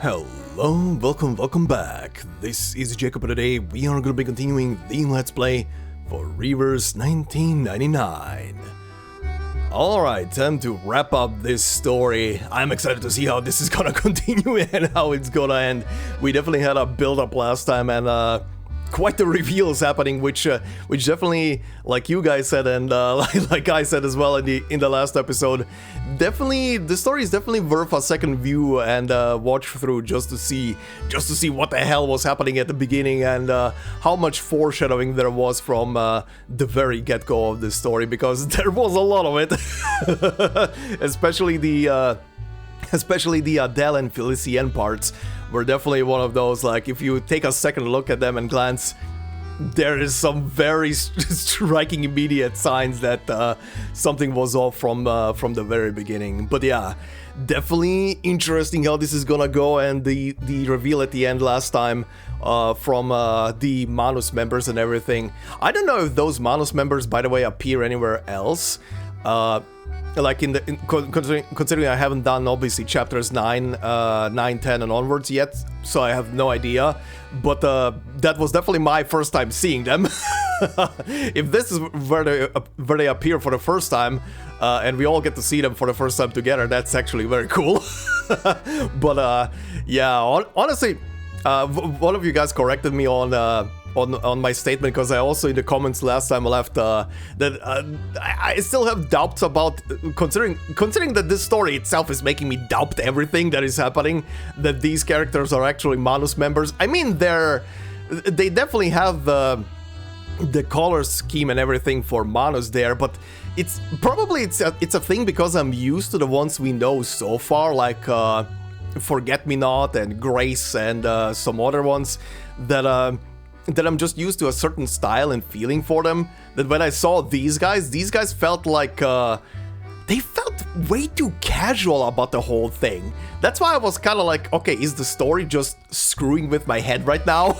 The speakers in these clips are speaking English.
Hello, welcome back. This is Jacob, and today we are gonna be continuing the Let's Play for Reverse 1999. Alright, time to wrap up this story. I'm excited to see how this is gonna continue and how it's gonna end. We definitely had a build-up last time, and quite the reveal is happening, which definitely, like you guys said, and like I said as well in the last episode, definitely the story is definitely worth a second view and watch through just to see what the hell was happening at the beginning and how much foreshadowing there was from the very get-go of this story, because there was a lot of it, especially the Adele and Felicien parts were definitely one of those, like, if you take a second look at them and glance, there is some very striking immediate signs that something was off from the very beginning. But yeah, definitely interesting how this is gonna go, and the reveal at the end last time from the Manus members and everything. I don't know if those Manus members, by the way, appear anywhere else. Like considering I haven't done obviously chapters 9, 10 and onwards yet, so I have no idea, but that was definitely my first time seeing them. If this is where they appear for the first time, and we all get to see them for the first time together, that's actually very cool. But yeah, honestly, one of you guys corrected me on my statement, because I also in the comments last time left that I still have doubts about, considering that this story itself is making me doubt everything that is happening, that these characters are actually Manus members. I mean, they definitely have the color scheme and everything for Manus there, but it's a thing because I'm used to the ones we know so far, like Forget-Me-Not and Grace and some other ones that I'm just used to a certain style and feeling for them, that when I saw these guys felt like, they felt way too casual about the whole thing. That's why I was kind of like, okay, is the story just screwing with my head right now?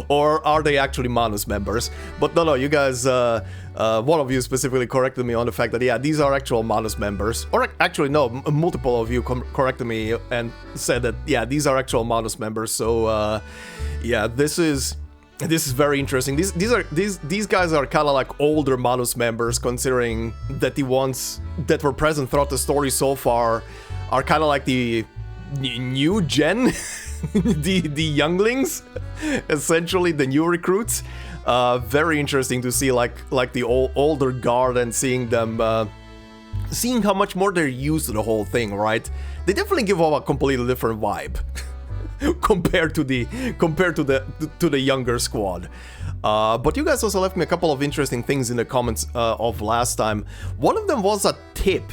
Or are they actually Manus members? But no, you guys, one of you specifically corrected me on the fact that, yeah, these are actual Manus members. Or actually, no, multiple of you corrected me and said that, yeah, these are actual Manus members. So, yeah, this is very interesting. These guys are kind of like older Manus members, considering that the ones that were present throughout the story so far are kind of like the new gen, the younglings, essentially the new recruits. Very interesting to see like the older guard and seeing them, seeing how much more they're used to the whole thing, right? They definitely give off a completely different vibe. compared to the younger squad. But you guys also left me a couple of interesting things in the comments of last time. One of them was a tip,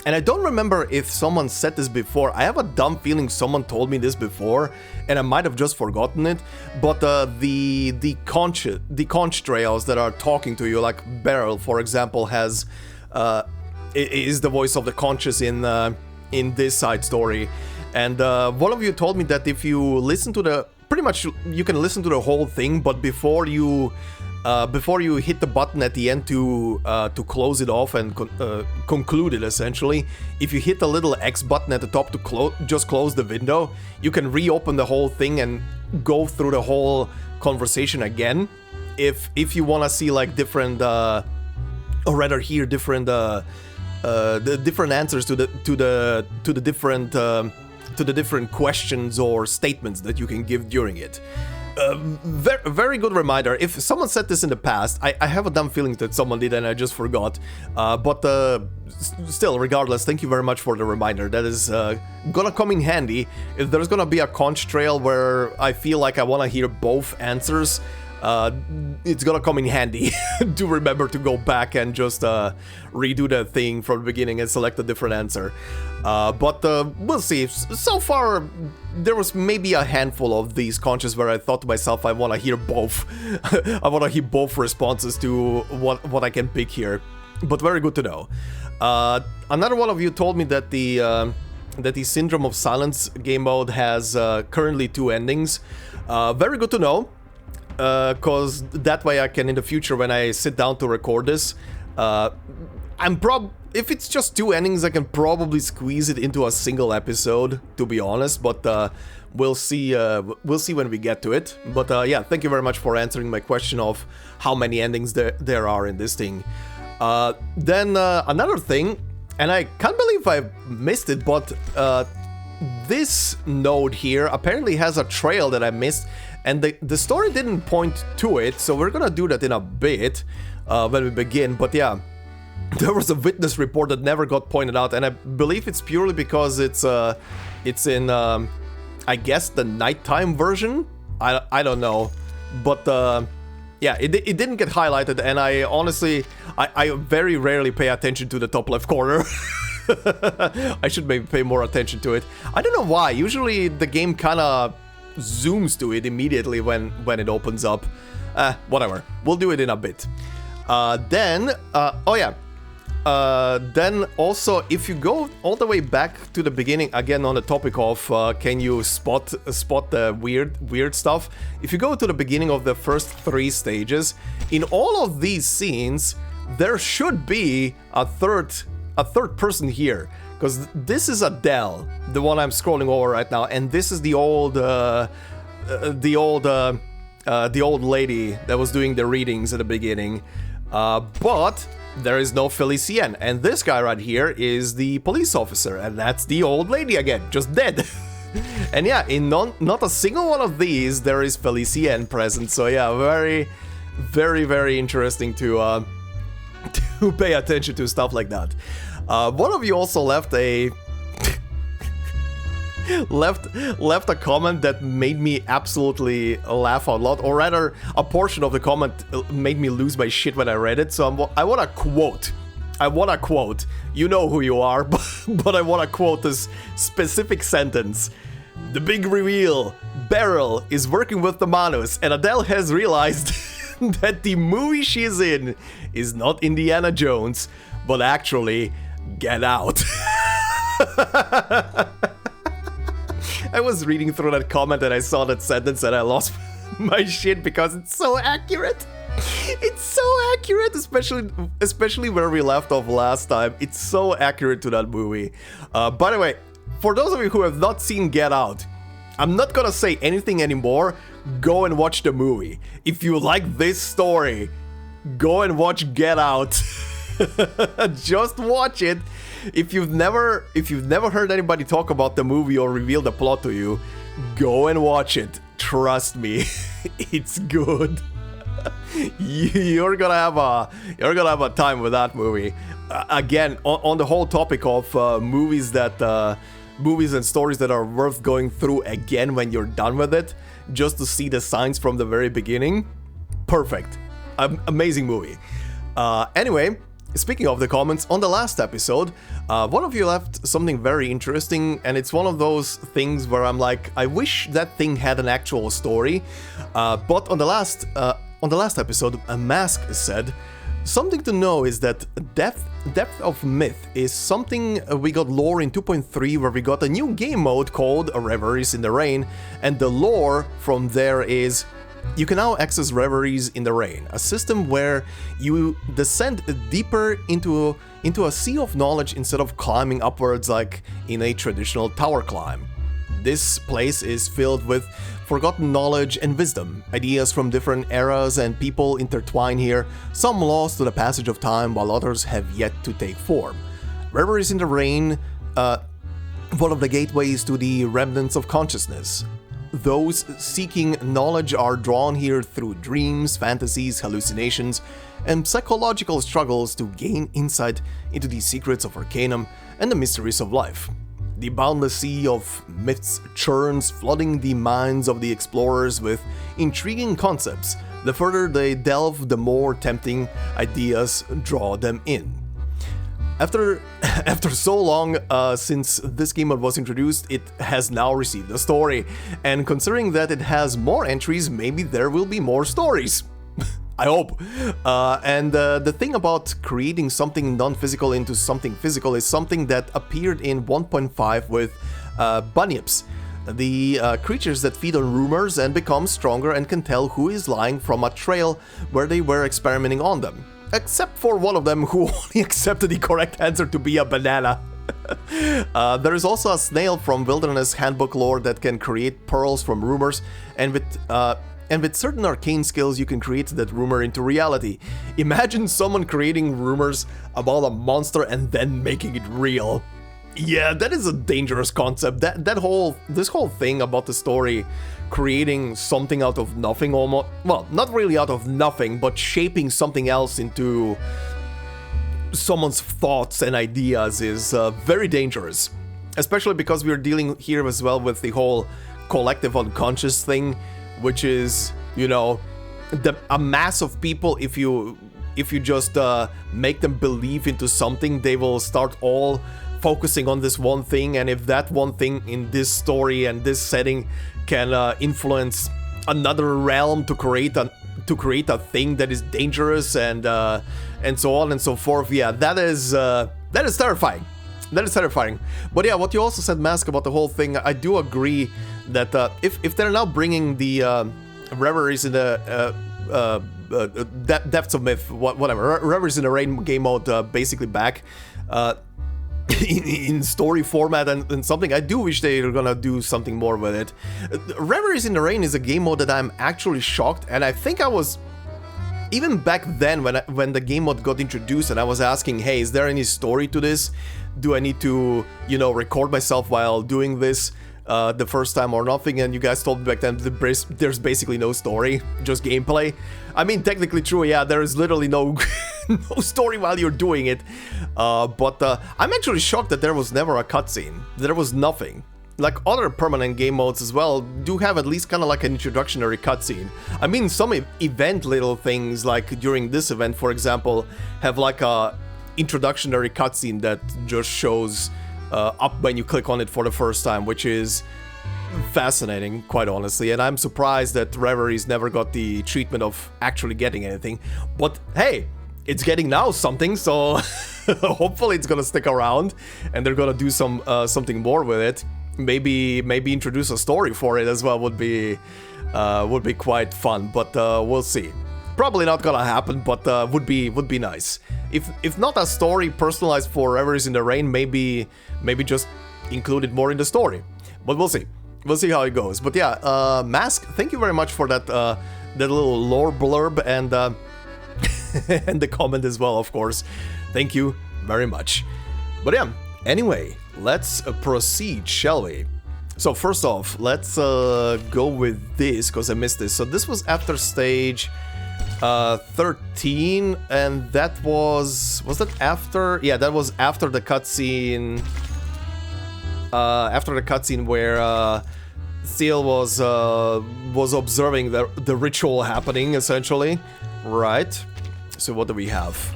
and I don't remember if someone said this before. I have a dumb feeling someone told me this before, and I might have just forgotten it. But the conch trails that are talking to you, like Beryl, for example, is the voice of the conches in this side story. And one of you told me that if you listen to pretty much you can listen to the whole thing, but before you hit the button at the end to close it off and conclude it, essentially, if you hit the little X button at the top to just close the window, you can reopen the whole thing and go through the whole conversation again. If you want to see like different, or rather hear different, the different answers to the different questions or statements that you can give during it. Very good reminder. If someone said this in the past, I have a dumb feeling that someone did and I just forgot. But still, regardless, thank you very much for the reminder. That is gonna come in handy. If there's gonna be a conch trail where I feel like I want to hear both answers, it's gonna come in handy to remember to go back and just redo the thing from the beginning and select a different answer. But we'll see. So far, there was maybe a handful of these conches where I thought to myself, I want to hear both. I want to hear both responses to what I can pick here. But very good to know. Another one of you told me that the Syndrome of Silence game mode has currently 2 endings. Very good to know. Because that way I can, in the future, when I sit down to record this, I'm if it's just 2 endings, I can probably squeeze it into a single episode, to be honest, but we'll see when we get to it. But yeah, thank you very much for answering my question of how many endings there are in this thing. Then another thing, and I can't believe I missed it, but this node here apparently has a trail that I missed, and the story didn't point to it, so we're gonna do that in a bit when we begin. But yeah, there was a witness report that never got pointed out, and I believe it's purely because it's in I guess the nighttime version. I don't know, but yeah, it didn't get highlighted, and I honestly I very rarely pay attention to the top left corner. I should maybe pay more attention to it. I don't know why. Usually the game kind of zooms to it immediately when it opens up. Whatever. We'll do it in a bit. Then also, if you go all the way back to the beginning, again on the topic of can you spot the weird stuff, if you go to the beginning of the first 3 stages, in all of these scenes there should be a third person here, because this is Adele, the one I'm scrolling over right now, and this is the old lady that was doing the readings at the beginning, but there is no Felicien, and this guy right here is the police officer, and that's the old lady again, just dead. And yeah, in not a single one of these there is Felicien present, so yeah, very interesting to pay attention to stuff like that. One of you also left a left a comment that made me absolutely laugh out loud, or rather, a portion of the comment made me lose my shit when I read it. So I want to quote. You know who you are, but I want to quote this specific sentence. The big reveal. Beryl is working with the Manus, and Adele has realized that the movie she's in is not Indiana Jones, but actually Get Out. I was reading through that comment and I saw that sentence and I lost my shit because it's so accurate. It's so accurate, especially where we left off last time. It's so accurate to that movie. By the way, for those of you who have not seen Get Out, I'm not gonna say anything anymore. Go and watch the movie. If you like this story, go and watch Get Out. Just watch it. If you've never heard anybody talk about the movie or reveal the plot to you, go and watch it. Trust me, it's good. You're gonna have a time with that movie. Again, on the whole topic of movies and stories that are worth going through again when you're done with it, just to see the signs from the very beginning. Perfect. Amazing movie. Anyway, speaking of the comments, on the last episode, one of you left something very interesting, and it's one of those things where I'm like, I wish that thing had an actual story. But on the last episode, a Mask said, something to know is that depth of myth is something we got lore in 2.3, where we got a new game mode called Reveries in the Rain, and the lore from there is you can now access Reveries in the Rain, a system where you descend deeper into a sea of knowledge instead of climbing upwards like in a traditional tower climb. This place is filled with forgotten knowledge and wisdom. Ideas from different eras and people intertwine here, some lost to the passage of time while others have yet to take form. Reveries in the Rain, one of the gateways to the remnants of consciousness. Those seeking knowledge are drawn here through dreams, fantasies, hallucinations, and psychological struggles to gain insight into the secrets of Arcanum and the mysteries of life. The boundless sea of myths churns, flooding the minds of the explorers with intriguing concepts. The further they delve, the more tempting ideas draw them in. After so long since this game mode was introduced, it has now received a story, and considering that it has more entries, maybe there will be more stories. I hope. And the thing about creating something non-physical into something physical is something that appeared in 1.5 with bunyips, the creatures that feed on rumors and become stronger and can tell who is lying from a trail where they were experimenting on them. except for one of them who only accepted the correct answer to be a banana. There is also a snail from Wilderness Handbook lore that can create pearls from rumors, and with certain arcane skills you can create that rumor into reality. Imagine someone creating rumors about a monster and then making it real. Yeah, that is a dangerous concept. This whole thing about the story creating something out of nothing almost, well, not really out of nothing, but shaping something else into someone's thoughts and ideas is very dangerous. Especially because we're dealing here as well with the whole collective unconscious thing, which is, you know, a mass of people, if you just make them believe into something, they will start all focusing on this one thing, and if that one thing in this story and this setting can influence another realm to create a thing that is dangerous and so on and so forth, yeah, that is terrifying. That is terrifying. But yeah, what you also said, Mask, about the whole thing, I do agree that if they're now bringing the Reveries in the Depths of Myth, whatever, Reveries in the Rain game mode basically back, in story format and something, I do wish they were gonna do something more with it. Reveries in the Rain is a game mode that I'm actually shocked, and I think I was, even back then when the game mode got introduced and I was asking, hey, is there any story to this? Do I need to, you know, record myself while doing this the first time or nothing? And you guys told me back then there's basically no story, just gameplay. I mean, technically true, yeah, there is literally no no story while you're doing it. But I'm actually shocked that there was never a cutscene. There was nothing. Like other permanent game modes as well do have at least kind of like an introductory cutscene. I mean, some event little things, like during this event, for example, have like a introductory cutscene that just shows up when you click on it for the first time, which is fascinating, quite honestly. And I'm surprised that Reveries never got the treatment of actually getting anything. But hey, it's getting now something, so hopefully it's gonna stick around and they're gonna do something more with it. Maybe introduce a story for it as well would be quite fun, but we'll see. Probably not gonna happen, but would be nice. If not a story personalized for Reveries in the Rain, maybe just include it more in the story. But we'll see. We'll see how it goes. But yeah, Mask, thank you very much for that little lore blurb and and the comment as well, of course. Thank you very much. But yeah, anyway, let's proceed, shall we? So first off, let's go with this, because I missed this. So this was after stage 13, and that was that after? Yeah, that was after the cutscene. After the cutscene where Seal was observing the ritual happening, essentially, right? So what do we have?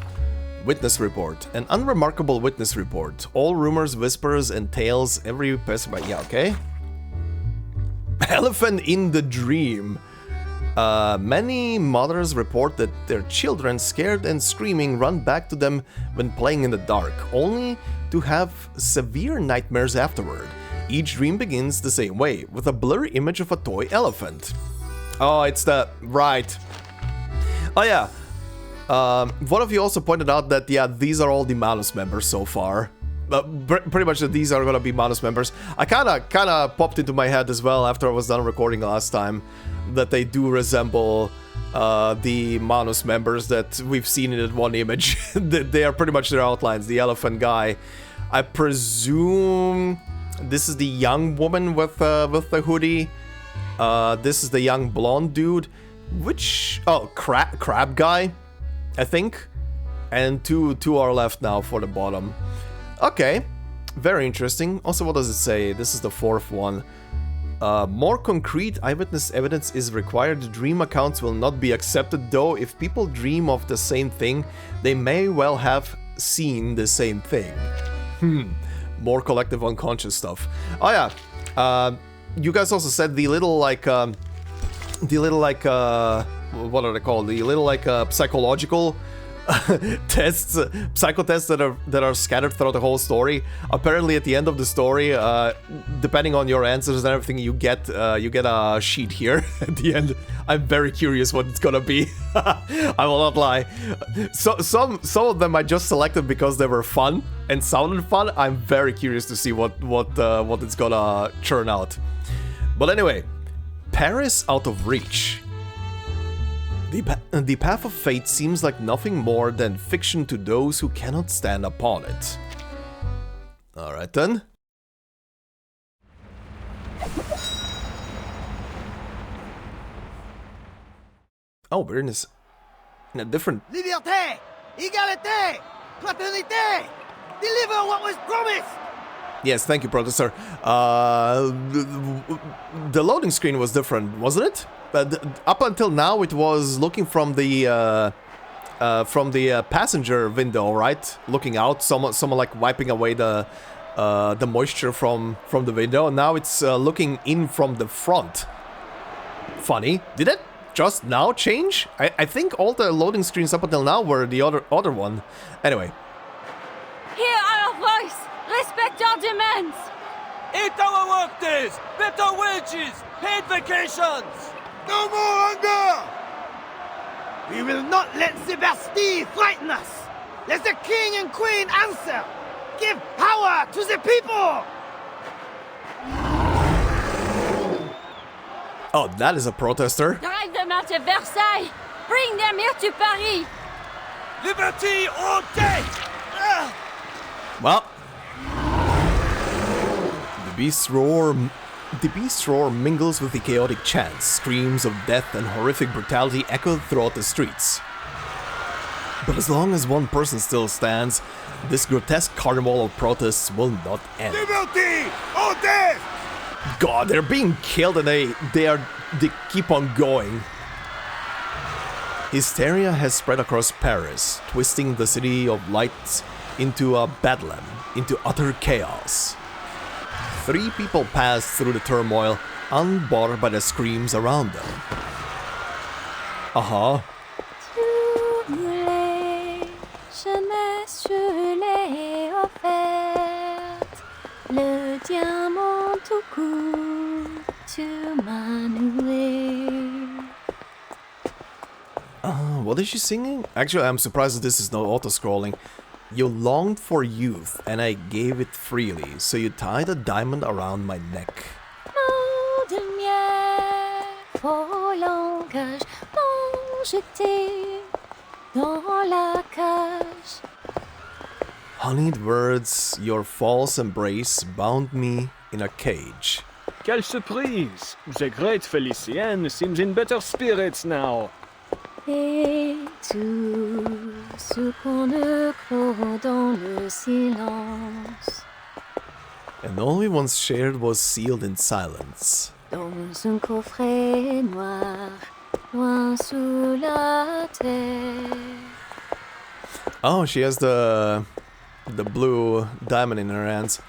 Witness report. An unremarkable witness report. All rumors, whispers, and tales, every passerby. Yeah, okay. Elephant in the dream. Many mothers report that their children, scared and screaming, run back to them when playing in the dark, only to have severe nightmares afterward. Each dream begins the same way, with a blurry image of a toy elephant. Oh, it's the... right. Oh yeah. One of you also pointed out that, yeah, these are all the Manus members so far. Pretty much that these are gonna be Manus members. I kinda popped into my head as well after I was done recording last time that they do resemble the Manus members that we've seen in that one image. They are pretty much their outlines. The elephant guy. I presume this is the young woman with the hoodie. This is the young blonde dude. Which... oh, crab guy, I think. And two are left now for the bottom. Okay, very interesting. Also, what does it say? This is the fourth one. More concrete eyewitness evidence is required. Dream accounts will not be accepted, though. If people dream of the same thing, they may well have seen the same thing. More collective unconscious stuff. Oh yeah, you guys also said the little like, what are they called? The little like psychological tests, psycho tests that are scattered throughout the whole story. Apparently, at the end of the story, depending on your answers and everything, you get a sheet here at the end. I'm very curious what it's gonna be. I will not lie. So some of them I just selected because they were fun and sounded fun. I'm very curious to see what it's gonna churn out. But anyway, Paris out of reach. The path of fate seems like nothing more than fiction to those who cannot stand upon it. Alright then. Oh, we're in a different... Liberté! Égalité! Fraternité! Deliver what was promised! Yes, thank you, Protester. The loading screen was different, wasn't it? Up until now, it was looking from the passenger window, right? Looking out, someone like wiping away the moisture from the window. And now it's looking in from the front. Funny. Did it just now change? I think all the loading screens up until now were the other one. Anyway. Hear our voice. Respect our demands. Eat our work days! Better wages! Paid vacations! No more hunger! We will not let the Bastille frighten us! Let the king and queen answer! Give power to the people! Oh, that is a protester. Drive them out of Versailles. Bring them here to Paris. Liberty or death! Well, the beast's roar mingles with the chaotic chants. Screams of death and horrific brutality echo throughout the streets. But as long as one person still stands, this grotesque carnival of protests will not end. Liberty or death! God, they're being killed and they keep on going. Hysteria has spread across Paris, twisting the city of lights into a bedlam, into utter chaos. 3 people pass through the turmoil, unbothered by the screams around them. Uh-huh. What is she singing? Actually, I'm surprised that this is not auto-scrolling. You longed for youth, and I gave it freely, so you tied a diamond around my neck. Honeyed words, your false embrace bound me in a cage. Quelle surprise! The great Felicienne seems in better spirits now. Et tout ce qu'on ne croit dans le silence. And all we once shared was sealed in silence. Dans un coffret noir, loin sous la terre. Oh, she has the blue diamond in her hands.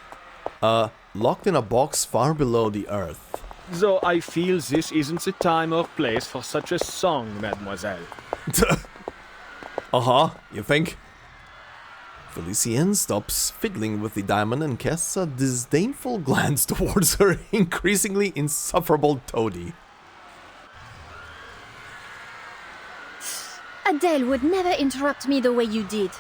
Locked in a box far below the earth. Though I feel this isn't the time or place for such a song, mademoiselle. Uh-huh, you think? Felicienne stops fiddling with the diamond and casts a disdainful glance towards her increasingly insufferable toady. Adele would never interrupt me the way you did.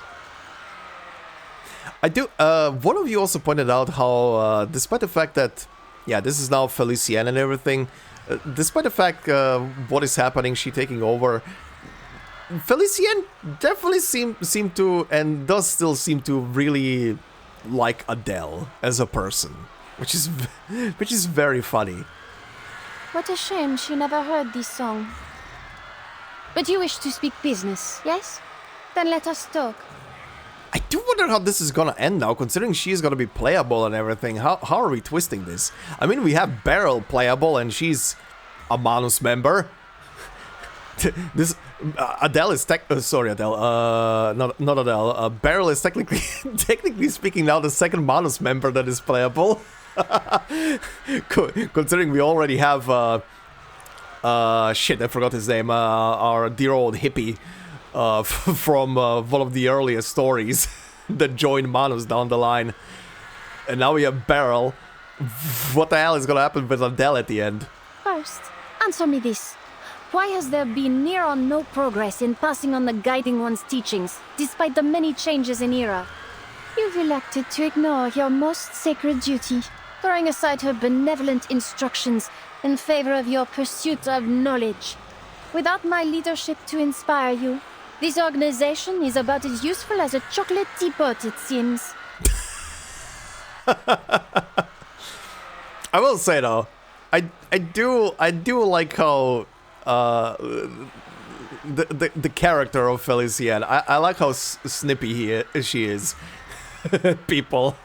I do. One of you also pointed out how, despite the fact that, yeah, this is now Felicienne and everything, despite the fact what is happening, she taking over, Felicienne definitely seem to, and does still seem to really like Adele as a person, which is very funny. What a shame she never heard this song. But you wish to speak business, yes? Then let us talk. I do wonder how this is gonna end now, considering she is gonna be playable and everything. How are we twisting this? I mean, we have Beryl playable, and she's a Manus member. This Adele is sorry, Adele. Not Adele. Beryl is technically speaking now the second Manus member that is playable. Considering we already have shit, I forgot his name. Our dear old hippie. from one of the earliest stories that joined Manus down the line. And now we have Beryl. What the hell is gonna happen with Adele at the end? First, answer me this. Why has there been near or no progress in passing on the Guiding One's teachings, despite the many changes in era? You've elected to ignore your most sacred duty, throwing aside her benevolent instructions in favor of your pursuit of knowledge. Without my leadership to inspire you, this organization is about as useful as a chocolate teapot, it seems. I will say though, I do like how the character of Felicienne. I like how snippy she is. People.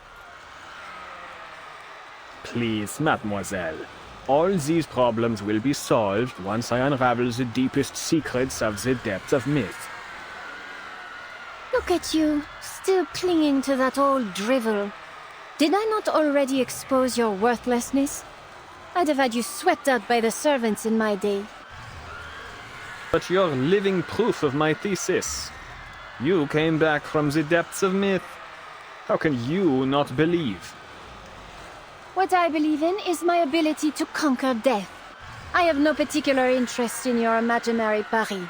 Please, mademoiselle. All these problems will be solved once I unravel the deepest secrets of the depths of myth. Look at you, still clinging to that old drivel. Did I not already expose your worthlessness? I'd have had you swept out by the servants in my day. But you're living proof of my thesis. You came back from the depths of myth. How can you not believe? What I believe in is my ability to conquer death. I have no particular interest in your imaginary Paris,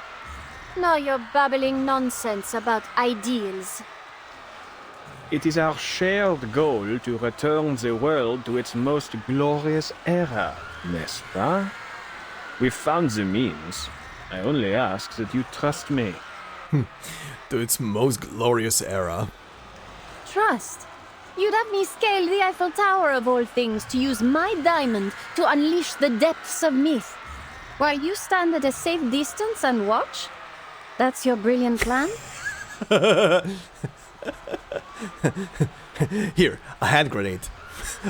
nor your babbling nonsense about ideals. It is our shared goal to return the world to its most glorious era, n'est-ce pas? We've found the means. I only ask that you trust me. To its most glorious era. Trust? You'd have me scale the Eiffel Tower of all things to use my diamond to unleash the depths of myth, while you stand at a safe distance and watch? That's your brilliant plan? Here, a hand grenade.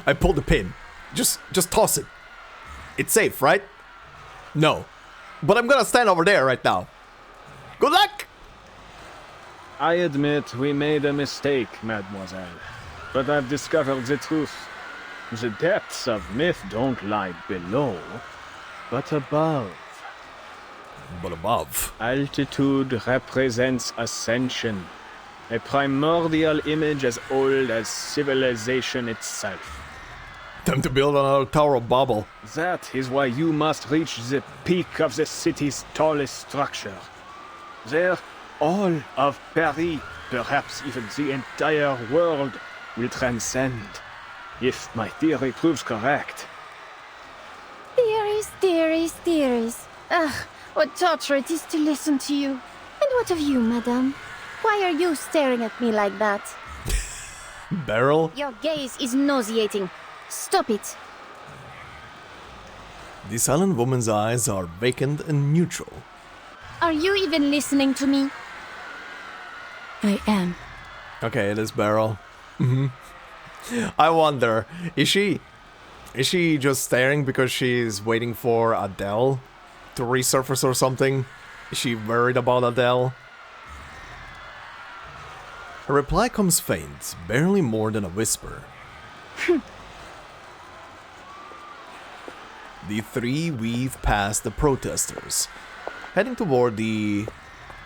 I pulled the pin. Just toss it. It's safe, right? No. But I'm gonna stand over there right now. Good luck! I admit we made a mistake, mademoiselle. But I've discovered the truth. The depths of myth don't lie below, but above. But above. Altitude represents ascension, a primordial image as old as civilization itself. Time to build another Tower of Babel. That is why you must reach the peak of the city's tallest structure. There, all of Paris, perhaps even the entire world, will transcend, if my theory proves correct. Theories. Ugh, what torture it is to listen to you. And what of you, madame? Why are you staring at me like that? Beryl? Your gaze is nauseating. Stop it. The silent woman's eyes are vacant and neutral. Are you even listening to me? I am. Okay, it is Beryl. I wonder, is she just staring because she's waiting for Adele to resurface or something? Is she worried about Adele? Her reply comes faint, barely more than a whisper. The three weave past the protesters, heading toward the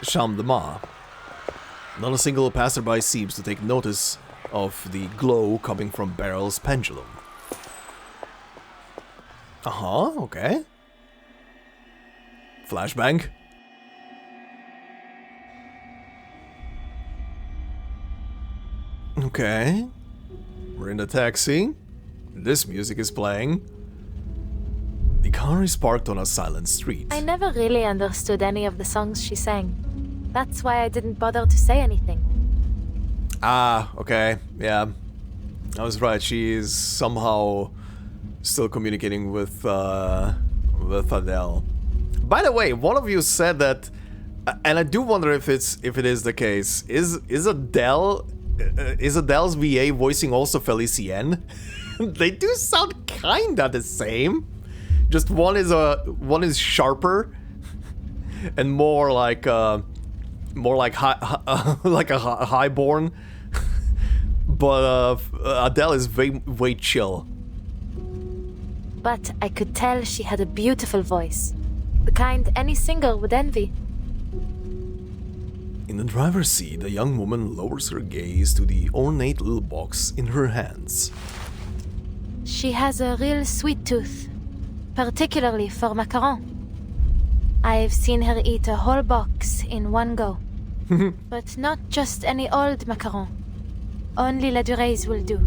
Champ de Mars. Not a single passerby seems to take notice of the glow coming from Beryl's pendulum. Okay. Flashbang. Okay. We're in the taxi. This music is playing. The car is parked on a silent street. I never really understood any of the songs she sang. That's why I didn't bother to say anything. Okay. Yeah. I was right. She is somehow still communicating with Adele. By the way, one of you said that, and I do wonder if it is the case. Is Adele's VA voicing also Felicienne? They do sound kinda the same. Just one is sharper and more like like a highborn. But Adele is way chill. But I could tell she had a beautiful voice. The kind any singer would envy. In the driver's seat, a young woman lowers her gaze to the ornate little box in her hands. She has a real sweet tooth, particularly for macaron. I've seen her eat a whole box in one go. But not just any old macaron. Only La Dure's will do.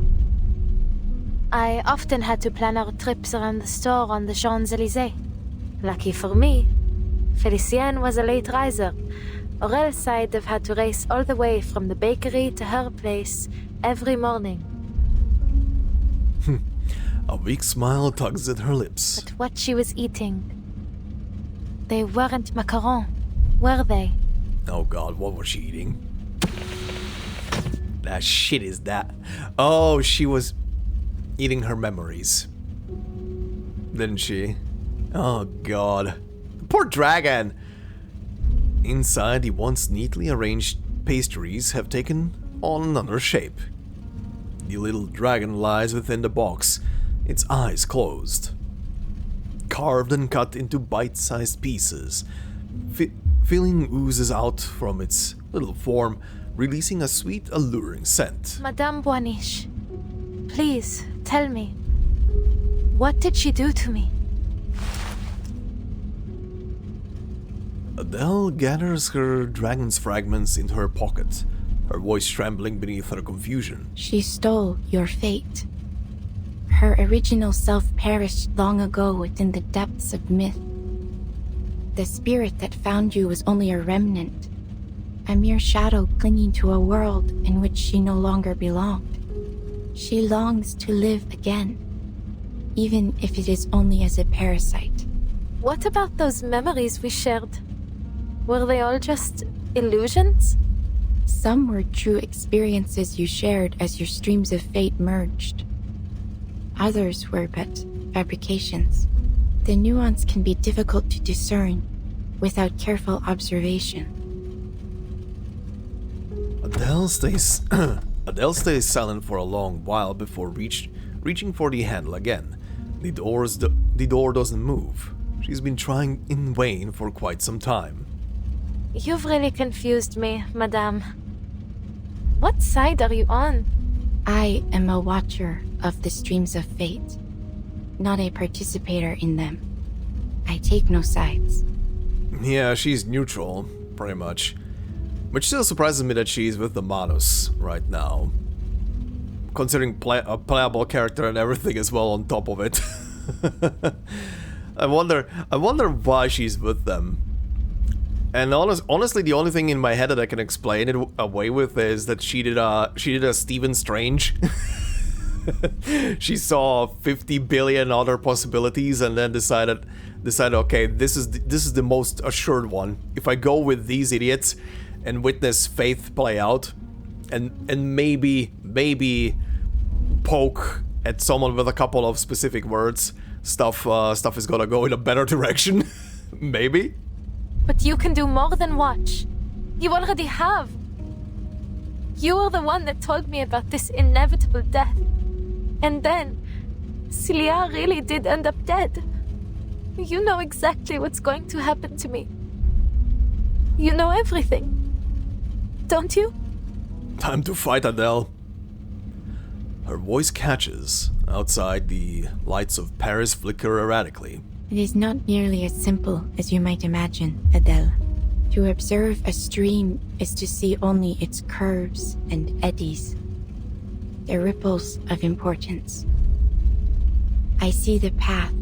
I often had to plan our trips around the store on the Champs-Élysées. Lucky for me, Felicienne was a late riser, or else I'd have had to race all the way from the bakery to her place every morning. A weak smile tugs at her lips. But what she was eating, they weren't macaron, were they? Oh god, what was she eating? That shit is that. Oh, she was eating her memories. Didn't she? Oh god. Poor dragon! Inside, the once neatly arranged pastries have taken on another shape. The little dragon lies within the box, its eyes closed. Carved and cut into bite-sized pieces, filling oozes out from its little form, releasing a sweet, alluring scent. Madame Boaniche, please tell me, what did she do to me? Adele gathers her dragon's fragments into her pocket, her voice trembling beneath her confusion. She stole your fate. Her original self perished long ago within the depths of myth. The spirit that found you was only a remnant, a mere shadow clinging to a world in which she no longer belonged. She longs to live again, even if it is only as a parasite. What about those memories we shared? Were they all just illusions? Some were true experiences you shared as your streams of fate merged. Others were but fabrications. The nuance can be difficult to discern without careful observation. Adele stays silent for a long while before reaching for the handle again. The door doesn't move. She's been trying in vain for quite some time. You've really confused me, madame. What side are you on? I am a watcher of the streams of fate, not a participator in them. I take no sides. Yeah, she's neutral, pretty much. Which still surprises me that she's with the Manus right now. Considering a playable character and everything as well on top of it. I wonder why she's with them. And honestly, the only thing in my head that I can explain it away with is that she did a Stephen Strange. She saw 50 billion other possibilities and then decided, okay, this is the most assured one. If I go with these idiots and witness faith play out, and maybe poke at someone with a couple of specific words, stuff is gonna go in a better direction. Maybe. But you can do more than watch. You already have. You were the one that told me about this inevitable death. And then, Celia really did end up dead. You know exactly what's going to happen to me. You know everything. Don't you? Time to fight, Adele. Her voice catches. Outside, the lights of Paris flicker erratically. It is not nearly as simple as you might imagine, Adele. To observe a stream is to see only its curves and eddies, the ripples of importance. I see the path,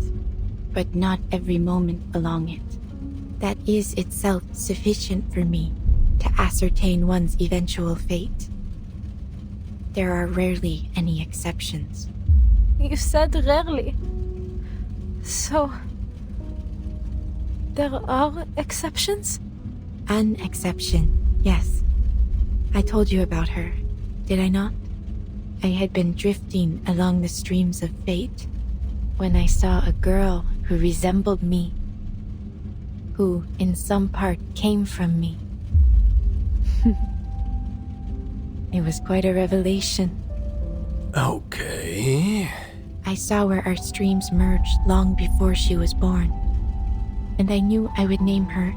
but not every moment along it. That is itself sufficient for me to ascertain one's eventual fate. There are rarely any exceptions. You said rarely. So, there are exceptions? An exception, yes. I told you about her, did I not? I had been drifting along the streams of fate when I saw a girl who resembled me, who in some part came from me. It was quite a revelation. Okay. I saw where our streams merged long before she was born, and I knew I would name her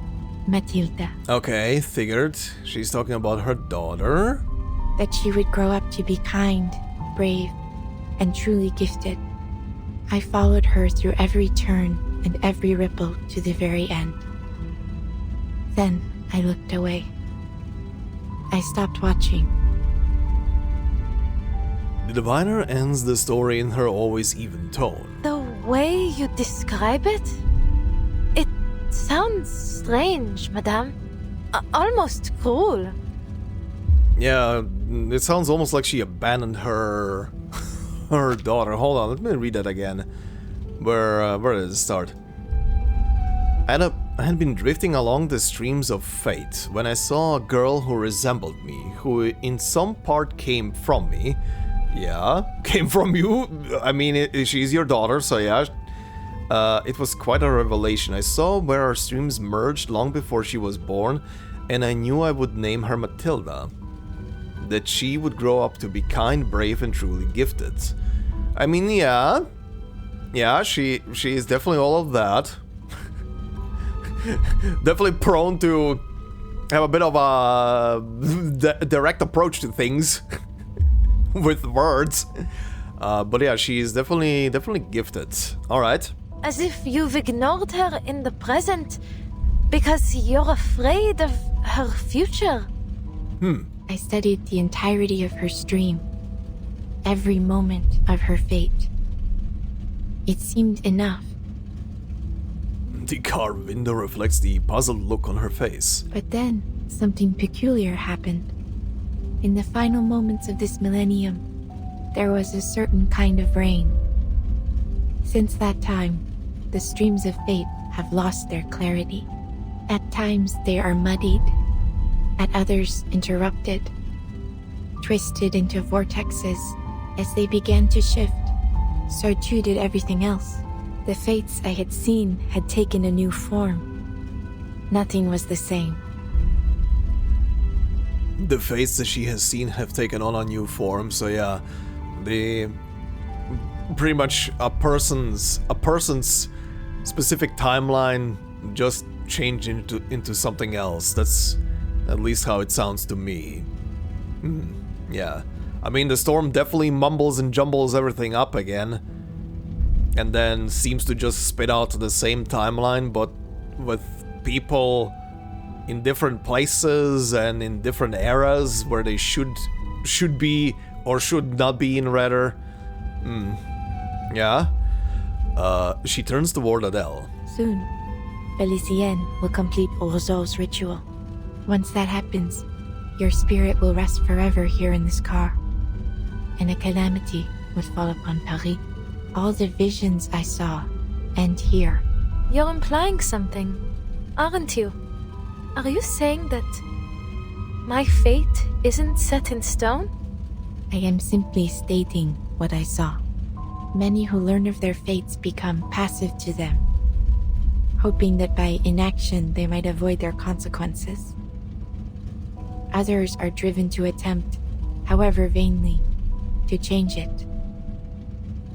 Matilda. Okay, figured. She's talking about her daughter. That she would grow up to be kind, brave, and truly gifted. I followed her through every turn and every ripple to the very end. Then I looked away. I stopped watching. The diviner ends the story in her always even tone. The way you describe it? It sounds strange, madame. Almost cruel. Yeah, it sounds almost like she abandoned her daughter. Hold on, let me read that again. Where did it start? I had been drifting along the streams of fate when I saw a girl who resembled me, who in some part came from me. Yeah, came from you. I mean, she's your daughter, so yeah. It was quite a revelation. I saw where our streams merged long before she was born, and I knew I would name her Matilda. That she would grow up to be kind, brave, and truly gifted. I mean, yeah, she is definitely all of that. Definitely prone to have a bit of a direct approach to things with words. But yeah, she is definitely gifted. All right. As if you've ignored her in the present because you're afraid of her future. I studied the entirety of her stream, every moment of her fate. It seemed enough. The car window reflects the puzzled look on her face. But then, something peculiar happened. In the final moments of this millennium, there was a certain kind of rain. Since that time, the streams of fate have lost their clarity. At times they are muddied, at others interrupted, twisted into vortexes. As they began to shift, so too did everything else. The fates I had seen had taken a new form. Nothing was the same. The fates that she has seen have taken on a new form, so yeah, pretty much a person's specific timeline just changed into something else. That's at least how it sounds to me. Yeah, I mean, the storm definitely mumbles and jumbles everything up again, and then seems to just spit out the same timeline, but with people in different places and in different eras where they should be or should not be in, rather. Yeah. She turns toward Adele. Soon, Felicienne will complete Roseau's ritual. Once that happens, your spirit will rest forever here in this car. And a calamity would fall upon Paris. All the visions I saw end here. You're implying something, aren't you? Are you saying that my fate isn't set in stone? I am simply stating what I saw. Many who learn of their fates become passive to them, hoping that by inaction they might avoid their consequences. Others are driven to attempt, however vainly, to change it.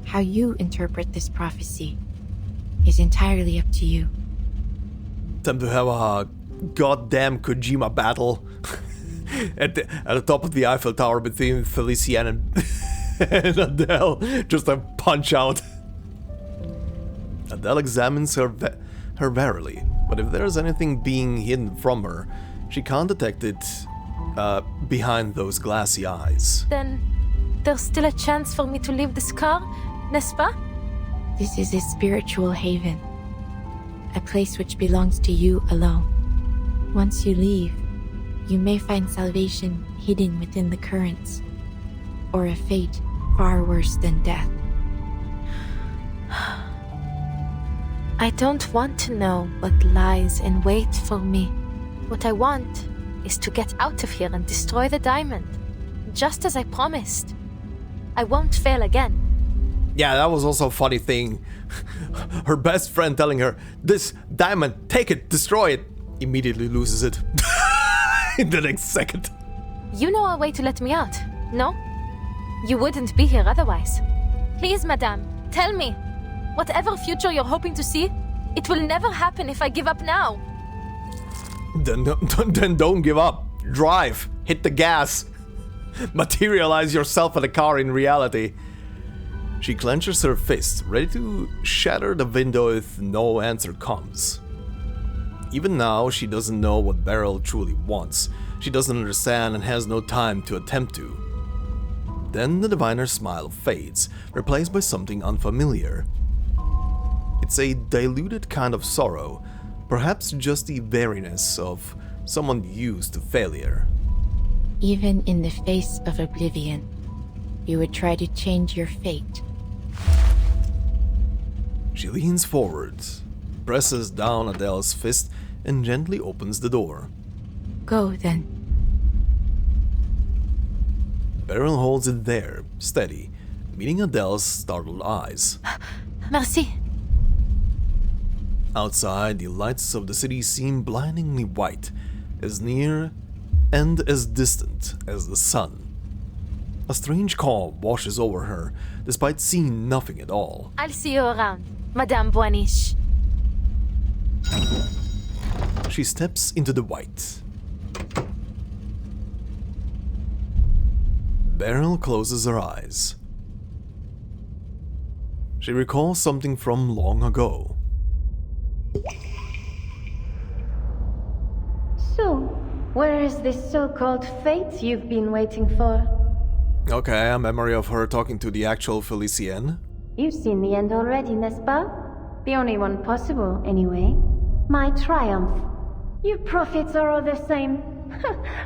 How you interpret this prophecy is entirely up to you. Time to have a goddamn Kojima battle at the top of the Eiffel Tower between Felicienne and Adele. Just a punch out. Adele examines her warily, but if there's anything being hidden from her, she can't detect it behind those glassy eyes. Then there's still a chance for me to leave this car, n'est-ce pas? This is a spiritual haven, a place which belongs to you alone. Once you leave, you may find salvation hidden within the currents, or a fate far worse than death. I don't want to know what lies in wait for me. What I want is to get out of here and destroy the diamond, just as I promised. I won't fail again. Yeah, that was also a funny thing. Her best friend telling her, "This diamond, take it, destroy it," immediately loses it in the next second. You know a way to let me out, no? You wouldn't be here otherwise. Please, madame, tell me. Whatever future you're hoping to see, it will never happen if I give up now. Then don't give up. Drive. Hit the gas. Materialize yourself in a car in reality. She clenches her fist, ready to shatter the window if no answer comes. Even now, she doesn't know what Beryl truly wants. She doesn't understand and has no time to attempt to. Then the diviner's smile fades, replaced by something unfamiliar. It's a diluted kind of sorrow, perhaps just the weariness of someone used to failure. Even in the face of oblivion, you would try to change your fate. She leans forward, presses down Adele's fist, and gently opens the door. Go then. Beryl holds it there, steady, meeting Adele's startled eyes. Merci. Outside, the lights of the city seem blindingly white, as near and as distant as the sun. A strange calm washes over her, despite seeing nothing at all. I'll see you around, Madame Boaniche. She steps into the white. Beryl closes her eyes. She recalls something from long ago. So, where is this so-called fate you've been waiting for? Okay, a memory of her talking to the actual Felicienne. You've seen the end already, n'est-ce pas? The only one possible, anyway. My triumph. You prophets are all the same.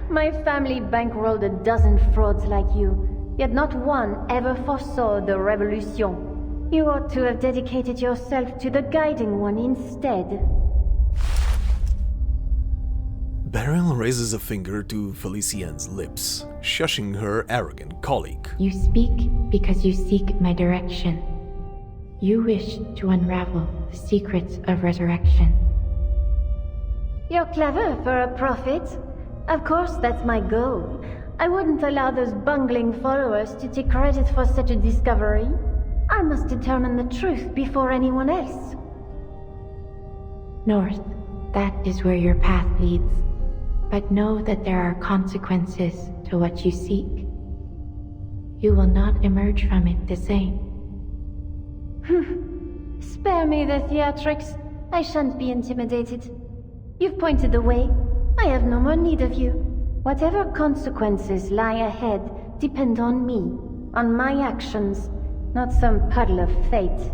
My family bankrolled a dozen frauds like you, yet not one ever foresaw the revolution. You ought to have dedicated yourself to the guiding one instead. Beryl raises a finger to Felicienne's lips, shushing her arrogant colleague. You speak because you seek my direction. You wish to unravel the secrets of resurrection. You're clever for a prophet. Of course, that's my goal. I wouldn't allow those bungling followers to take credit for such a discovery. I must determine the truth before anyone else. North, that is where your path leads. But know that there are consequences to what you seek. You will not emerge from it the same. Spare me the theatrics. I shan't be intimidated. You've pointed the way. I have no more need of you. Whatever consequences lie ahead depend on me, on my actions, not some puddle of fate.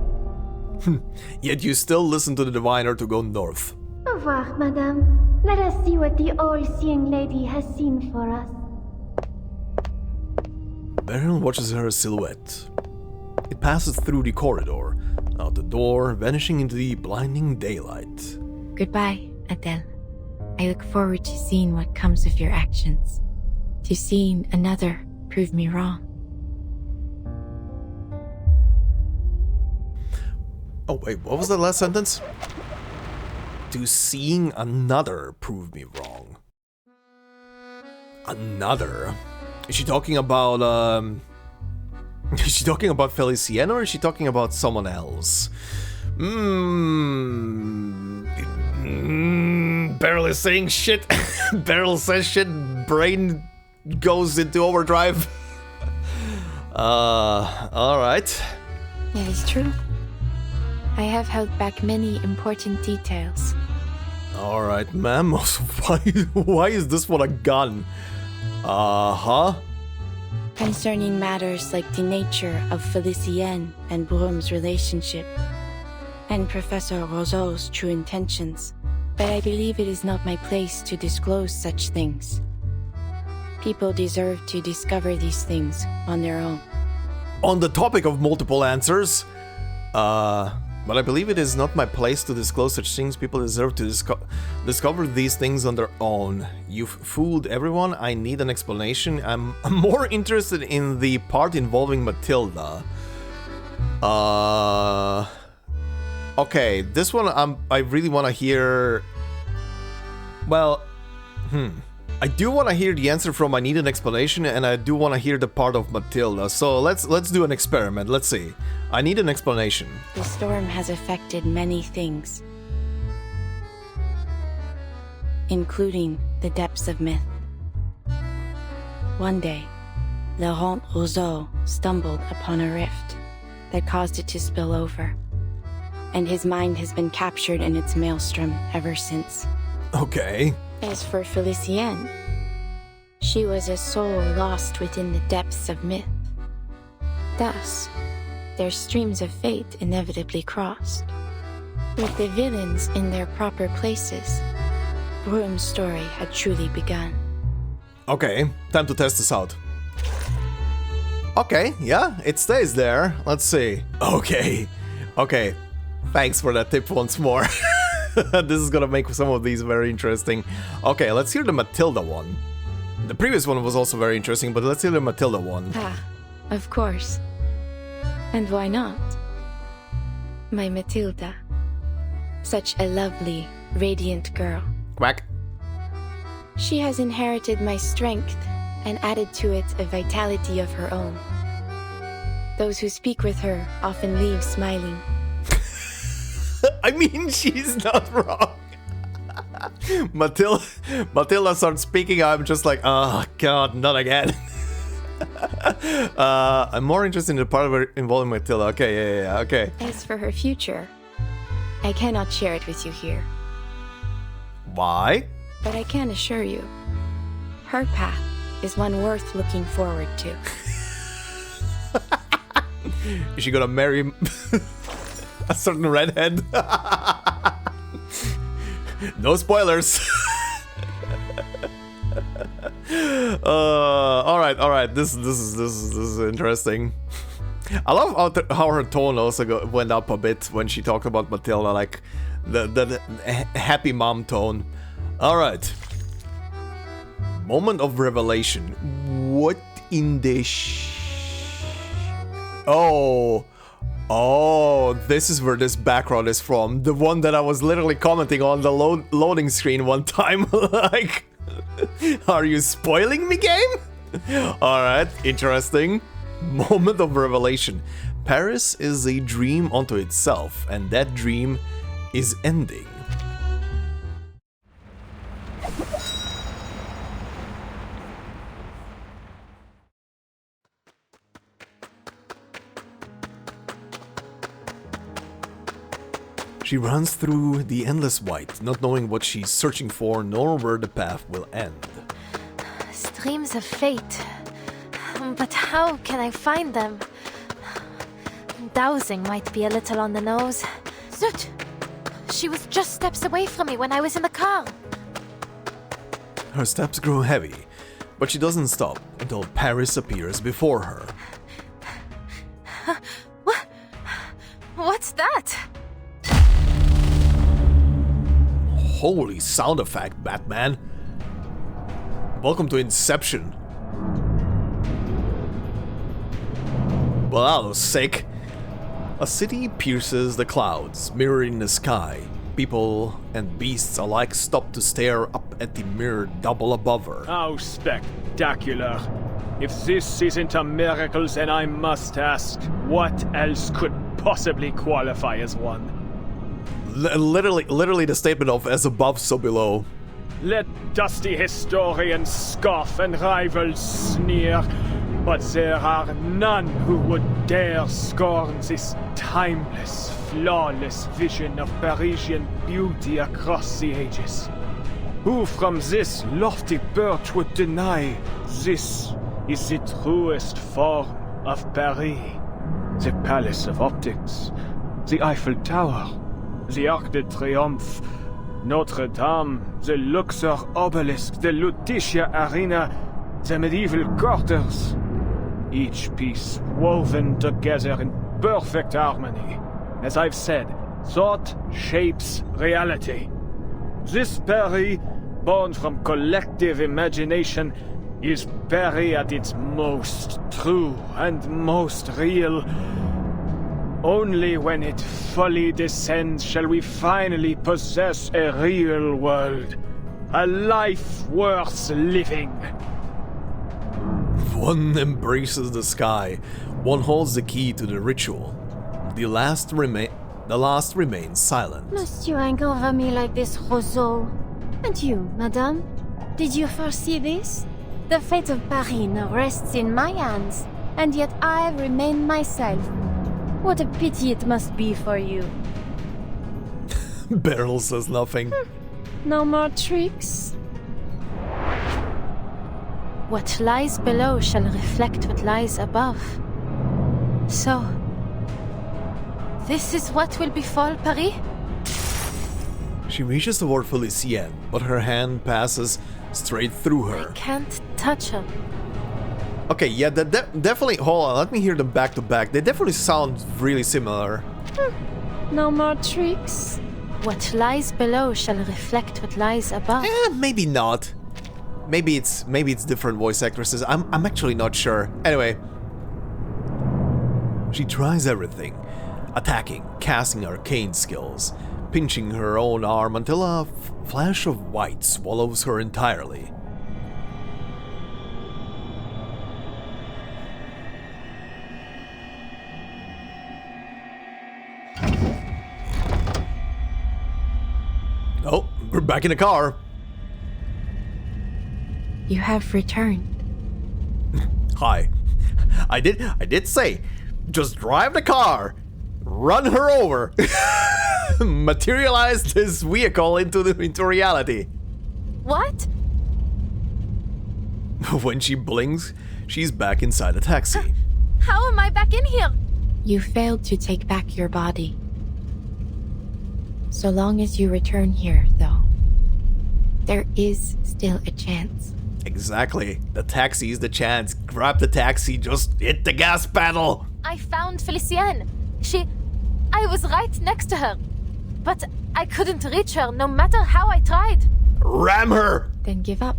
Yet you still listen to the diviner to go north. Au revoir, madame. Let us see what the all-seeing lady has seen for us. Beryl watches her silhouette. It passes through the corridor, out the door, vanishing into the blinding daylight. Goodbye, Adele. I look forward to seeing what comes of your actions. To seeing another prove me wrong. Oh wait, what was the last sentence? To seeing another prove me wrong. Another? Is she talking about, is she talking about Felicienne or is she talking about someone else? Beryl is saying shit. Beryl says shit. Brain goes into overdrive. Alright. It is true. I have held back many important details. Alright, ma'am. Why is this one a gun? Uh-huh. Concerning matters like the nature of Felicienne and Brum's relationship, and Professor Roseau's true intentions. But I believe it is not my place to disclose such things. People deserve to discover these things on their own. On the topic of multiple answers, but I believe it is not my place to disclose such things. People deserve to discover these things on their own. You've fooled everyone. I need an explanation. I'm more interested in the part involving Matilda. Okay, this one I really want to hear. Well, I do want to hear the answer from I need an explanation, and I do want to hear the part of Matilda. So let's do an experiment. Let's see. I need an explanation. The storm has affected many things. including the depths of myth. One day, Laurent Rousseau stumbled upon a rift that caused it to spill over, and his mind has been captured in its maelstrom ever since. Okay. As for Felicienne, she was a soul lost within the depths of myth. Thus, their streams of fate inevitably crossed. With the villains in their proper places, Broom's story had truly begun. Okay, time to test this out. Okay, yeah, it stays there. Let's see. Okay. Thanks for that tip once more. This is gonna make some of these very interesting. Okay, let's hear the Matilda one. The previous one was also very interesting, but let's hear the Matilda one. Ah, of course. And why not? My Matilda. Such a lovely, radiant girl. Quack. She has inherited my strength and added to it a vitality of her own. Those who speak with her often leave smiling. I mean, she's not wrong. Matilda starts speaking, I'm just like, oh god, not again. I'm more interested in the part of it involving Matilda. Okay, yeah, okay. As for her future, I cannot share it with you here. Why? But I can assure you, her path is one worth looking forward to. Is she gonna marry a certain redhead? No spoilers. All right. This is interesting. I love how her tone also went up a bit when she talked about Matilda, like the happy mom tone. All right. Moment of revelation. What in the Oh, this is where this background is from. The one that I was literally commenting on the loading screen one time. Like, are you spoiling me, game? Alright, interesting. Moment of revelation. Paris is a dream unto itself, and that dream is ending. She runs through the endless white, not knowing what she's searching for, nor where the path will end. Streams of fate. But how can I find them? Dowsing might be a little on the nose. Zut! She was just steps away from me when I was in the car. Her steps grow heavy, but she doesn't stop until Paris appears before her. What? What's that? Holy sound effect, Batman. Welcome to Inception. Well, that was sick. A city pierces the clouds, mirroring the sky. People and beasts alike stop to stare up at the mirror double above her. How spectacular. If this isn't a miracle, then I must ask, what else could possibly qualify as one? Literally the statement of as above, so below. Let dusty historians scoff and rivals sneer, but there are none who would dare scorn this timeless, flawless vision of Parisian beauty across the ages. Who from this lofty perch would deny this is the truest form of Paris? The Palace of Optics, the Eiffel Tower, the Arc de Triomphe, Notre Dame, the Luxor Obelisk, the Lutetia Arena, the medieval quarters. Each piece woven together in perfect harmony. As I've said, thought shapes reality. This Paris, born from collective imagination, is Paris at its most true and most real. Only when it fully descends shall we finally possess a real world. A life worth living. One embraces the sky. One holds the key to the ritual. The last remains silent. Must you anger over me like this, Rousseau? And you, madame? Did you foresee this? The fate of Paris now rests in my hands, and yet I remain myself. What a pity it must be for you. Beryl says nothing. No more tricks? What lies below shall reflect what lies above. So, this is what will befall Paris? She reaches toward Felicienne, but her hand passes straight through her. I can't touch her. Okay, yeah, definitely. Hold on, let me hear them back to back. They definitely sound really similar. No more tricks? What lies below shall reflect what lies above. Maybe not. Maybe it's different voice actresses. I'm actually not sure. Anyway, she tries everything, attacking, casting arcane skills, pinching her own arm until a flash of white swallows her entirely. Oh, we're back in the car. You have returned. Hi. I did say, just drive the car, run her over, materialize this vehicle into reality. What? When she blinks, she's back inside the taxi. How am I back in here? You failed to take back your body. So long as you return here, though, there is still a chance. Exactly. The taxi is the chance. Grab the taxi, just hit the gas pedal. I found Felicienne. I was right next to her. But I couldn't reach her no matter how I tried. Ram her! Then give up.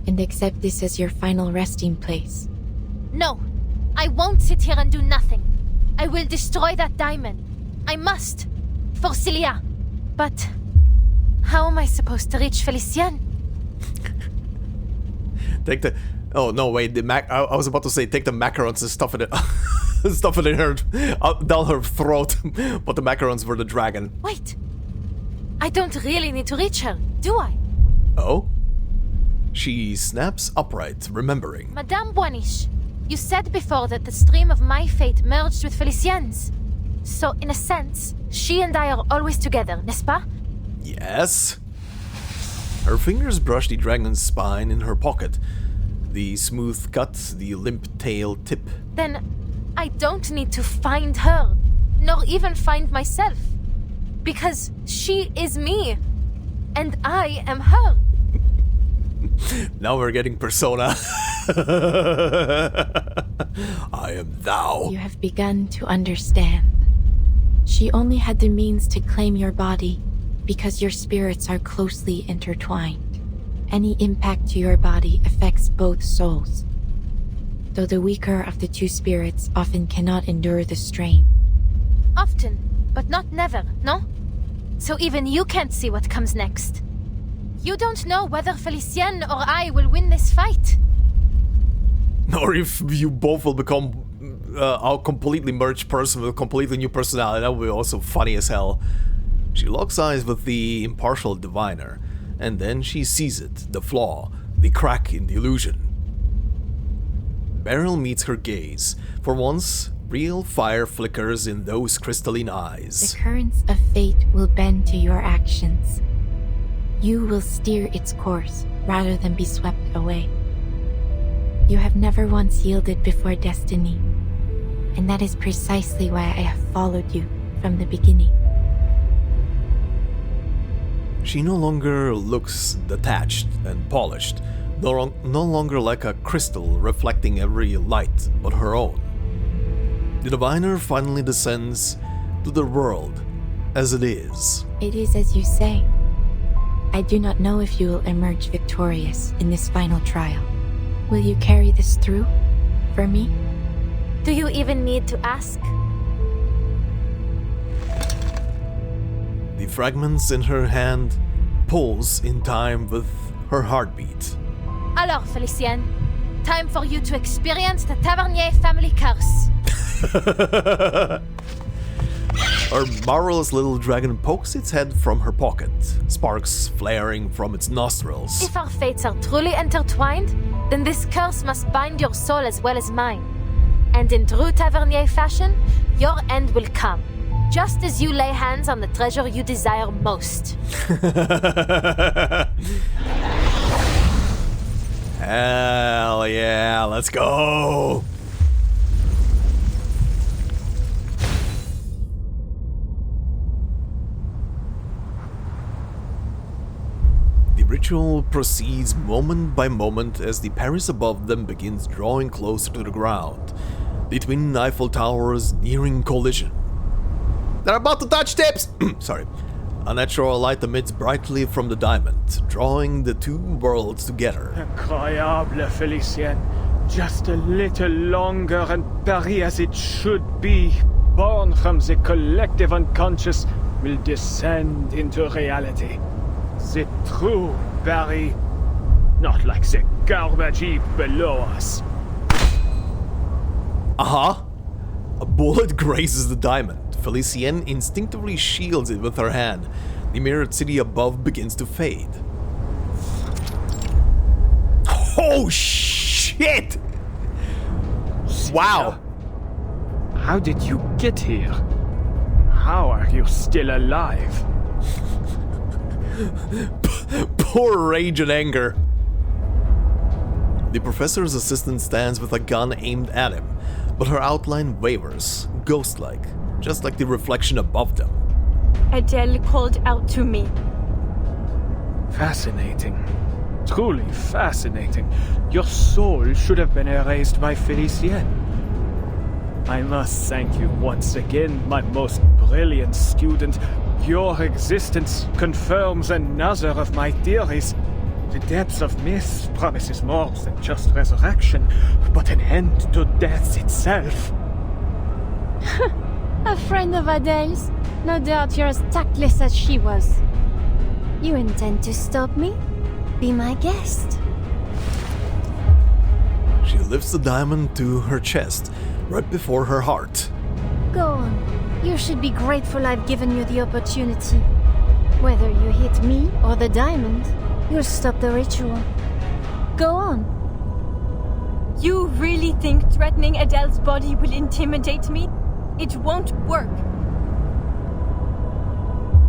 And accept this as your final resting place. No, I won't sit here and do nothing. I will destroy that diamond. I must. For Celia. But how am I supposed to reach Felicienne? Take the... Oh, no, wait. I was about to say take the macarons and stuff it stuff it in her... down her throat. But the macarons were the dragon. Wait. I don't really need to reach her, do I? Oh? She snaps upright, remembering. Madame Boinish, you said before that the stream of my fate merged with Felicienne's. So, in a sense, she and I are always together, n'est-ce pas? Yes. Her fingers brush the dragon's spine in her pocket. The smooth cut, the limp tail tip. Then, I don't need to find her, nor even find myself. Because she is me, and I am her. Now we're getting Persona. I am thou. You have begun to understand. She only had the means to claim your body because your spirits are closely intertwined. Any impact to your body affects both souls, though the weaker of the two spirits often cannot endure the strain. Often, but not never, no? So even you can't see what comes next. You don't know whether Felicienne or I will win this fight. Or if you both will become a completely merged person with a completely new personality. That would be also funny as hell. She locks eyes with the impartial diviner, and then she sees it, the flaw, the crack in the illusion. Beryl meets her gaze. For once, real fire flickers in those crystalline eyes. The currents of fate will bend to your actions. You will steer its course rather than be swept away. You have never once yielded before destiny, and that is precisely why I have followed you from the beginning. She no longer looks detached and polished, no longer like a crystal reflecting every light but her own. The diviner finally descends to the world as it is. It is as you say. I do not know if you will emerge victorious in this final trial. Will you carry this through for me? Do you even need to ask? The fragments in her hand pulse in time with her heartbeat. Alors, Felicienne, time for you to experience the Tavernier family curse. Our marvelous little dragon pokes its head from her pocket, sparks flaring from its nostrils. If our fates are truly intertwined, then this curse must bind your soul as well as mine. And in true Tavernier fashion, your end will come, just as you lay hands on the treasure you desire most. Hell yeah, let's go! The ritual proceeds moment by moment as the Paris above them begins drawing closer to the ground, the twin Eiffel Towers nearing collision. They're about to touch tips! Sorry. A natural light emits brightly from the diamond, drawing the two worlds together. Incroyable, Felicien. Just a little longer and Paris as it should be, born from the collective unconscious, will descend into reality. The true Paris, not like the garbage heap below us. Uh-huh. A bullet grazes the diamond. Felicien instinctively shields it with her hand. The mirrored city above begins to fade. Oh shit! Wow! How did you get here? How are you still alive? Poor rage and anger. The professor's assistant stands with a gun aimed at him, but her outline wavers, ghost-like, just like the reflection above them. Adele called out to me. Fascinating. Truly fascinating. Your soul should have been erased by Felicien. I must thank you once again, my most brilliant student. Your existence confirms another of my theories. The depths of myth promises more than just resurrection, but an end to death itself. A friend of Adele's? No doubt you're as tactless as she was. You intend to stop me? Be my guest. She lifts the diamond to her chest, right before her heart. Go on. You should be grateful I've given you the opportunity. Whether you hit me or the diamond, you'll stop the ritual. Go on. You really think threatening Adele's body will intimidate me? It won't work.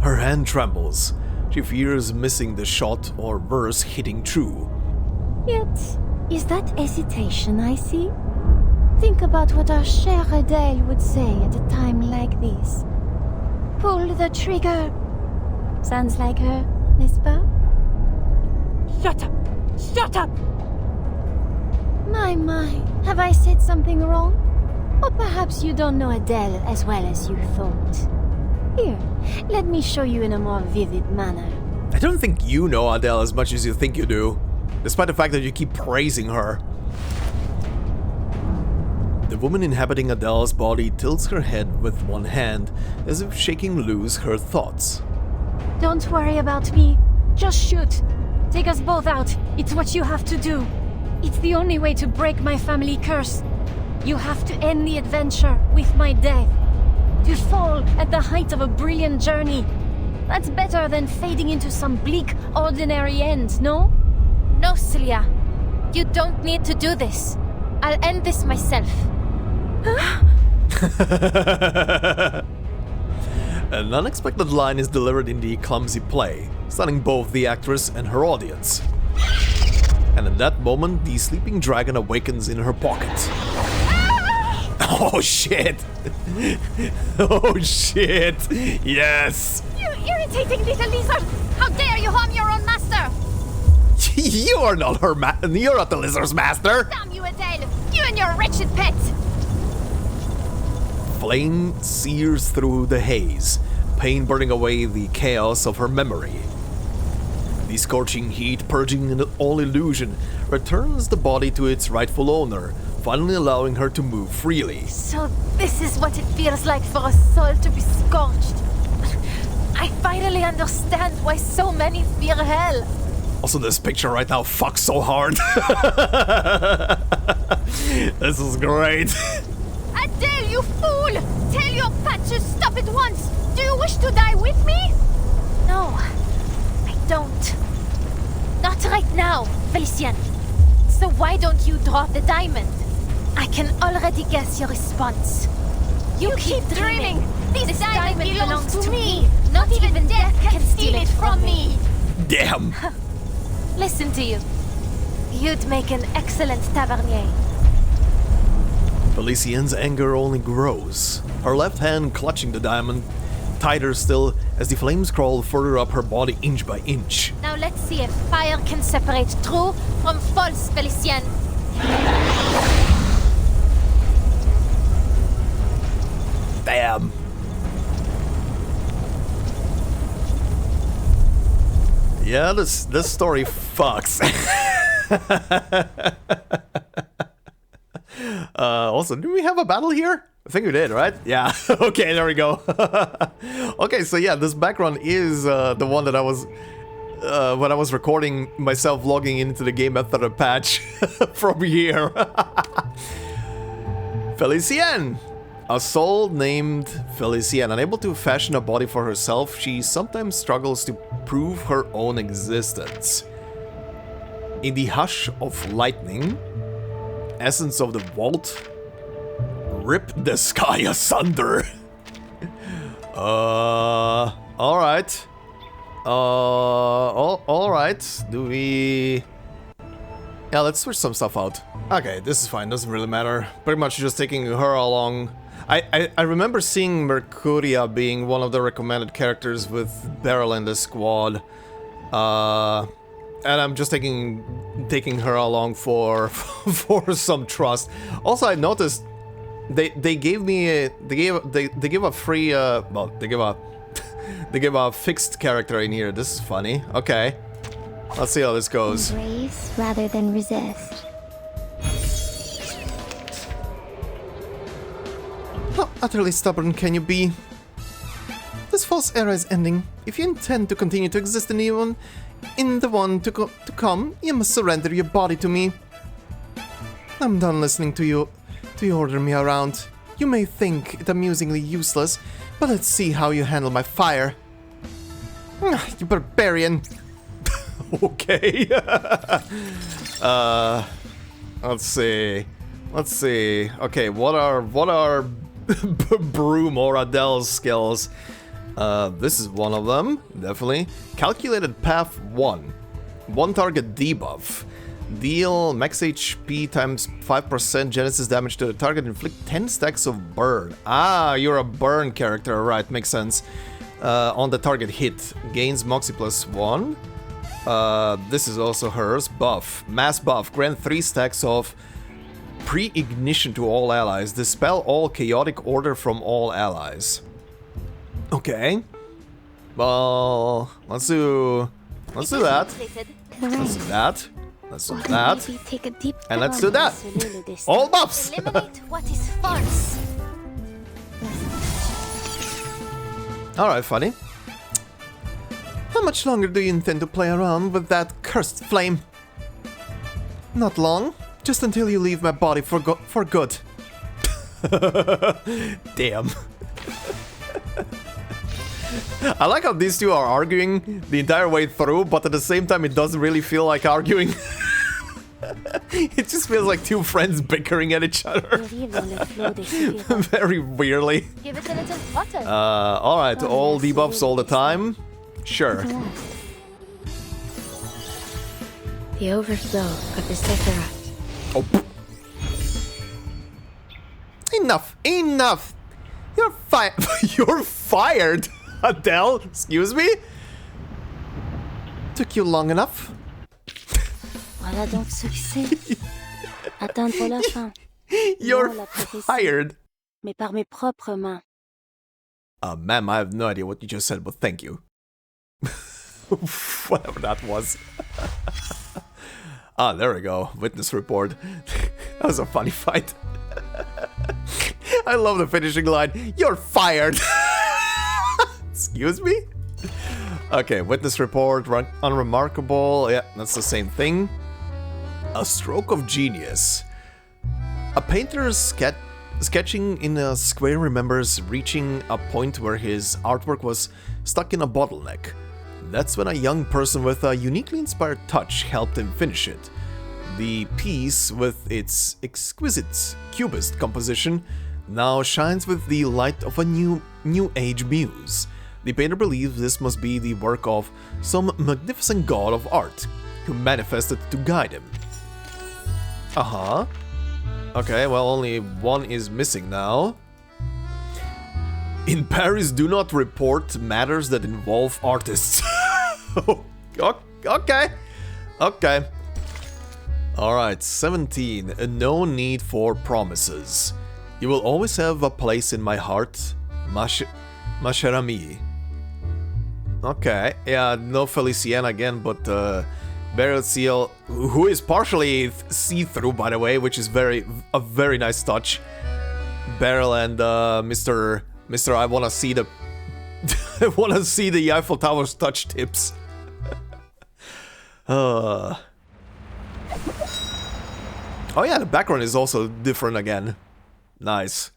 Her hand trembles. She fears missing the shot or worse, hitting true. Yet, is that hesitation I see? Think about what our chère Adele would say at a time like this. Pull the trigger. Sounds like her, n'est-ce pas? Shut up! Shut up! My, have I said something wrong? Or perhaps you don't know Adele as well as you thought. Here, let me show you in a more vivid manner. I don't think you know Adele as much as you think you do, despite the fact that you keep praising her. The woman inhabiting Adele's body tilts her head with one hand, as if shaking loose her thoughts. Don't worry about me. Just shoot. Take us both out. It's what you have to do. It's the only way to break my family curse. You have to end the adventure with my death. To fall at the height of a brilliant journey. That's better than fading into some bleak, ordinary end, no? No, Celia. You don't need to do this. I'll end this myself. An unexpected line is delivered in the clumsy play, stunning both the actress and her audience. And in that moment, the sleeping dragon awakens in her pocket. Oh shit! Oh shit! Yes! You irritating little lizard! How dare you harm your own master! You are not her you're not the lizard's master! Damn you, Adele! You and your wretched pet! Flame sears through the haze, pain burning away the chaos of her memory. The scorching heat, purging all illusion, returns the body to its rightful owner, finally allowing her to move freely. So this is what it feels like for a soul to be scorched. I finally understand why so many fear hell. Also, this picture right now fucks so hard. This is great. Adele, you fool! Tell your fat to stop at once! Do you wish to die with me? No, I don't. Not right now, Felician. So why don't you drop the diamond? I can already guess your response. You keep dreaming. This diamond belongs to me. Not even death can steal it from me. Damn! Listen to you. You'd make an excellent tavernier. Felicien's anger only grows, her left hand clutching the diamond, tighter still as the flames crawl further up her body inch by inch. Now let's see if fire can separate true from false, Felician. Damn! Yeah, this story fucks. Also, do we have a battle here? I think we did, right? Yeah. Okay, there we go. Okay, so yeah, this background is the one that I was when I was recording myself logging into the game after the patch from here. Felicien! A soul named Felicien, unable to fashion a body for herself, she sometimes struggles to prove her own existence. In the hush of lightning, essence of the vault, rip the sky asunder. Alright. Alright. Do we... Yeah, let's switch some stuff out. Okay, this is fine, doesn't really matter. Pretty much just taking her along. I remember seeing Mercuria being one of the recommended characters with Beryl in the squad. And I'm just taking her along for some trust. Also, I noticed they gave me they give a free well, they give a fixed character in here. This is funny. Okay, let's see how this goes. Embrace rather than resist. How utterly stubborn can you be? This false era is ending. If you intend to continue to exist in the one to come, you must surrender your body to me. I'm done listening to you order me around. You may think it amusingly useless, but let's see how you handle my fire. You barbarian. Okay. Let's see. Okay, what are Broom or Adele's skills? This is one of them, definitely. Calculated Path 1. One target debuff. Deal max HP times 5% Genesis damage to the target. Inflict 10 stacks of burn. Ah, you're a burn character, right, makes sense. On the target hit. Gains Moxie +1. This is also hers. Buff. Mass buff. Grant 3 stacks of pre-ignition to all allies. Dispel all chaotic order from all allies. Okay. Well, let's do that. Let's do that. Let's do that. Take a deep And let's do that. All buffs. Eliminate what is false. Alright, funny. How much longer do you intend to play around with that cursed flame? Not long. Just until you leave my body for good. Damn. I like how these two are arguing the entire way through, but at the same time it doesn't really feel like arguing. It just feels like two friends bickering at each other. Very weirdly. Give it a little water. Alright, all debuffs all the time. Sure. The overflow of the Sephiroth. Oh. Enough! You're You're fired! Adele, excuse me? Took you long enough? Voilà donc ce que c'est. Attendre la fin. You're Non, la prophétie, fired. mais par mes propres mains. Ma'am, I have no idea what you just said, but thank you. Whatever that was. Ah, there we go. Witness report. That was a funny fight. I love the finishing line. You're fired. Excuse me? Okay, witness report, unremarkable. Yeah, that's the same thing. A stroke of genius. A painter's Sketching in a square remembers reaching a point where his artwork was stuck in a bottleneck. That's when a young person with a uniquely inspired touch helped him finish it. The piece, with its exquisite cubist composition, now shines with the light of a new age muse. The painter believes this must be the work of some magnificent god of art, who manifested to guide him. Uh-huh. Okay, well, only one is missing now. In Paris, do not report matters that involve artists. Okay. Alright, 17. No need for promises. You will always have a place in my heart, ma chère amie. Okay, yeah, no Felicien again, but Beryl seal, who is partially see-through, by the way, which is a very nice touch. Beryl and Mr. I wanna see the I wanna see the Eiffel Tower's touch tips. Oh yeah, the background is also different again. Nice.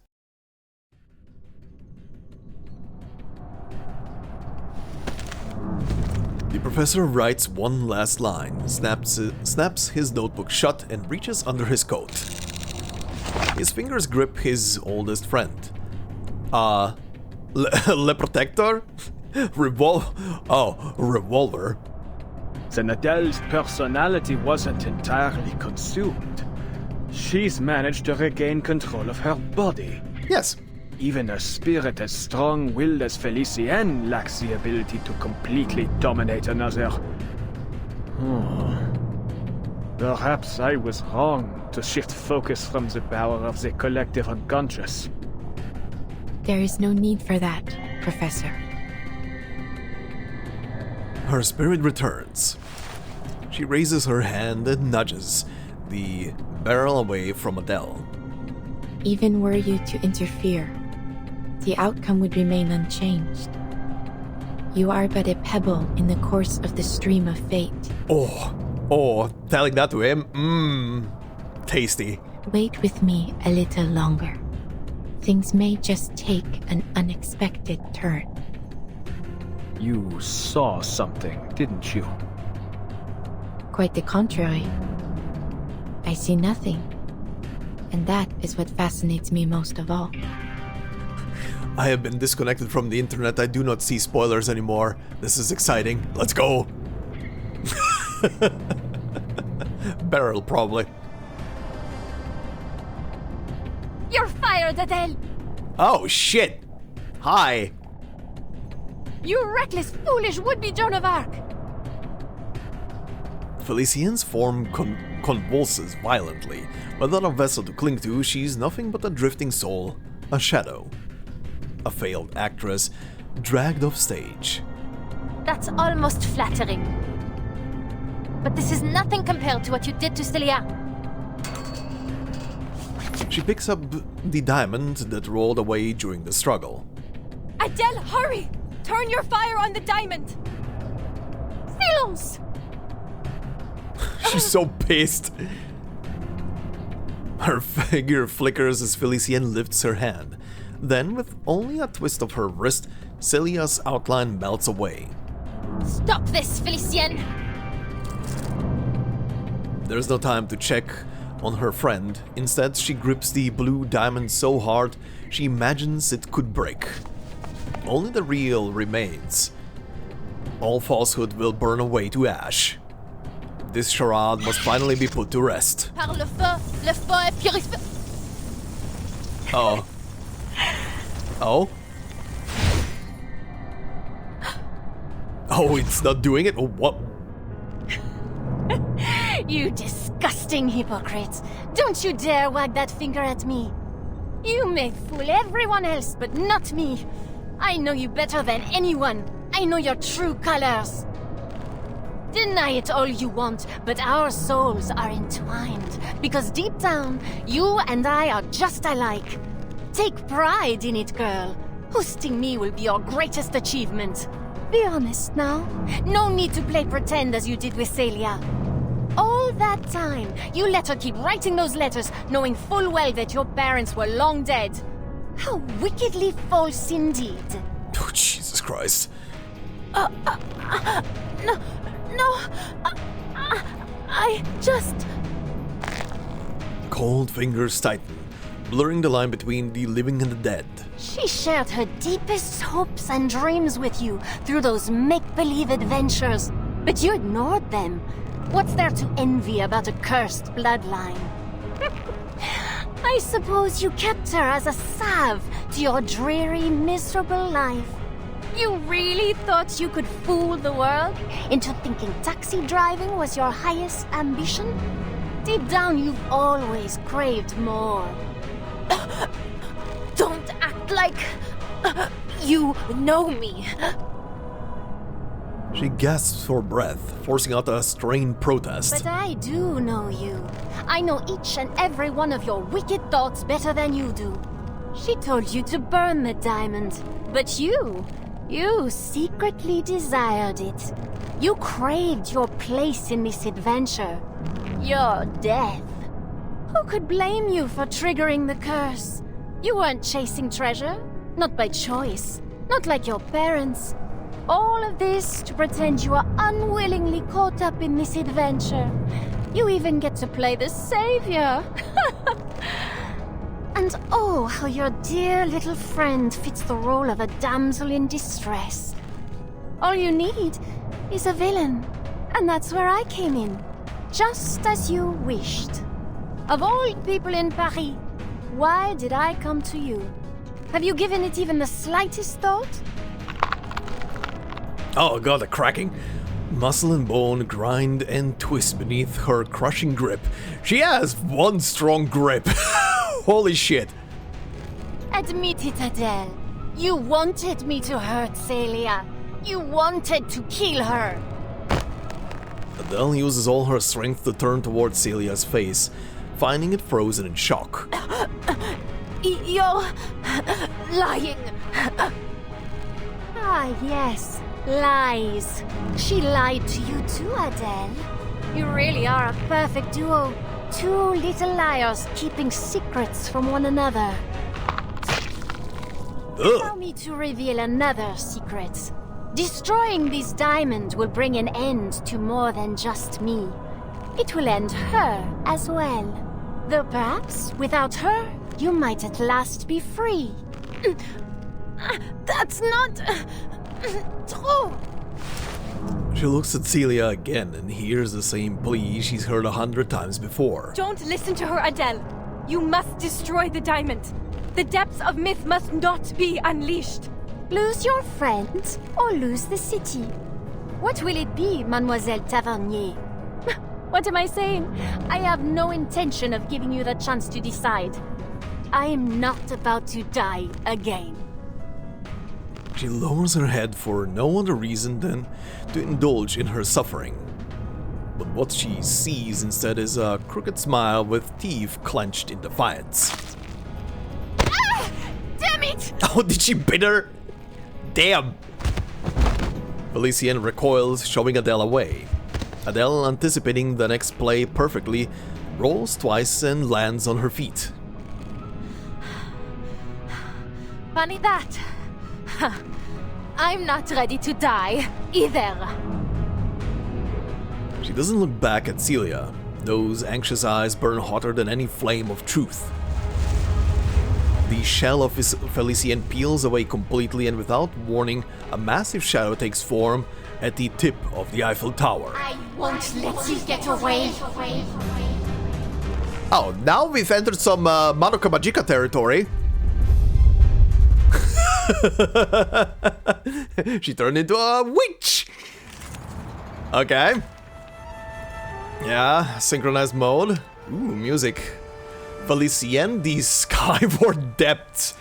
The professor writes one last line, snaps his notebook shut and reaches under his coat. His fingers grip his oldest friend. Le Protector? Revolver. Then Adele's personality wasn't entirely consumed. She's managed to regain control of her body. Yes. Even a spirit as strong-willed as Felicien lacks the ability to completely dominate another. Perhaps I was wrong to shift focus from the power of the collective unconscious. There is no need for that, Professor. Her spirit returns. She raises her hand and nudges the barrel away from Adele. Even were you to interfere, the outcome would remain unchanged. You are but a pebble in the course of the stream of fate. Oh, telling that to him? Tasty. Wait with me a little longer. Things may just take an unexpected turn. You saw something, didn't you? Quite the contrary. I see nothing. And that is what fascinates me most of all. I have been disconnected from the internet. I do not see spoilers anymore. This is exciting. Let's go. Beryl, probably. You're fired, Adele! Oh, shit! Hi! You reckless, foolish would-be Joan of Arc! Felicien's form convulses violently. Without a vessel to cling to, she's nothing but a drifting soul, a shadow. A failed actress, dragged off stage. That's almost flattering. But this is nothing compared to what you did to Celia. She picks up the diamond that rolled away during the struggle. Adele, hurry! Turn your fire on the diamond! Silence! She's so pissed. Her figure flickers as Felicien lifts her hand. Then, with only a twist of her wrist, Celia's outline melts away. Stop this, Felicien! There's no time to check on her friend. Instead, she grips the blue diamond so hard, she imagines it could break. Only the real remains. All falsehood will burn away to ash. This charade must finally be put to rest. Par le feu est purifié. Oh. Oh? Oh, it's not doing it? Oh, what? You disgusting hypocrites! Don't you dare wag that finger at me! You may fool everyone else, but not me! I know you better than anyone! I know your true colors! Deny it all you want, but our souls are entwined, because deep down, you and I are just alike. Take pride in it, girl. Hosting me will be your greatest achievement. Be honest now. No need to play pretend as you did with Celia. All that time, you let her keep writing those letters, knowing full well that your parents were long dead. How wickedly false indeed. Oh, Jesus Christ. No, I just... Cold fingers tighten, blurring the line between the living and the dead. She shared her deepest hopes and dreams with you through those make-believe adventures, but you ignored them. What's there to envy about a cursed bloodline? I suppose you kept her as a salve to your dreary, miserable life. You really thought you could fool the world into thinking taxi driving was your highest ambition? Deep down, you've always craved more. Don't act like... you know me. She gasps for breath, forcing out a strained protest. But I do know you. I know each and every one of your wicked thoughts better than you do. She told you to burn the diamond, but you secretly desired it. You craved your place in this adventure. Your death. Who could blame you for triggering the curse? You weren't chasing treasure, not by choice, not like your parents. All of this to pretend you are unwillingly caught up in this adventure. You even get to play the savior. And oh, how your dear little friend fits the role of a damsel in distress. All you need is a villain, and that's where I came in. Just as you wished. Of all people in Paris, why did I come to you? Have you given it even the slightest thought? Oh god, the cracking. Muscle and bone grind and twist beneath her crushing grip. She has one strong grip. Holy shit. Admit it, Adele. You wanted me to hurt Celia. You wanted to kill her. Adele uses all her strength to turn towards Celia's face, finding it frozen in shock. You're... lying. Ah, yes. Lies. She lied to you too, Adele. You really are a perfect duo. Two little liars keeping secrets from one another. Allow me to reveal another secret. Destroying this diamond will bring an end to more than just me. It will end her as well. Though perhaps, without her, you might at last be free. That's not... true. She looks at Celia again and hears the same plea she's heard 100 times before. Don't listen to her, Adele. You must destroy the diamond. The depths of myth must not be unleashed. Lose your friend or lose the city? What will it be, Mademoiselle Tavernier? What am I saying? I have no intention of giving you the chance to decide. I am not about to die again. She lowers her head for no other reason than to indulge in her suffering. But what she sees instead is a crooked smile with teeth clenched in defiance. Ah! Damn it! Oh, did she bite her? Damn! Felicien recoils, shoving Adele away. Adele, anticipating the next play perfectly, rolls twice and lands on her feet. Funny that. I'm not ready to die, either. She doesn't look back at Celia. Those anxious eyes burn hotter than any flame of truth. The shell of Felicien peels away completely, and without warning, a massive shadow takes form at the tip of the Eiffel Tower. I won't let you get away. Oh, now we've entered some Madoka Magica territory. She turned into a witch! Okay. Yeah, synchronized mode. Ooh, music. Felicien, the Skyward Depths.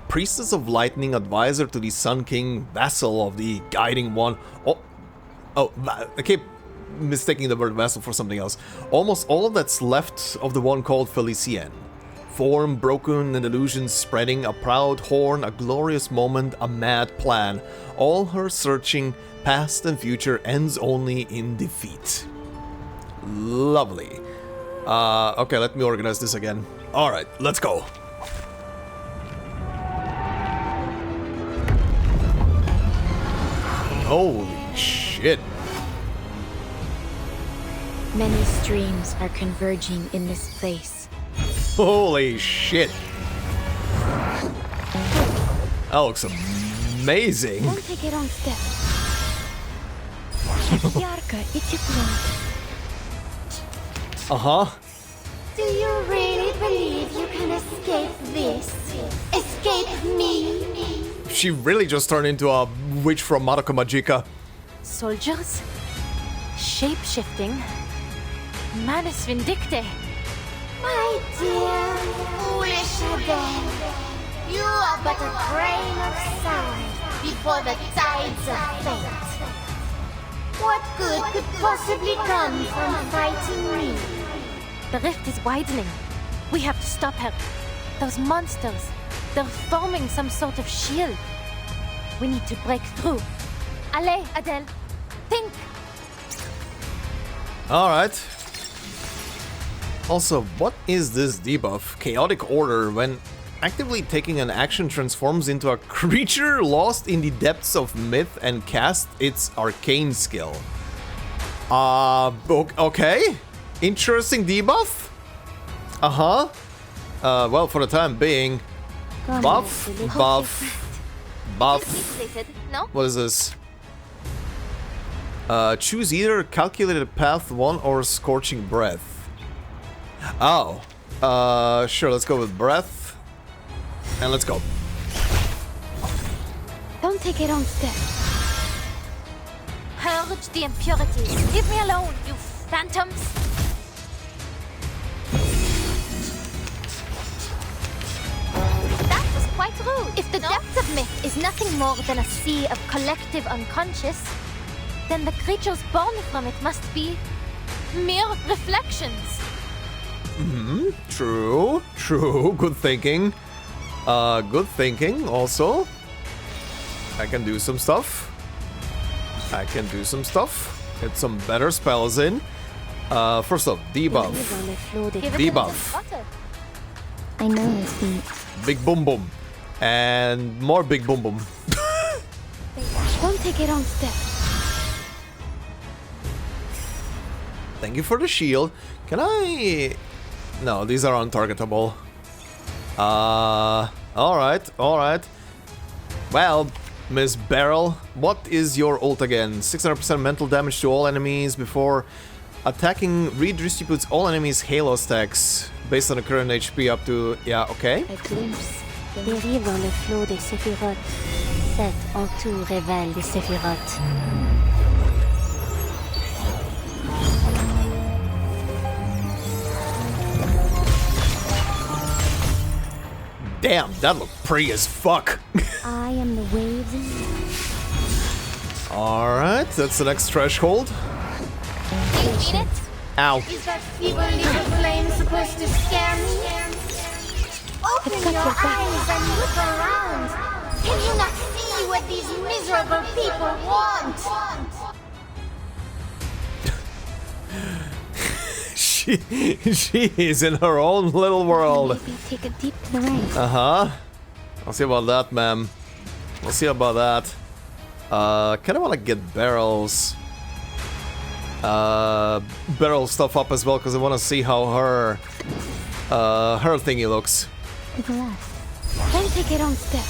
Priestess of Lightning, advisor to the Sun King, vassal of the Guiding One. I keep mistaking the word vassal for something else. Almost all that's left of the one called Felicien. Form broken and illusions spreading, a proud horn, a glorious moment, a mad plan. All her searching, past and future, ends only in defeat. Lovely. Okay, let me organize this again. Alright, let's go. Holy shit. Many streams are converging in this place. Holy shit. That looks amazing. Don't take it on step. Uh-huh. Do you really believe you can escape this? Escape me? She really just turned into a witch from Madoka Magica. Soldiers? Shape-shifting? Manus Vindicte? My dear, foolish Adele, you are but a grain of sand before the tides of fate. What good could possibly come from fighting me? The rift is widening. We have to stop her. Those monsters, they're forming some sort of shield. We need to break through. Allez, Adele, think! Alright. Also, what is this debuff? Chaotic Order. When actively taking an action transforms into a creature lost in the depths of myth and cast its arcane skill. Okay. Interesting debuff? Uh-huh. Well, for the time being. Buff. No? What is this? Choose either Calculated Path 1 or Scorching Breath. Oh. Sure, let's go with Breath. And let's go. Don't take it on step. Purge the impurities. Leave me alone, you phantoms! That was quite rude. If the depths of myth is nothing more than a sea of collective unconscious, then the creatures born from it must be mere reflections. True. Good thinking. Good thinking also. I can do some stuff. Get some better spells in. First off, debuff. Debuff. I know his feet. Big boom boom. And more big boom boom. Don't take it on step. Thank you for the shield. Can I... No, these are untargetable. Alright. Well, Miss Beryl, what is your ult again? 600% mental damage to all enemies before attacking redistributes all enemies' Halo stacks based on the current HP up to... Yeah, okay. A glimpse. Dérive dans le flot des séphirotes. Cet entour révèle les séphirotes. Damn, that looked pretty as fuck. I am the waves in you. Alright, that's the next threshold. You mean it? Ow. Is that feeble little flame supposed to scare me? Open your eyes and look around. Can you not see what these miserable people want? She is in her own little world. Maybe take a dip in the rain. Uh-huh. I'll see about that, ma'am. We'll see about that. Kinda wanna get Beryl's Beryl stuff up as well, because I wanna see how her thingy looks. Relax. Don't take it on step.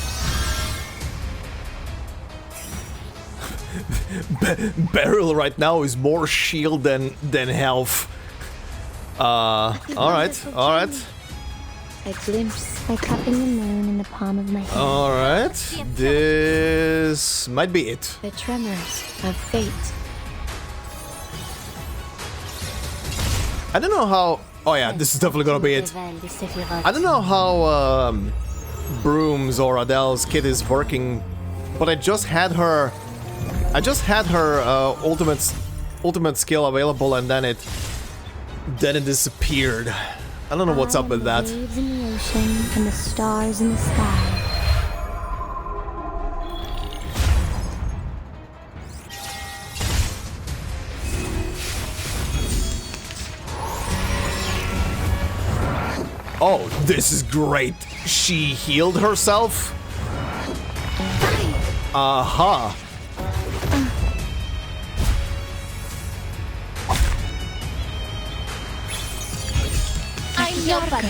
Beryl right now is more shield than health. Alright. A glimpse by cupping the moon in the palm of my hand. Alright. This might be it. The tremors of fate. I don't know how... Oh yeah, this is definitely gonna be it. I don't know how Broom's or Adele's kit is working, but I just had her ultimate skill available, and then it disappeared. I don't know what's up with that. The waves in the ocean and the stars in the sky. Oh, this is great. She healed herself? Aha. I'm nobody.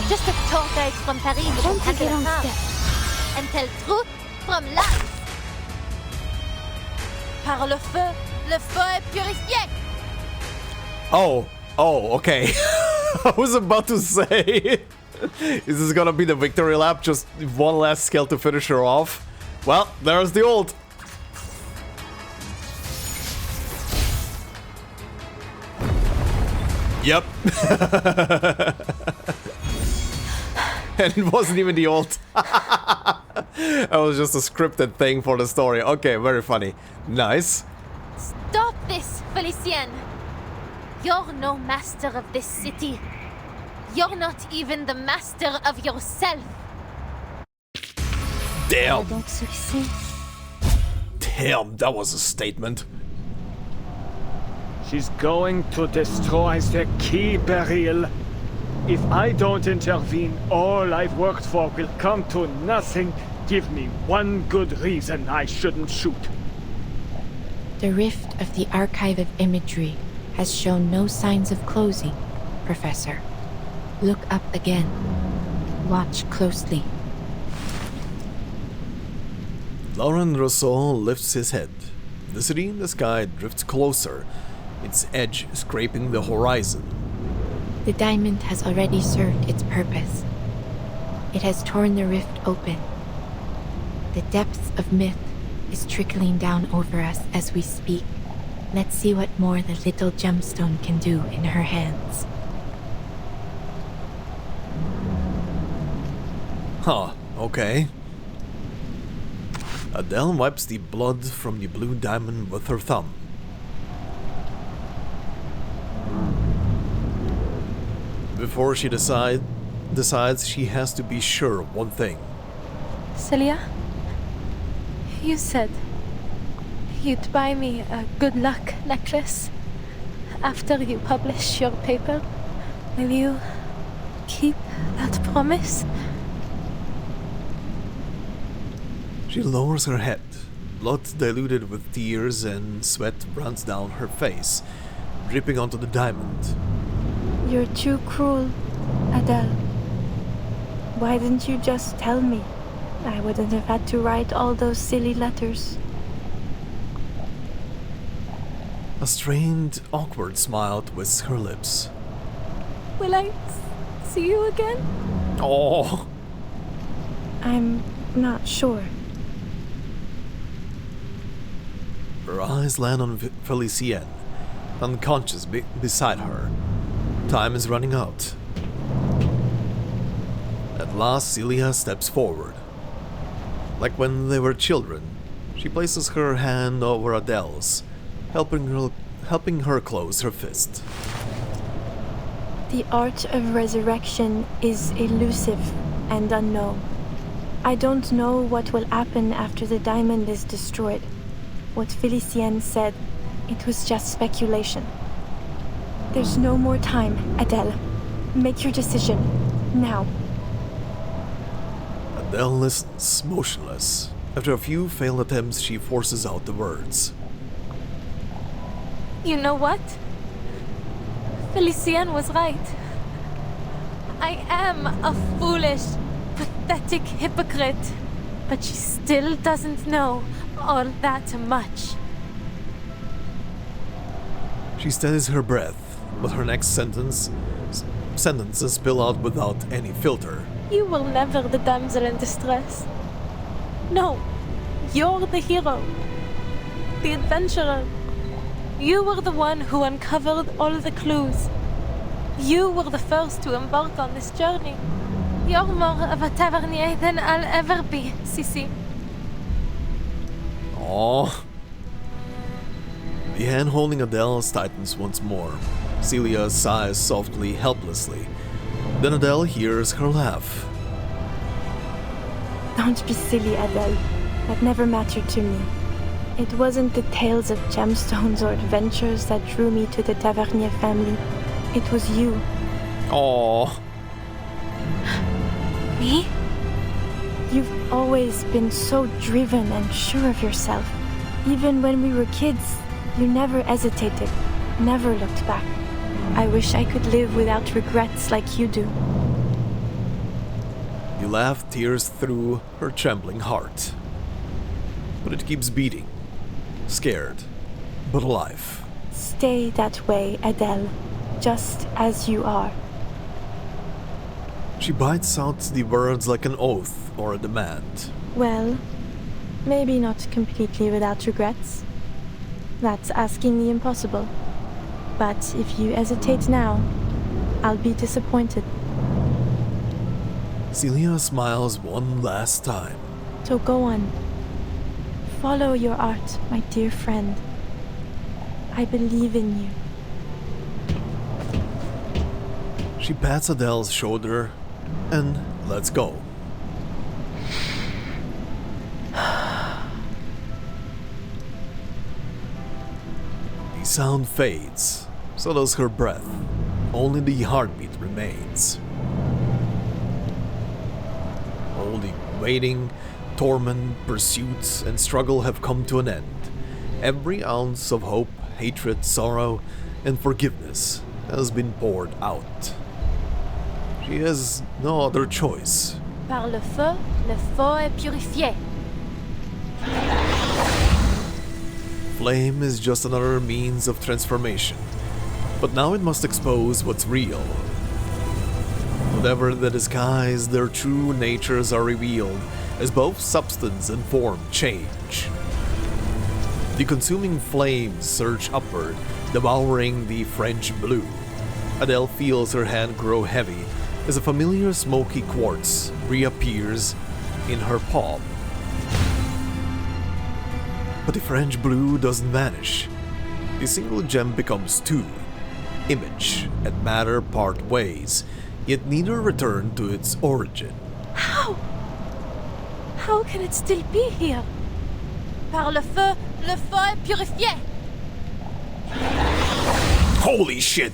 Just a tour guide from Paris with a Don't take a wrong step. and tell truth from lies. Par le feu est purifié. Oh, okay. I was about to say, is this gonna be the victory lap? Just one last skill to finish her off? Well, there's the ult. Yep. And it wasn't even the ult. That was just a scripted thing for the story. Okay, very funny. Nice. Stop this, Felicienne. You're no master of this city. You're not even the master of yourself. Damn. Donc succès. Damn, that was a statement. She's going to destroy the key, Beryl. If I don't intervene, all I've worked for will come to nothing. Give me one good reason I shouldn't shoot. The rift of the archive of imagery has shown no signs of closing, Professor. Look up again. Watch closely. Laurent Rousseau lifts his head. The city in the sky drifts closer, its edge scraping the horizon. The diamond has already served its purpose. It has torn the rift open. The depths of myth is trickling down over us as we speak. Let's see what more the little gemstone can do in her hands. Huh, okay. Adele wipes the blood from the blue diamond with her thumb. Before she decides she has to be sure of one thing. Celia, you said you'd buy me a good luck necklace after you publish your paper. Will you keep that promise? She lowers her head. Blood diluted with tears and sweat runs down her face, dripping onto the diamond. You're too cruel, Adele. Why didn't you just tell me? I wouldn't have had to write all those silly letters. A strained, awkward smile twists her lips. Will I see you again? Oh, I'm not sure. her eyes land on Felicienne, unconscious beside her. Time is running out. At last, Celia steps forward. Like when they were children, she places her hand over Adele's, helping her close her fist. The art of resurrection is elusive and unknown. I don't know what will happen after the diamond is destroyed. What Felicienne said, it was just speculation. There's no more time, Adele. Make your decision. Now. Adele listens, motionless. After a few failed attempts, she forces out the words. You know what? Felicienne was right. I am a foolish, pathetic hypocrite. But she still doesn't know all that much. She steadies her breath, but her next sentences spill out without any filter. You were never the damsel in distress. No, you're the hero. The adventurer. You were the one who uncovered all the clues. You were the first to embark on this journey. You're more of a tavernier than I'll ever be, Sissy. Aww. The hand holding Adele tightens once more. Celia sighs softly, helplessly. Then Adele hears her laugh. Don't be silly, Adele. That never mattered to me. It wasn't the tales of gemstones or adventures that drew me to the Tavernier family. It was you. Aww. Me? You've always been so driven and sure of yourself. Even when we were kids, you never hesitated, never looked back. I wish I could live without regrets like you do. You laugh tears through her trembling heart. But it keeps beating. Scared, but alive. Stay that way, Adele, just as you are. She bites out the words like an oath or a demand. Well, maybe not completely without regrets. That's asking the impossible. But if you hesitate now, I'll be disappointed. Celia smiles one last time. So go on. Follow your art, my dear friend. I believe in you. She pats Adele's shoulder and lets go. The sound fades, so does her breath. Only the heartbeat remains. All the waiting, torment, pursuits, and struggle have come to an end. Every ounce of hope, hatred, sorrow, and forgiveness has been poured out. She has no other choice. Par le feu est purifié. Flame is just another means of transformation, but now it must expose what's real. Whatever the disguise, their true natures are revealed as both substance and form change. The consuming flames surge upward, devouring the French blue. Adele feels her hand grow heavy as a familiar smoky quartz reappears in her palm. But the French blue doesn't vanish. The single gem becomes two. Image and matter part ways, yet neither return to its origin. How? How can it still be here? Par le feu est purifié. Holy shit!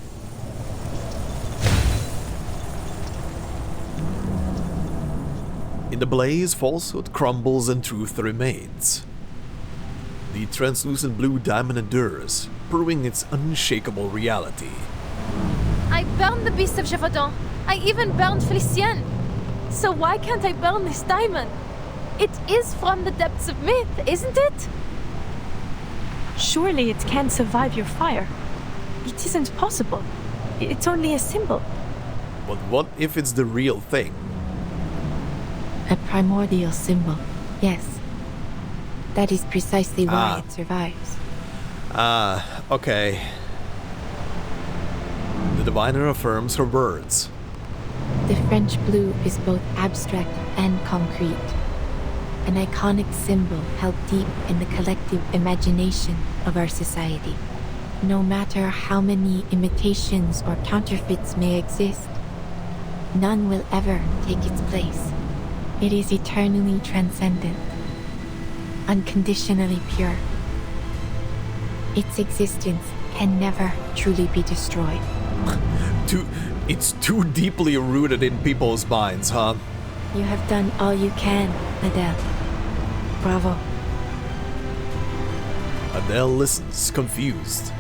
In the blaze, falsehood crumbles and truth remains. The translucent blue diamond endures, proving its unshakable reality. I burned the beast of Gévaudan. I even burned Felicienne. So why can't I burn this diamond? It is from the depths of myth, isn't it? Surely it can't survive your fire. It isn't possible. It's only a symbol. But what if it's the real thing? A primordial symbol, yes. That is precisely why it survives. Okay. The diviner affirms her words. The French blue is both abstract and concrete. An iconic symbol held deep in the collective imagination of our society. No matter how many imitations or counterfeits may exist, none will ever take its place. It is eternally transcendent, unconditionally pure. Its existence can never truly be destroyed. It's too deeply rooted in people's minds, huh? You have done all you can, Adele. Bravo. Adele listens, confused.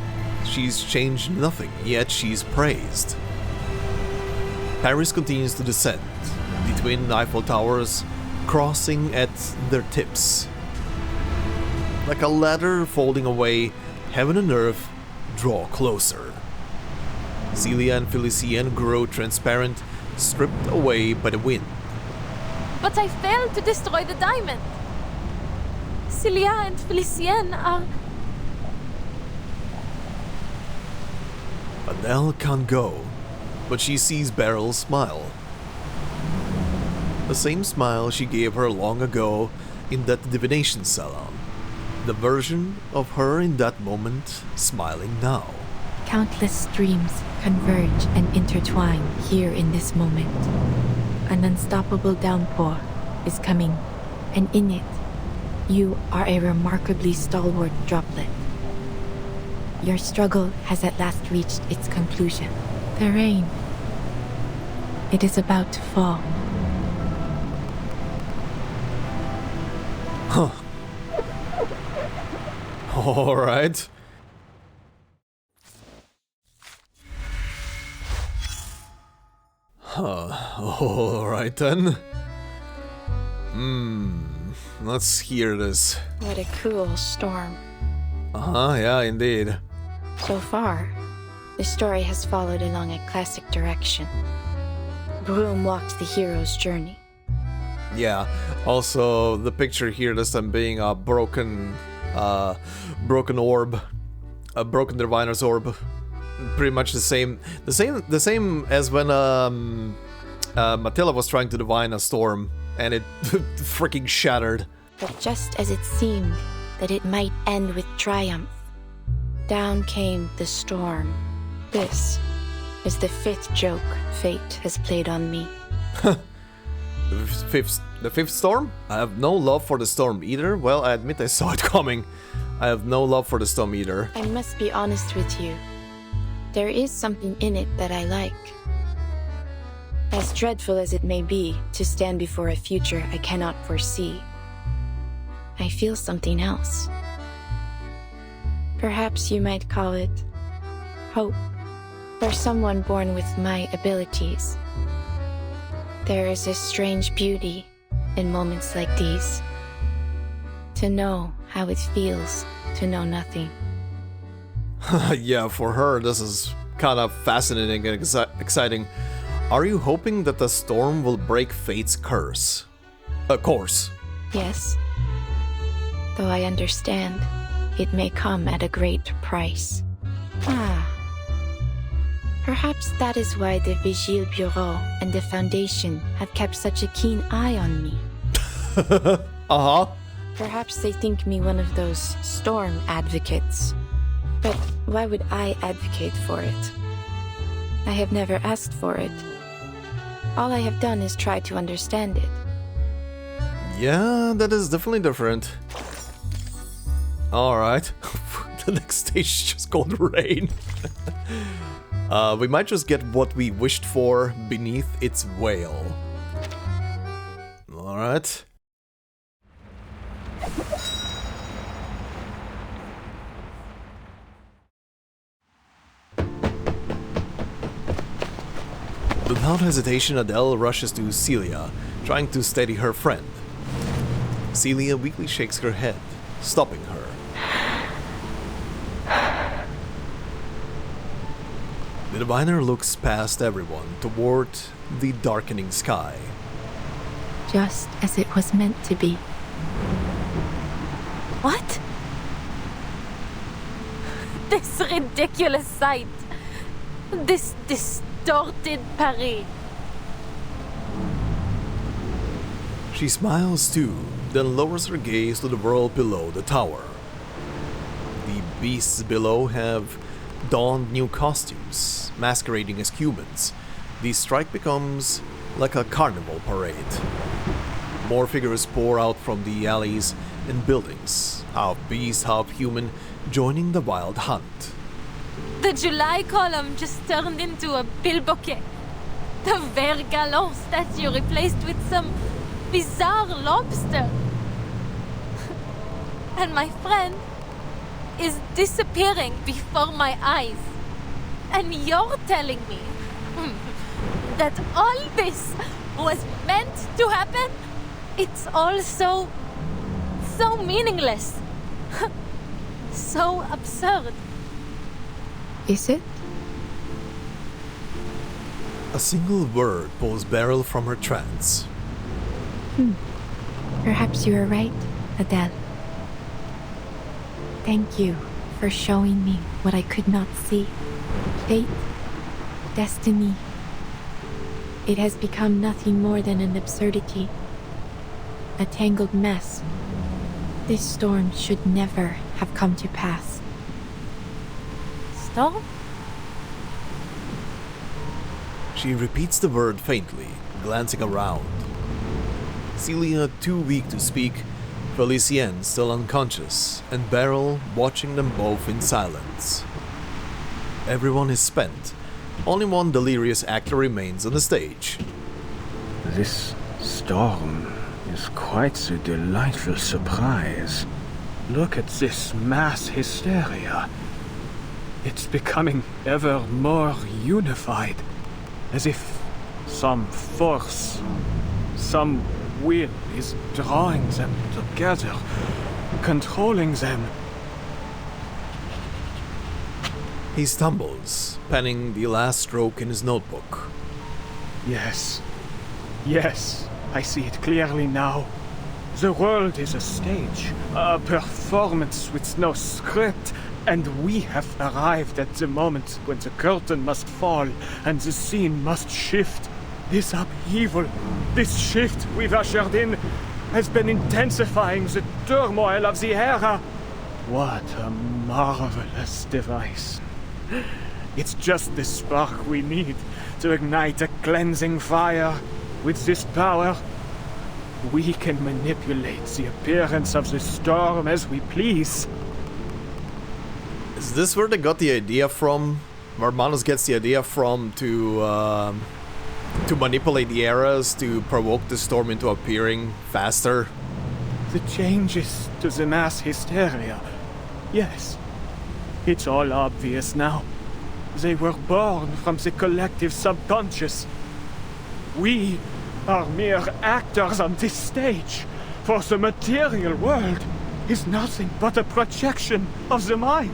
She's changed nothing, yet she's praised. Paris continues to descend, the twin Eiffel Towers crossing at their tips. Like a ladder folding away, heaven and earth draw closer. Celia and Felicienne grow transparent, stripped away by the wind. But I failed to destroy the diamond. Celia and Felicienne are... Adele can't go, but she sees Beryl smile. The same smile she gave her long ago in that divination salon. The version of her in that moment, smiling now. Countless streams converge and intertwine here in this moment. An unstoppable downpour is coming, and in it, you are a remarkably stalwart droplet. Your struggle has at last reached its conclusion. The rain It is about to fall. Huh. Alright. Alright then. Let's hear this. What a cool storm. Yeah, indeed. So far, the story has followed along a classic direction. Broom walked the hero's journey. Yeah, also the picture here this time being a broken orb. A broken diviner's orb. Pretty much the same as when Matilda was trying to divine a storm and it freaking shattered. But just as it seemed that it might end with triumph, down came the storm. This is the 5th joke fate has played on me. The fifth storm? I have no love for the storm either. Well, I admit I saw it coming. I have no love for the storm either. I must be honest with you. There is something in it that I like. As dreadful as it may be to stand before a future I cannot foresee, I feel something else. Perhaps you might call it hope. For someone born with my abilities, there is a strange beauty in moments like these. To know how it feels to know nothing. Yeah, for her, this is kind of fascinating and exciting. Are you hoping that the storm will break fate's course? Yes. Though I understand, it may come at a great price. Perhaps that is why the Vigile Bureau and the Foundation have kept such a keen eye on me. Perhaps they think me one of those storm advocates. But why would I advocate for it? I have never asked for it. All I have done is try to understand it. Yeah, that is definitely different. Alright. The next stage is just called Rain. We might just get what we wished for beneath its wail. Alright. Without hesitation, Adele rushes to Celia, trying to steady her friend. Celia weakly shakes her head, stopping her. The diviner looks past everyone toward the darkening sky. Just as it was meant to be. What? This ridiculous sight. This distorted Paris. She smiles too, then lowers her gaze to the world below the tower. The beasts below have donned new costumes, masquerading as humans. The strike becomes like a carnival parade. More figures pour out from the alleys and buildings, half beast, half human, joining the wild hunt. The July column just turned into a bilboquet. The Vert Galant statue replaced with some bizarre lobster. And my friend is disappearing before my eyes. And you're telling me that all this was meant to happen? It's all so meaningless. So absurd. Is it? A single word pulls Beryl from her trance. Perhaps you are right, Adele. Thank you for showing me what I could not see. Fate, destiny. It has become nothing more than an absurdity. A tangled mess. This storm should never have come to pass. Storm? She repeats the word faintly, glancing around. Celia too weak to speak, Felicienne still unconscious, and Beryl watching them both in silence. Everyone is spent, Only one delirious actor remains on the stage. This storm is quite a delightful surprise. Look at this mass hysteria. It's becoming ever more unified, as if some force, some will is drawing them together, controlling them. He stumbles, penning the last stroke in his notebook. Yes, I see it clearly now. The world is a stage, a performance with no script, and we have arrived at the moment when the curtain must fall and the scene must shift. This upheaval, this shift we've ushered in, has been intensifying the turmoil of the era. What a marvelous device. It's just the spark we need to ignite a cleansing fire. With this power, we can manipulate the appearance of the storm as we please. Is this where they got the idea from? Where Manos gets the idea from to manipulate the eras to provoke the storm into appearing faster? The changes to the mass hysteria. Yes. It's all obvious now. They were born from the collective subconscious. We are mere actors on this stage, for the material world is nothing but a projection of the mind.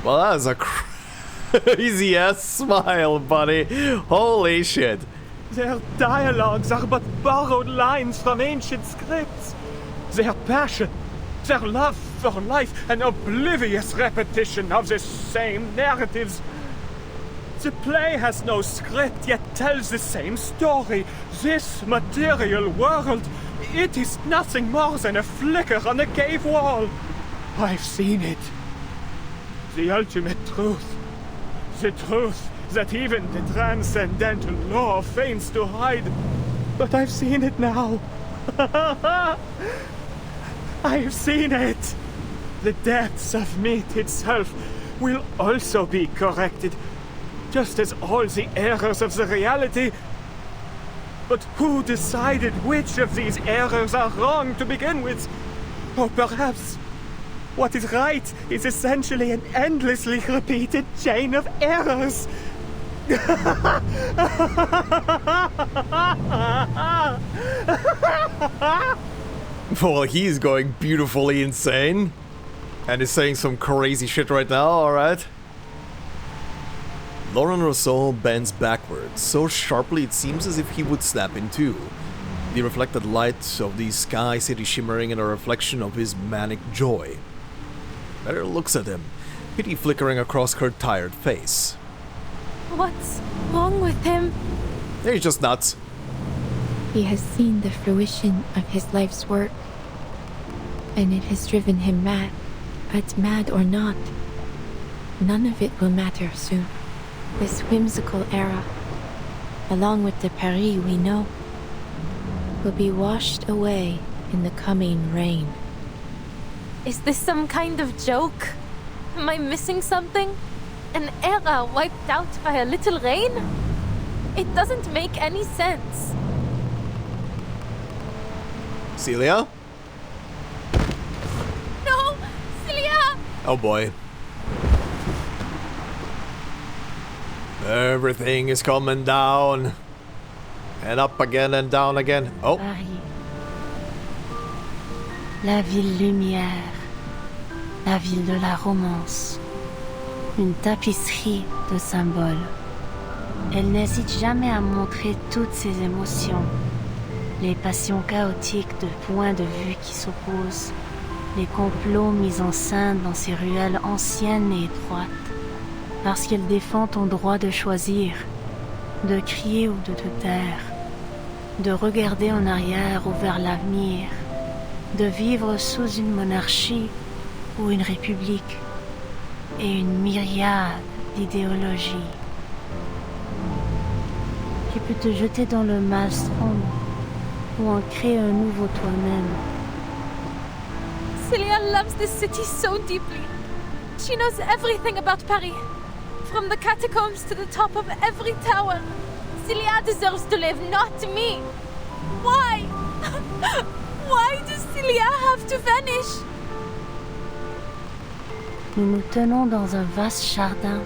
Well, that is a crazy ass smile, buddy. Holy shit. Their dialogues are but borrowed lines from ancient scripts. Their passion, their love for life, an oblivious repetition of the same narratives. The play has no script, yet tells the same story. This material world, it is nothing more than a flicker on a cave wall. I've seen it. The ultimate truth. The truth that even the transcendental law feigns to hide. But I've seen it now. I've seen it. The depths of meat itself will also be corrected, just as all the errors of the reality. But who decided which of these errors are wrong to begin with? Or perhaps what is right is essentially an endlessly repeated chain of errors. Well, he's going beautifully insane. And is saying some crazy shit right now, alright? Laurent Rousseau bends backwards, so sharply it seems as if he would snap in two. The reflected light of the sky city shimmering in a reflection of his manic joy. Beryl looks at him, pity flickering across her tired face. What's wrong with him? He's just nuts. He has seen the fruition of his life's work, and it has driven him mad. But mad or not, none of it will matter soon. This whimsical era, along with the Paris we know, will be washed away in the coming rain. Is this some kind of joke? Am I missing something? An era wiped out by a little rain? It doesn't make any sense. Celia? No! Celia! Oh boy. Everything is coming down. And up again and down again. Oh. Paris. La ville lumière. La ville de la romance. Une tapisserie de symboles. Elle n'hésite jamais à montrer toutes ses émotions. Les passions chaotiques de points de vue qui s'opposent. Les complots mis en scène dans ces ruelles anciennes et étroites. Parce qu'elle défend ton droit de choisir, de crier ou de te taire, de regarder en arrière ou vers l'avenir, de vivre sous une monarchie ou une république, et une myriade d'idéologies. Tu peux te jeter dans le maelstrom ou en créer un nouveau toi-même. Celia loves this city so deeply. She knows everything about Paris. From the catacombs to the top of every tower. Cilia deserves to live, not me. Why? Why does Cilia have to vanish? Nous nous tenons dans un vaste jardin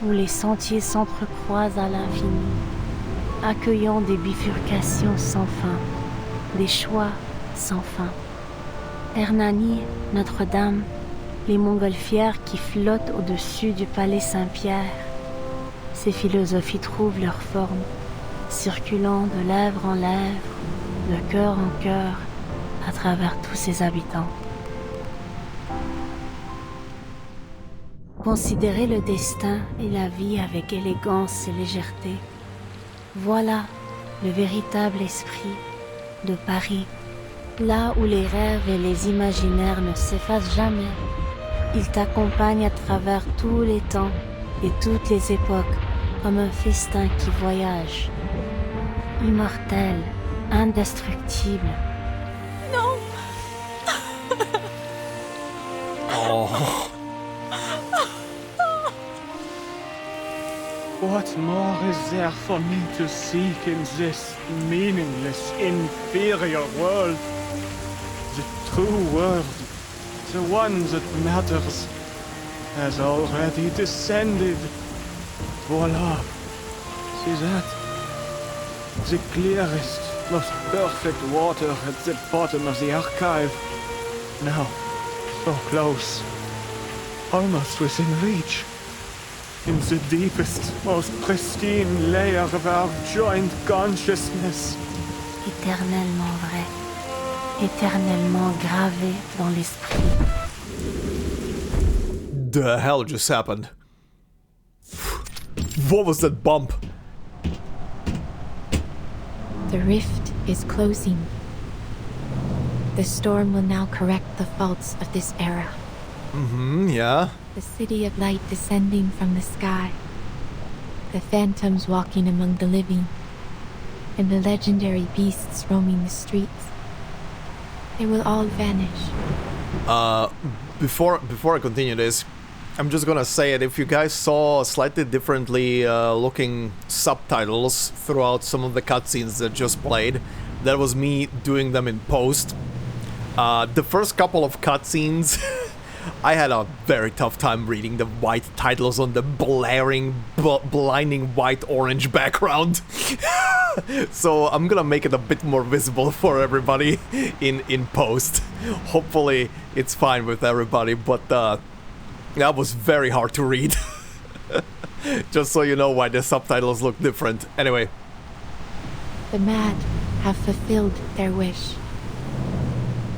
où les sentiers s'entrecroisent à l'infini, accueillant des bifurcations sans fin, des choix sans fin. Hernani, Notre-Dame, les montgolfières qui flottent au-dessus du palais Saint-Pierre. Ces philosophies trouvent leur forme, circulant de lèvre en lèvre, de cœur en cœur, à travers tous ses habitants. Considérer le destin et la vie avec élégance et légèreté. Voilà le véritable esprit de Paris, là où les rêves et les imaginaires ne s'effacent jamais. Il t'accompagne à travers tous les temps et toutes les époques comme un festin qui voyage. Immortel, indestructible. Non. Oh. What more is there for me to seek in this meaningless, inferior world? The true world, the one that matters, has already descended. Voila. See that? The clearest, most perfect water at the bottom of the archive. Now, so close. Almost within reach. In the deepest, most pristine layer of our joint consciousness. Éternellement vrai, éternellement gravé dans l'esprit. The hell just happened? What was that bump? The rift is closing. The storm will now correct the faults of this era. Yeah. The city of light descending from the sky. The phantoms walking among the living. And the legendary beasts roaming the streets. They will all vanish. Before I continue this, I'm just gonna say it. If you guys saw slightly differently looking subtitles throughout some of the cutscenes that just played, that was me doing them in post. The first couple of cutscenes, I had a very tough time reading the white titles on the blaring, blinding white-orange background. So I'm gonna make it a bit more visible for everybody in post. Hopefully it's fine with everybody, but that was very hard to read. Just so you know why the subtitles look different. Anyway. The mad have fulfilled their wish.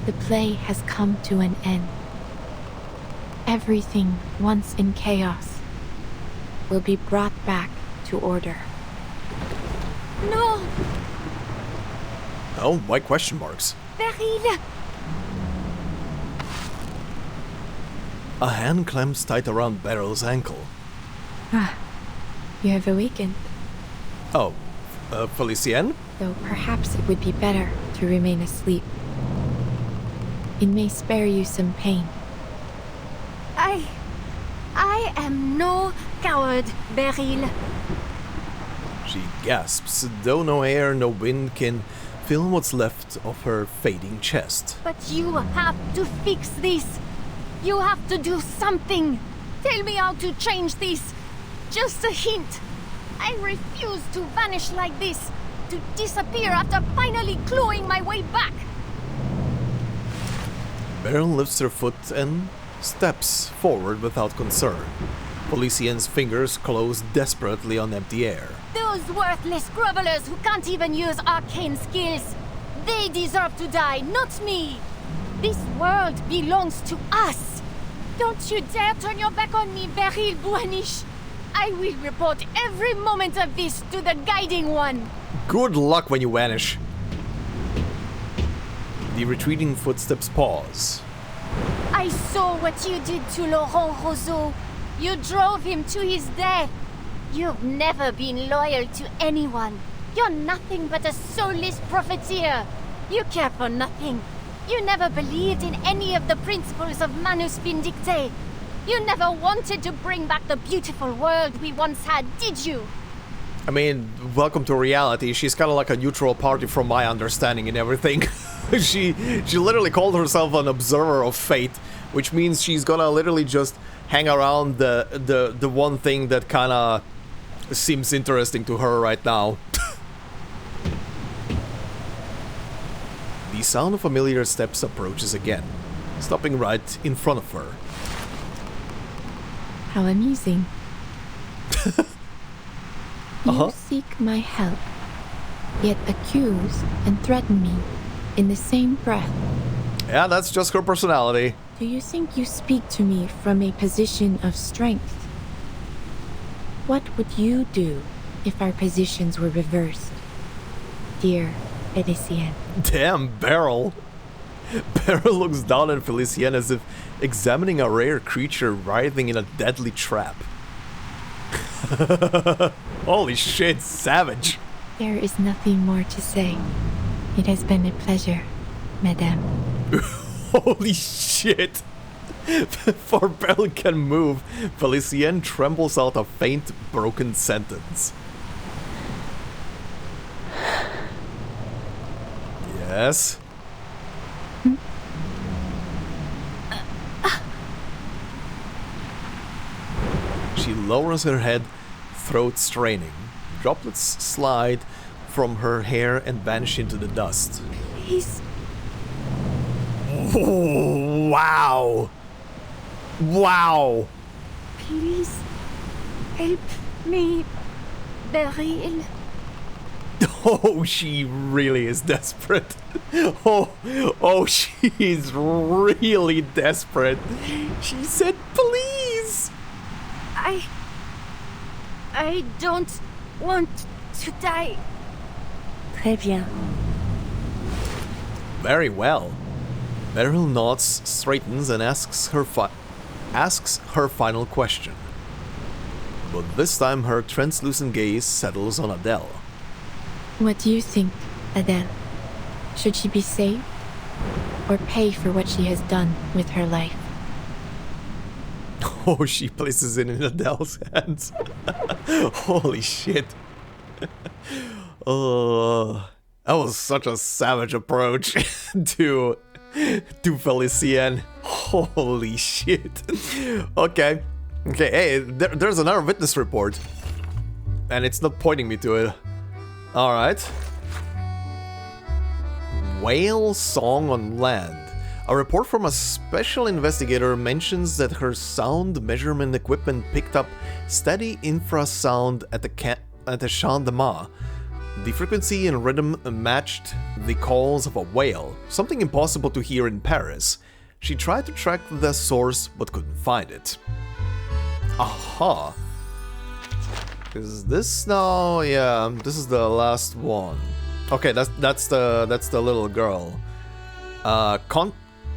The play has come to an end. Everything once in chaos will be brought back to order. No! Oh, why question marks? Beryl! A hand clamps tight around Beryl's ankle. Ah, you have awakened. Oh, Felicienne? Though perhaps it would be better to remain asleep. It may spare you some pain. I am no coward, Beryl. She gasps, though no air, no wind can fill what's left of her fading chest. But you have to fix this. You have to do something. Tell me how to change this. Just a hint. I refuse to vanish like this. To disappear after finally clawing my way back. Beryl lifts her foot and steps forward without concern. Felicienne's fingers close desperately on empty air. Those worthless grovelers who can't even use arcane skills. They deserve to die, not me. This world belongs to us. Don't you dare turn your back on me, Beryl Buanish. I will report every moment of this to the Guiding One. Good luck when you vanish. The retreating footsteps pause. I saw what you did to Laurent Roseau. You drove him to his death. You've never been loyal to anyone. You're nothing but a soulless profiteer. You care for nothing. You never believed in any of the principles of Manus Vindicte. You never wanted to bring back the beautiful world we once had, did you? I mean, welcome to reality. She's kind of like a neutral party from my understanding and everything. She literally called herself an observer of fate, which means she's gonna literally just hang around the one thing that kind of seems interesting to her right now. The sound of familiar steps approaches again, stopping right in front of her. How amusing. You seek my help, yet accuse and threaten me in the same breath. Yeah, that's just her personality. Do you think you speak to me from a position of strength? What would you do if our positions were reversed, dear Felicienne? Damn, Beryl. Beryl looks down at Felicienne as if examining a rare creature writhing in a deadly trap. Holy shit, savage. There is nothing more to say. It has been a pleasure, madame. Holy shit. Before Beryl can move, Felicienne trembles out a faint, broken sentence. Yes? She lowers her head, throat straining. Droplets slide from her hair and vanish into the dust. Please. Oh, wow! Wow! Please help me, Beryl. Oh, she really is desperate. Oh, she's really desperate. She said, please! I don't want to die. Très bien. Very well. Beryl nods, straightens, and asks her final question. But this time her translucent gaze settles on Adele. What do you think, Adele? Should she be saved? Or pay for what she has done with her life? Oh, she places it in Adele's hands. Holy shit. Oh, that was such a savage approach to Felicienne. Holy shit. Okay. Okay, hey, there's another witness report. And it's not pointing me to it. Alright. Whale song on land. A report from a special investigator mentions that her sound measurement equipment picked up steady infrasound at the Champ de Mars. The frequency and rhythm matched the calls of a whale, something impossible to hear in Paris. She tried to track the source but couldn't find it. Aha! Is this now? Yeah, this is the last one. Okay, that's the little girl.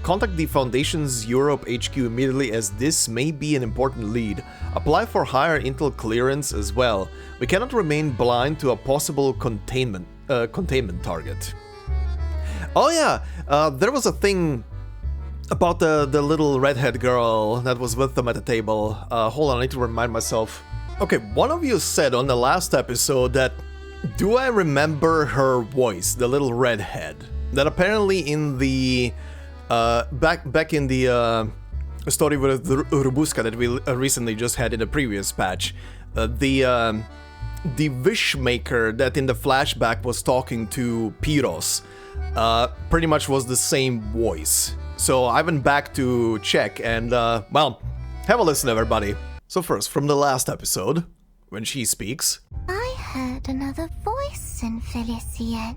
Contact the Foundation's Europe HQ immediately, as this may be an important lead. Apply for higher intel clearance as well. We cannot remain blind to a possible containment target. Oh yeah, there was a thing about the little redhead girl that was with them at the table. Hold on, I need to remind myself. Okay, one of you said on the last episode that, do I remember her voice, the little redhead? That apparently in the back in the story with Rubuska that we recently just had in the previous patch, the wishmaker that in the flashback was talking to Pyros pretty much was the same voice. So I went back to check and, well, have a listen, everybody. So first, from the last episode, when she speaks. I heard another voice in Felicienne.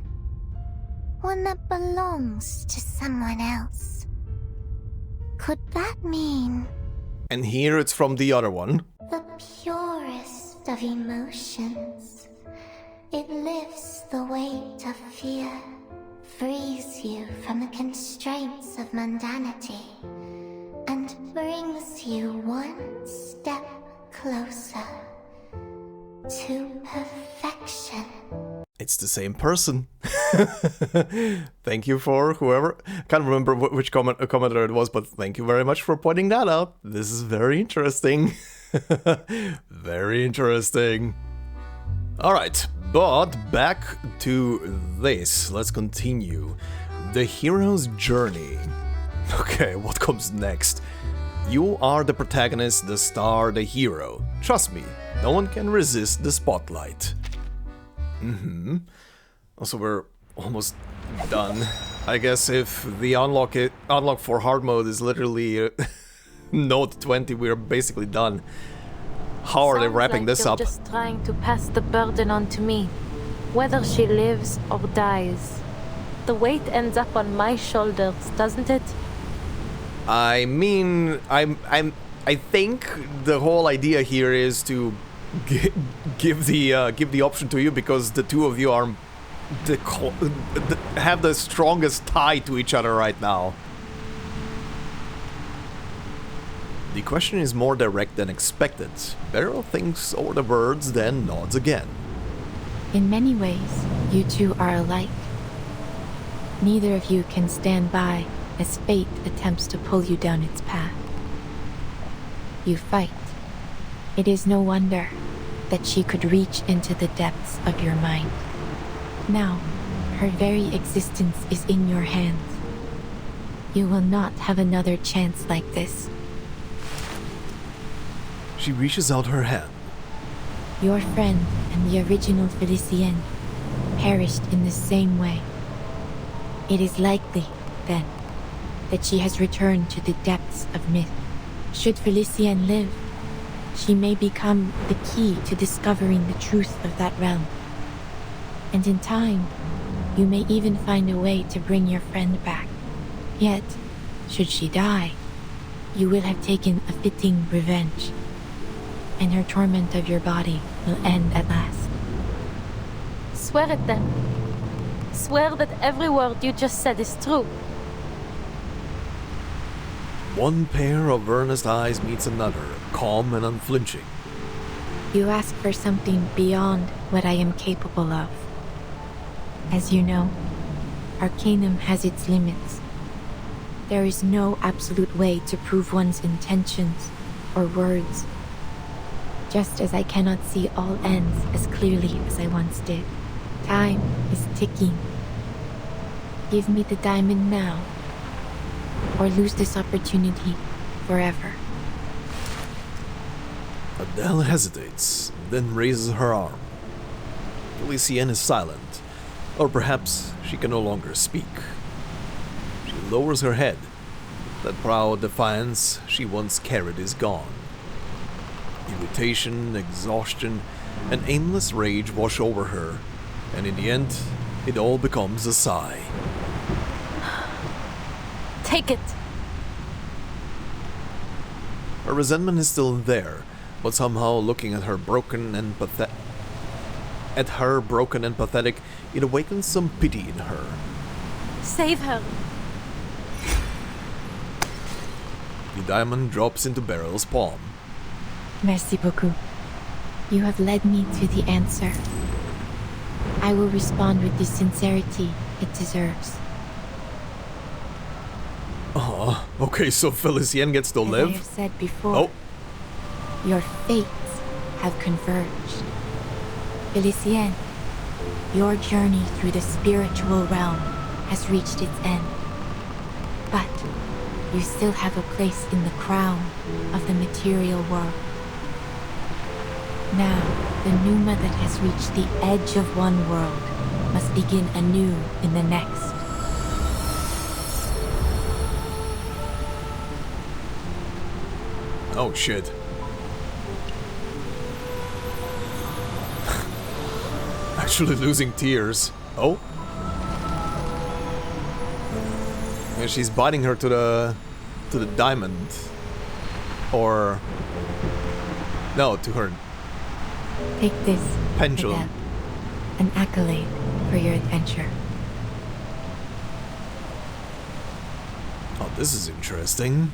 One that belongs to someone else. Could that mean... And here it's from the other one. The purest of emotions. It lifts the weight of fear. Frees you from the constraints of mundanity. And brings you one step closer to perfection. I It's the same person. Thank you for whoever. I can't remember which commenter it was, but thank you very much for pointing that out. This is very interesting. Very interesting. Alright, but back to this. Let's continue. The hero's journey. Okay, what comes next? You are the protagonist, the star, the hero. Trust me, no one can resist the spotlight. Also, we're almost done. I guess if the unlock for hard mode is literally Note 20, we're basically done. How are they wrapping this up? Just trying to pass the burden on to me, whether she lives or dies. The weight ends up on my shoulders, doesn't it? I mean, I think the whole idea here is to give the option to you because the two of you are have the strongest tie to each other right now. The question is more direct than expected. Beryl thinks over the words, then nods again. In many ways, you two are alike. Neither of you can stand by as fate attempts to pull you down its path. You fight. It is no wonder that she could reach into the depths of your mind. Now, her very existence is in your hands. You will not have another chance like this. She reaches out her hand. Your friend and the original Felicienne perished in the same way. It is likely, then, that she has returned to the depths of myth. Should Felicienne live, she may become the key to discovering the truth of that realm. And in time, you may even find a way to bring your friend back. Yet, should she die, you will have taken a fitting revenge, and her torment of your body will end at last. Swear it then. Swear that every word you just said is true. One pair of earnest eyes meets another, calm and unflinching. You ask for something beyond what I am capable of. As you know, Arcanum has its limits. There is no absolute way to prove one's intentions or words. Just as I cannot see all ends as clearly as I once did. Time is ticking. Give me the diamond now, or lose this opportunity forever. Adele hesitates, then raises her arm. Felicienne is silent, or perhaps she can no longer speak. She lowers her head. That proud defiance she once carried is gone. Irritation, exhaustion, and aimless rage wash over her, and in the end, it all becomes a sigh. Take it. Her resentment is still there, but somehow looking at her broken and pathetic, it awakens some pity in her. Save her. The diamond drops into Beryl's palm. Merci beaucoup. You have led me to the answer. I will respond with the sincerity it deserves. Okay, so Felicienne gets to live? As I have said before, Oh. your fates have converged. Felicienne, your journey through the spiritual realm has reached its end. But you still have a place in the crown of the material world. Now, the Numa that has reached the edge of one world must begin anew in the next. Oh shit. Actually losing tears. Oh? And she's biting her to the diamond. Or no, to her Take this, pendulum. Adele, an accolade for your adventure. Oh, this is interesting.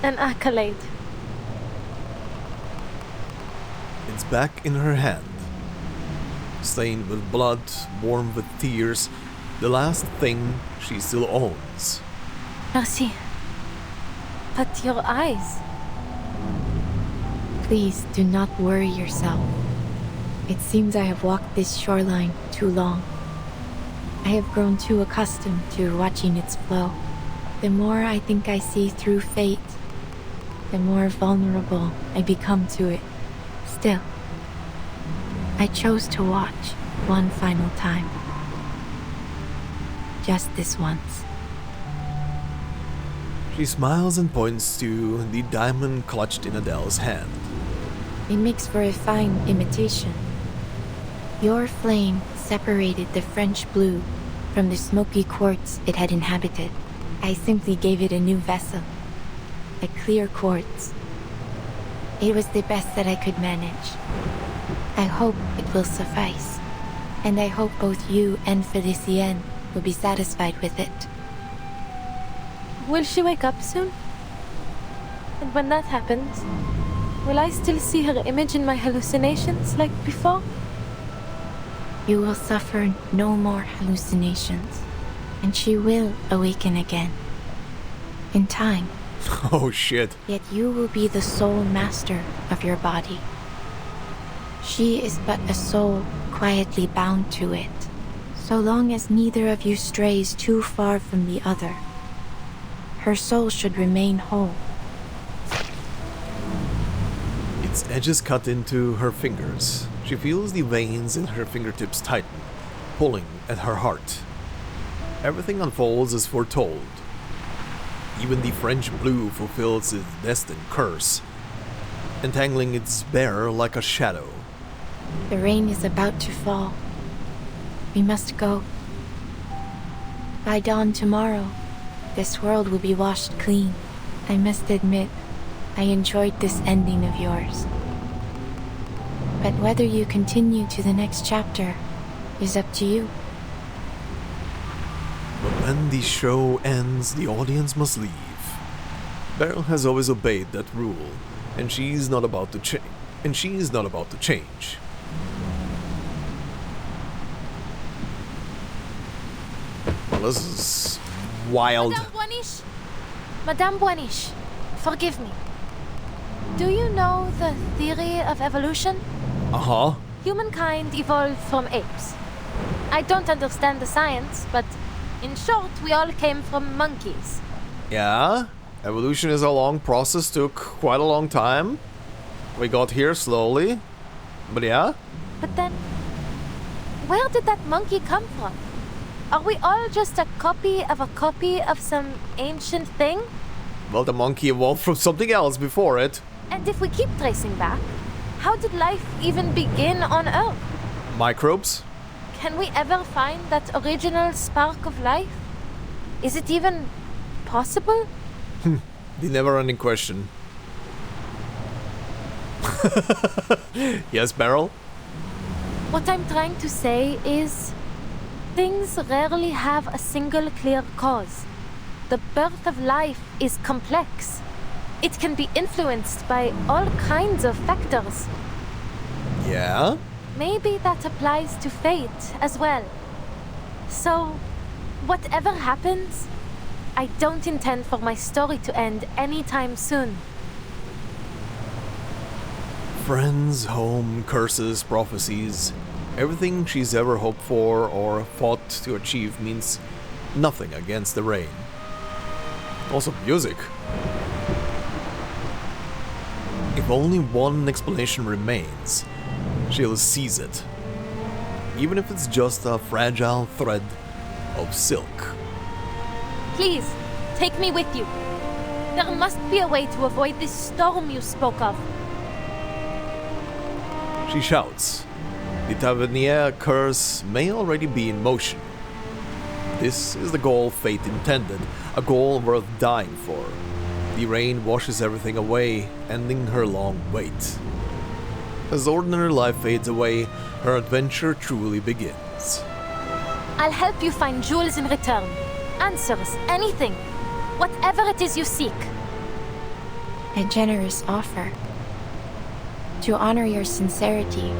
An accolade. It it's back in her hand. Stained with blood, warm with tears, the last thing she still owns. Merci. But your eyes... Please do not worry yourself. It seems I have walked this shoreline too long. I have grown too accustomed to watching its flow. The more I think I see through fate, the more vulnerable I become to it. Still, I chose to watch one final time. Just this once. She smiles and points to the diamond clutched in Adele's hand. It makes for a fine imitation. Your flame separated the French blue from the smoky quartz it had inhabited. I simply gave it a new vessel, a clear quartz. It was the best that I could manage. I hope it will suffice, and I hope both you and Felicienne will be satisfied with it. Will she wake up soon? And when that happens, will I still see her image in my hallucinations like before? You will suffer no more hallucinations, and she will awaken again. In time. Oh shit. Yet you will be the sole master of your body. She is but a soul quietly bound to it, so long as neither of you strays too far from the other. Her soul should remain whole. Its edges cut into her fingers. She feels the veins in her fingertips tighten, pulling at her heart. Everything unfolds as foretold. Even the French blue fulfills its destined curse, entangling its bearer like a shadow. The rain is about to fall. We must go. By dawn tomorrow, this world will be washed clean. I must admit, I enjoyed this ending of yours. But whether you continue to the next chapter is up to you. But when the show ends, the audience must leave. Beryl has always obeyed that rule, and she's not about to change. Well, this is wild. Madame Boiniche, forgive me. Do you know the theory of evolution? Uh-huh. Humankind evolved from apes. I don't understand the science, but in short, we all came from monkeys. Yeah, evolution is a long process, took quite a long time. We got here slowly, but yeah. But then, where did that monkey come from? Are we all just a copy of some ancient thing? Well, the monkey evolved from something else before it. And if we keep tracing back, how did life even begin on Earth? Microbes? Can we ever find that original spark of life? Is it even possible? The never-ending question. Yes, Beryl? What I'm trying to say is, things rarely have a single clear cause. The birth of life is complex. It can be influenced by all kinds of factors. Yeah? Maybe that applies to fate as well. So, whatever happens, I don't intend for my story to end anytime soon. Friends, home, curses, prophecies. Everything she's ever hoped for or fought to achieve means nothing against the rain. Also music. If only one explanation remains, she'll seize it. Even if it's just a fragile thread of silk. Please, take me with you. There must be a way to avoid this storm you spoke of. She shouts. The Tavernier curse may already be in motion. This is the goal fate intended, a goal worth dying for. The rain washes everything away, ending her long wait. As ordinary life fades away, her adventure truly begins. I'll help you find jewels in return. Answers, anything. Whatever it is you seek. A generous offer. To honor your sincerity,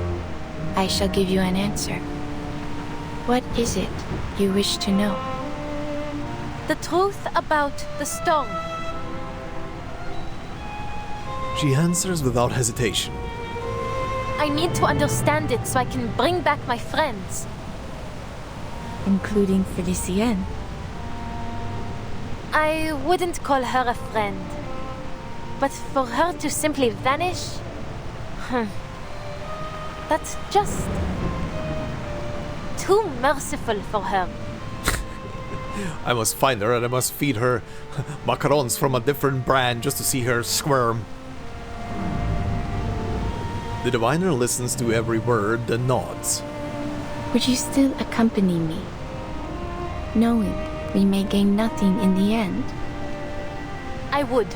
I shall give you an answer. What is it you wish to know? The truth about the storm. She answers without hesitation. I need to understand it so I can bring back my friends. Including Felicienne. I wouldn't call her a friend. But for her to simply vanish... That's just... too merciful for her. I must find her and I must feed her macarons from a different brand just to see her squirm. The diviner listens to every word and nods. Would you still accompany me, knowing we may gain nothing in the end? I would.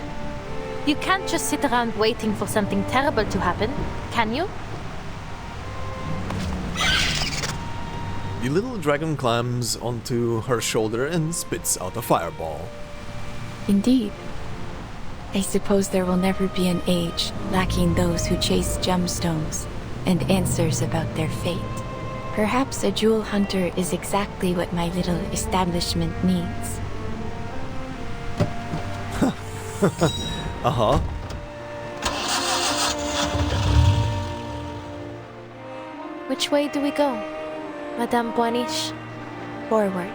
You can't just sit around waiting for something terrible to happen, can you? The little dragon climbs onto her shoulder and spits out a fireball. Indeed. I suppose there will never be an age lacking those who chase gemstones and answers about their fate. Perhaps a jewel hunter is exactly what my little establishment needs. Uh-huh. Which way do we go, Madame Boiniche? Forward.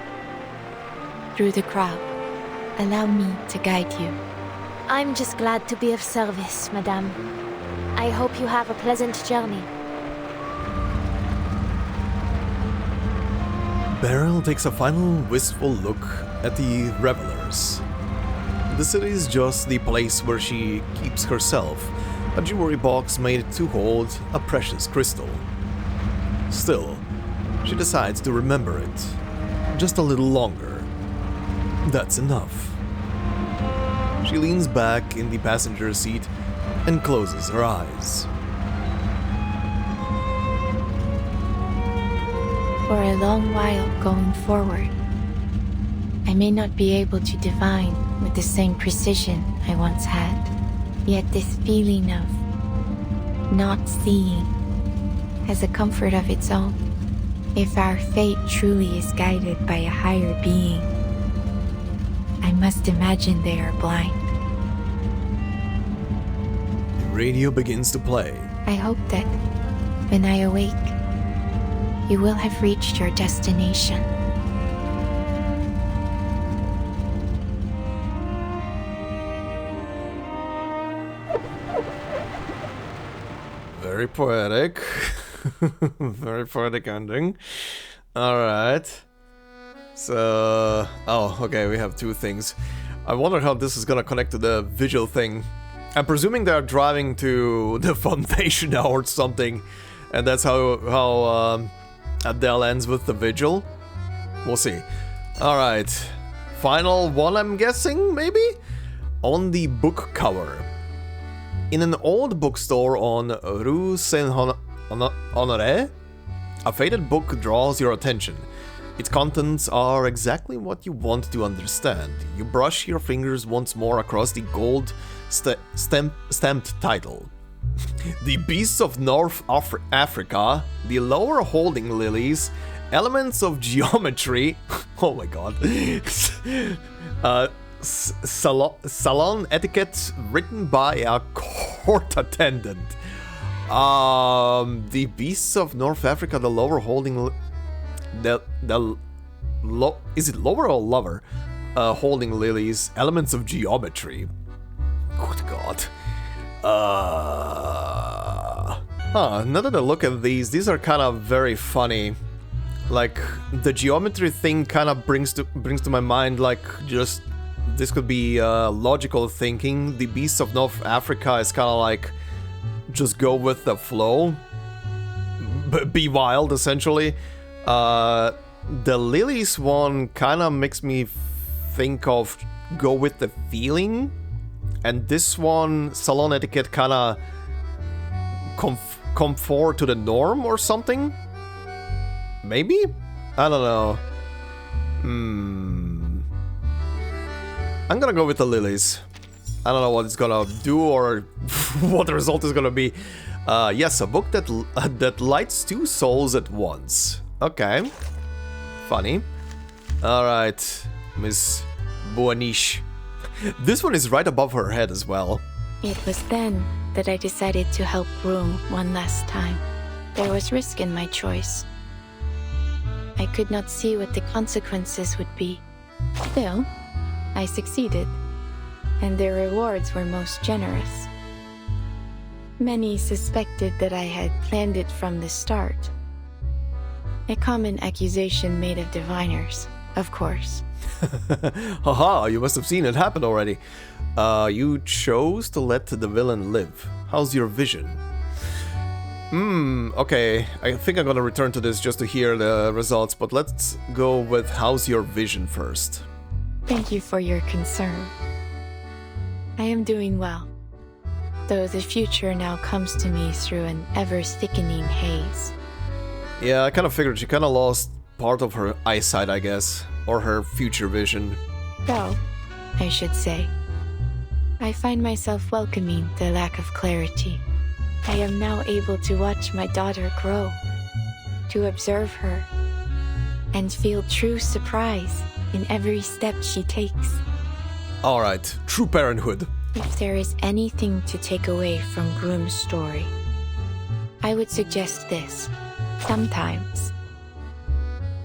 Through the crowd. Allow me to guide you. I'm just glad to be of service, Madame. I hope you have a pleasant journey. Beryl takes a final wistful look at the revelers. The city is just the place where she keeps herself, a jewelry box made to hold a precious crystal. Still, she decides to remember it. Just a little longer. That's enough. She leans back in the passenger seat and closes her eyes. For a long while going forward, I may not be able to divine with the same precision I once had. Yet this feeling of not seeing has a comfort of its own. If our fate truly is guided by a higher being, I must imagine they are blind. The radio begins to play. I hope that when I awake, you will have reached your destination. Very poetic. Very poetic ending. Alright. So... oh, okay, we have two things. I wonder how this is gonna connect to the visual thing. I'm presuming they're driving to the foundation now or something. And that's how Adele ends with the vigil. We'll see. Alright. Final one, I'm guessing, maybe? On the book cover. In an old bookstore on Rue Saint-Honoré, a faded book draws your attention. Its contents are exactly what you want to understand. You brush your fingers once more across the gold stamped title. The Beasts of North Africa, the Lower Holding Lilies, Elements of Geometry, oh my god, Salon Etiquette, written by a court attendant. The Beasts of North Africa, the Lower Holding... is it lower or lover? Holding Lilies, Elements of Geometry. Good god. Now that I look at these are kind of very funny. Like, the geometry thing kind of brings to my mind, like, just... this could be logical thinking. The Beasts of North Africa is kind of like... just go with the flow. Be wild, essentially. The Lilies one kind of makes me think of go with the feeling. And this one, Salon Etiquette, kind of conform to the norm or something? Maybe? I don't know. I'm gonna go with the Lilies. I don't know what it's gonna do or what the result is gonna be. Yes, a book that lights two souls at once. Okay. Funny. Alright, Miss Buanish. This one is right above her head as well. It was then that I decided to help Broom one last time. There was risk in my choice. I could not see what the consequences would be. Still, I succeeded, and the rewards were most generous. Many suspected that I had planned it from the start. A common accusation made of diviners, of course. Haha, you must have seen it happen already. You chose to let the villain live. How's your vision? Okay, I think I'm gonna return to this just to hear the results, but let's go with how's your vision first. Thank you for your concern. I am doing well, though the future now comes to me through an ever-thickening haze. Yeah, I kind of figured she kind of lost part of her eyesight, I guess, or her future vision. Though, I should say, I find myself welcoming the lack of clarity. I am now able to watch my daughter grow, to observe her, and feel true surprise in every step she takes. Alright, true parenthood. If there is anything to take away from Broom's story, I would suggest this. Sometimes,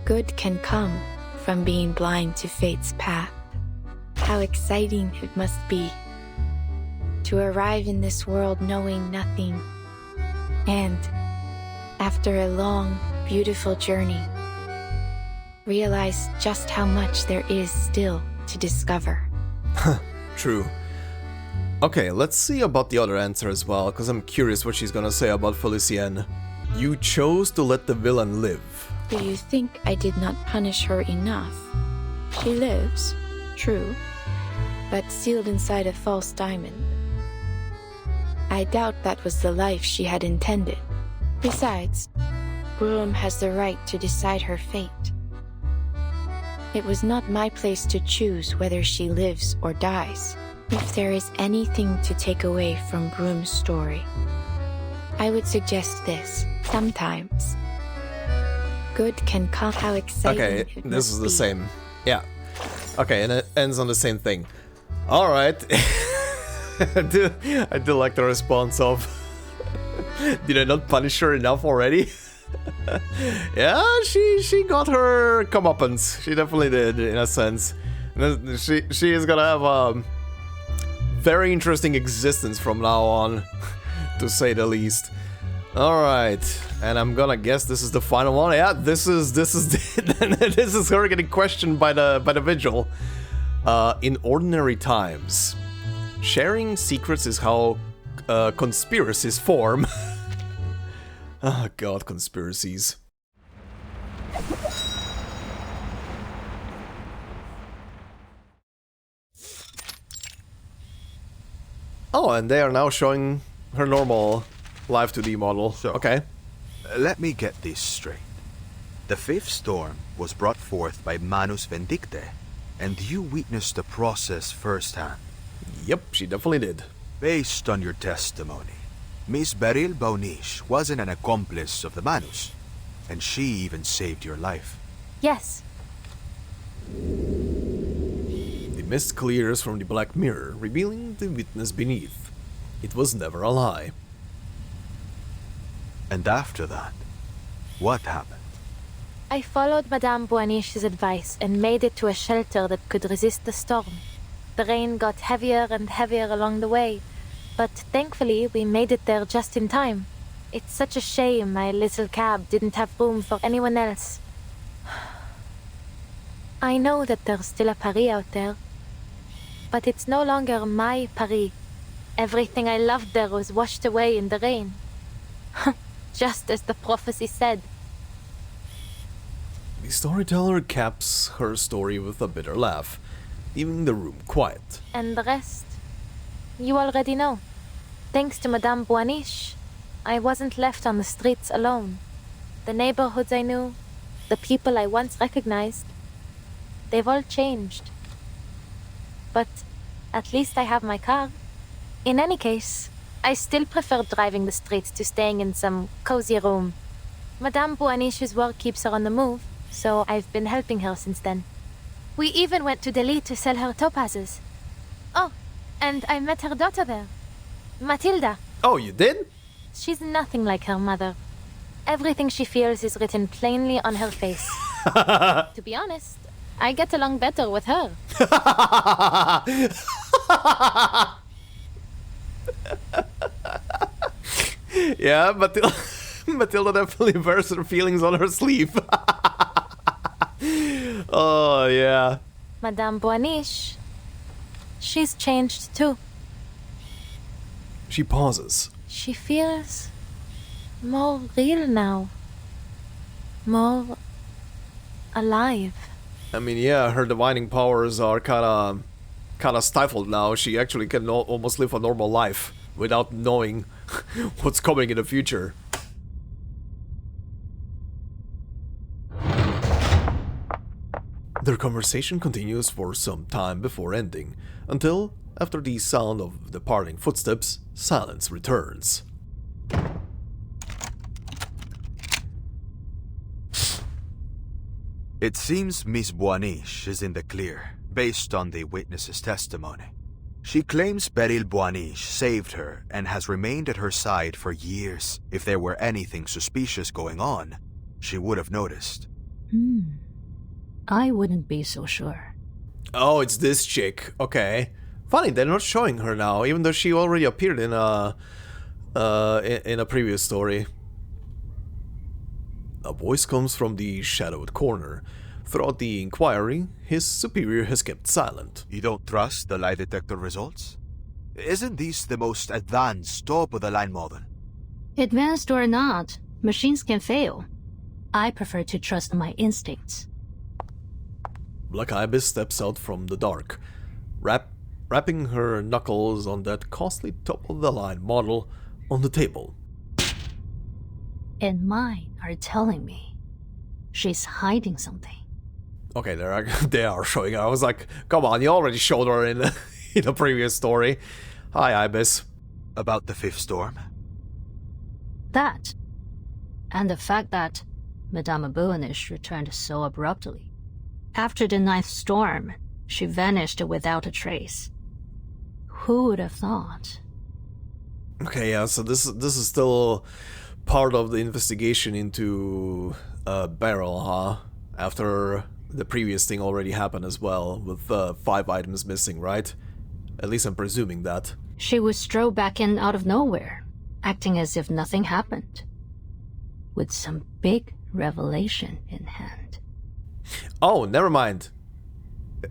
good can come from being blind to fate's path. How exciting it must be to arrive in this world knowing nothing, and, after a long, beautiful journey, realize just how much there is still to discover. True. Okay, let's see about the other answer as well, because I'm curious what she's gonna say about Felicienne. You chose to let the villain live. Do you think I did not punish her enough? She lives, true, but sealed inside a false diamond. I doubt that was the life she had intended. Besides, Broom has the right to decide her fate. It was not my place to choose whether she lives or dies. If there is anything to take away from Broom's story, I would suggest this. Sometimes, good can come. How exciting. Okay, this is the same. Yeah. Okay, and it ends on the same thing. Alright. I do like the response of did I not punish her enough already? Yeah, she got her comeuppance. She definitely did, in a sense. She is gonna have a very interesting existence from now on, to say the least. Alright, and I'm gonna guess this is the final one. Yeah, this is this is her getting questioned by the vigil. In ordinary times, sharing secrets is how conspiracies form. Oh god, conspiracies. Oh, and they are now showing her normal Live 2D model. So, okay. Let me get this straight. The fifth storm was brought forth by Manus Vindicte, and you witnessed the process firsthand. Yep, she definitely did. Based on your testimony, Miss Beryl Baunish wasn't an accomplice of the Manus, and she even saved your life. Yes. The mist clears from the black mirror, revealing the witness beneath. It was never a lie. And after that, what happened? I followed Madame Boanish's advice and made it to a shelter that could resist the storm. The rain got heavier and heavier along the way, but thankfully we made it there just in time. It's such a shame my little cab didn't have room for anyone else. I know that there's still a Paris out there, but it's no longer my Paris. Everything I loved there was washed away in the rain. Just as the prophecy said. The storyteller caps her story with a bitter laugh, leaving the room quiet. And the rest? You already know. Thanks to Madame Boanish, I wasn't left on the streets alone. The neighborhoods I knew, the people I once recognized, they've all changed. But at least I have my car. In any case, I still prefer driving the streets to staying in some cozy room. Madame Boaniche's work keeps her on the move, so I've been helping her since then. We even went to Delhi to sell her topazes. Oh, and I met her daughter there, Matilda. Oh, you did? She's nothing like her mother. Everything she feels is written plainly on her face. To be honest, I get along better with her. Yeah, Matilda definitely wears her feelings on her sleeve. Oh, yeah. Madame Boaniche, she's changed too. She pauses. She feels more real now. More alive. I mean, yeah, her divining powers are kinda stifled now. She actually can almost live a normal life without knowing what's coming in the future. Their conversation continues for some time before ending, until, after the sound of departing footsteps, silence returns. It seems Miss Boaniche is in the clear, based on the witness's testimony. She claims Beryl Boaniche saved her and has remained at her side for years. If there were anything suspicious going on, she would have noticed. I wouldn't be so sure. Oh, it's this chick. Okay. Funny, they're not showing her now, even though she already appeared in a previous story. A voice comes from the shadowed corner. Throughout the inquiry, his superior has kept silent. You don't trust the lie detector results? Isn't this the most advanced top-of-the-line model? Advanced or not, machines can fail. I prefer to trust my instincts. Black Ibis steps out from the dark, rapping her knuckles on that costly top-of-the-line model on the table. And mine are telling me she's hiding something. Okay, they are showing her. I was like, come on, you already showed her in a previous story. Hi, Ibis. About the fifth storm? That, and the fact that Madame Boaniche returned so abruptly. After the ninth storm, she vanished without a trace. Who would have thought? Okay, yeah, so this is still part of the investigation into Beryl, huh? After the previous thing already happened as well, with 5 items missing, right? At least I'm presuming that. She would stroll back in out of nowhere, acting as if nothing happened, with some big revelation in hand. Oh, never mind.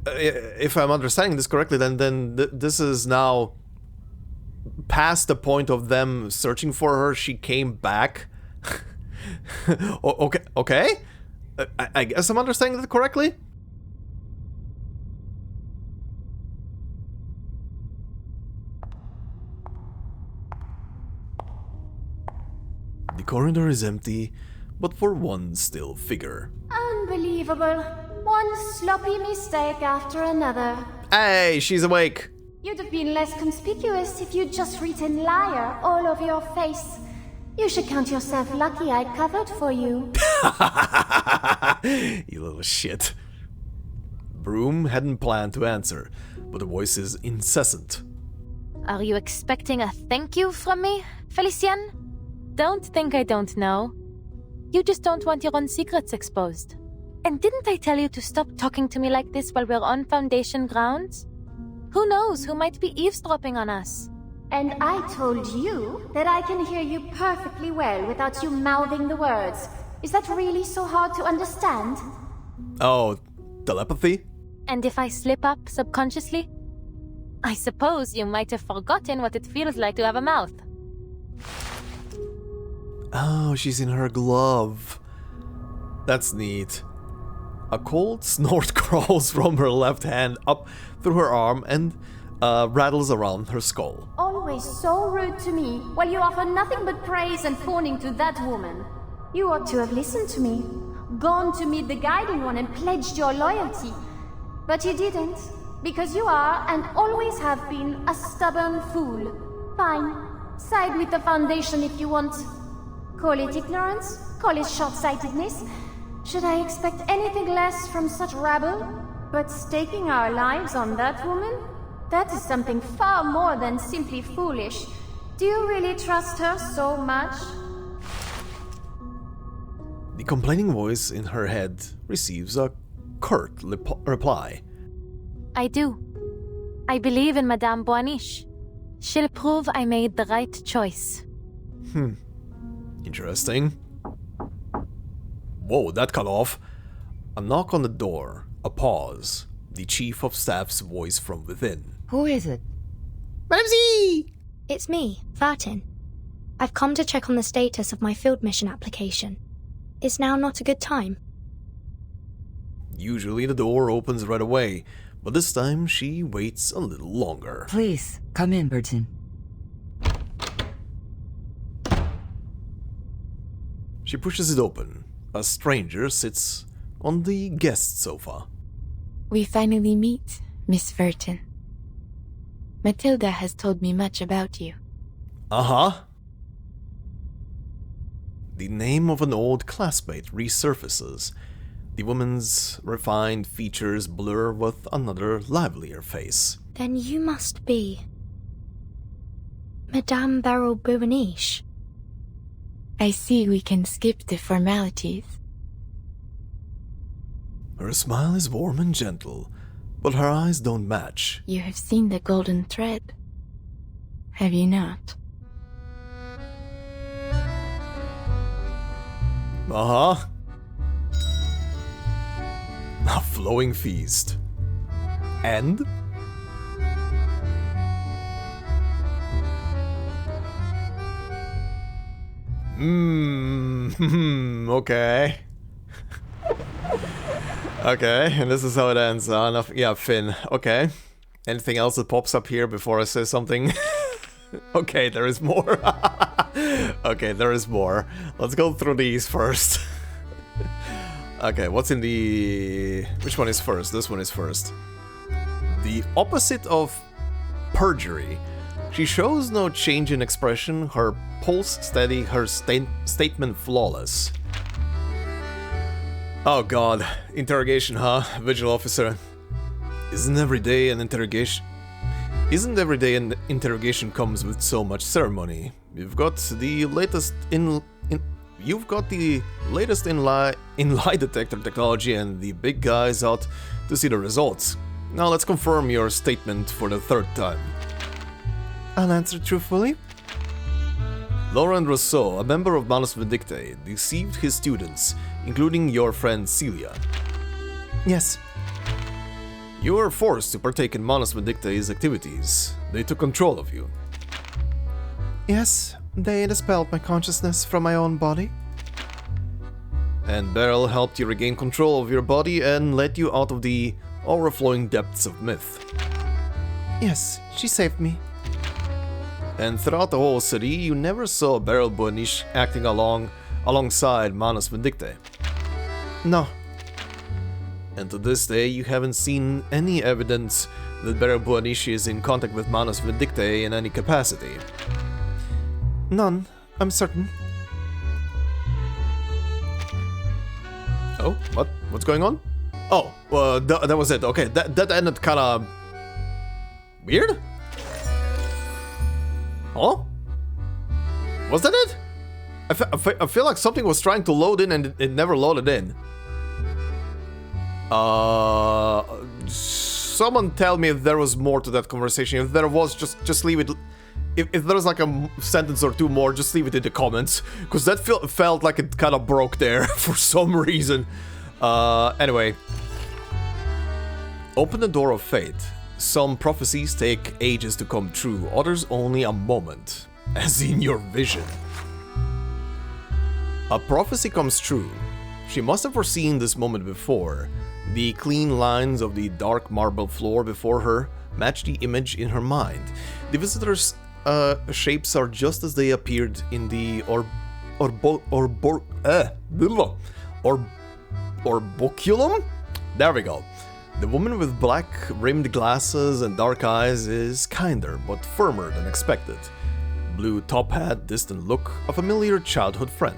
If I'm understanding this correctly, then this is now past the point of them searching for her. She came back. Okay. I guess I'm understanding that correctly. The corridor is empty, but for one still figure. Unbelievable. One sloppy mistake after another. Hey, she's awake. You'd have been less conspicuous if you'd just written liar all over your face. You should count yourself lucky I covered for you. You little shit. Broom hadn't planned to answer, but the voice is incessant. Are you expecting a thank you from me, Felicienne? Don't think I don't know. You just don't want your own secrets exposed. And didn't I tell you to stop talking to me like this while we're on Foundation grounds? Who knows who might be eavesdropping on us? And I told you that I can hear you perfectly well without you mouthing the words. Is that really so hard to understand? Oh, telepathy? And if I slip up subconsciously? I suppose you might have forgotten what it feels like to have a mouth. Oh, she's in her glove. That's neat. A cold snort crawls from her left hand up through her arm and rattles around her skull. Always so rude to me, while you offer nothing but praise and fawning to that woman. You ought to have listened to me, gone to meet the Guiding One and pledged your loyalty. But you didn't, because you are and always have been a stubborn fool. Fine, Side with the Foundation if you want. Call it ignorance, call it short-sightedness. Should I expect anything less from such rabble? But staking our lives on that woman? That is something far more than simply foolish. Do you really trust her so much? The complaining voice in her head receives a curt reply. I do. I believe in Madame Boaniche. She'll prove I made the right choice. Interesting. Whoa, that cut off. A knock on the door, a pause, the chief of staff's voice from within. Who is it? Madame Z! It's me, Vertin. I've come to check on the status of my field mission application. Is now not a good time? Usually the door opens right away, but this time she waits a little longer. Please, come in, Vertin. She pushes it open. A stranger sits on the guest sofa. We finally meet, Miss Vertin. Matilda has told me much about you. Uh-huh. The name of an old classmate resurfaces. The woman's refined features blur with another livelier face. Then you must be... Madame Beryl Boaniche. I see we can skip the formalities. Her smile is warm and gentle, but her eyes don't match. You have seen the golden thread, have you not? Uh-huh. A flowing feast. And? Okay. Okay, and this is how it ends. Yeah, Finn. Okay. Anything else that pops up here before I say something? Okay, there is more. Okay, there is more. Let's go through these first. Okay, what's in the... Which one is first? This one is first. The opposite of perjury. She shows no change in expression, her pulse steady, her statement flawless. Oh god, interrogation, huh? Vigil officer. Isn't every day an interrogation comes with so much ceremony? You've got the latest in lie detector technology and the big guys out to see the results. Now let's confirm your statement for the third time. I'll answer truthfully. Laurent Rousseau, a member of Manus Vindictae, deceived his students, including your friend Celia. Yes. You were forced to partake in Manus Vindictae's activities. They took control of you. Yes, they dispelled my consciousness from my own body. And Beryl helped you regain control of your body and led you out of the overflowing depths of myth. Yes, she saved me. And throughout the whole city, you never saw Beryl Boaniche acting alongside Manus Vindictae. No. And to this day, you haven't seen any evidence that Beryl Boaniche is in contact with Manus Vindictae in any capacity. None, I'm certain. Oh, what? What's going on? Oh, that was it. Okay, that ended kinda... weird? Huh? Was that it? I feel like something was trying to load in and it never loaded in. Someone tell me if there was more to that conversation. If there was, just leave it. If there's like a sentence or two more, just leave it in the comments. Because that felt like it kind of broke there for some reason. Anyway. Open the door of fate. Some prophecies take ages to come true, others only a moment, as in your vision. A prophecy comes true. She must have foreseen this moment before. The clean lines of the dark marble floor before her match the image in her mind. The visitor's shapes are just as they appeared in the orboculum? There we go. The woman with black-rimmed glasses and dark eyes is kinder, but firmer than expected. blue top hat, distant look, a familiar childhood friend.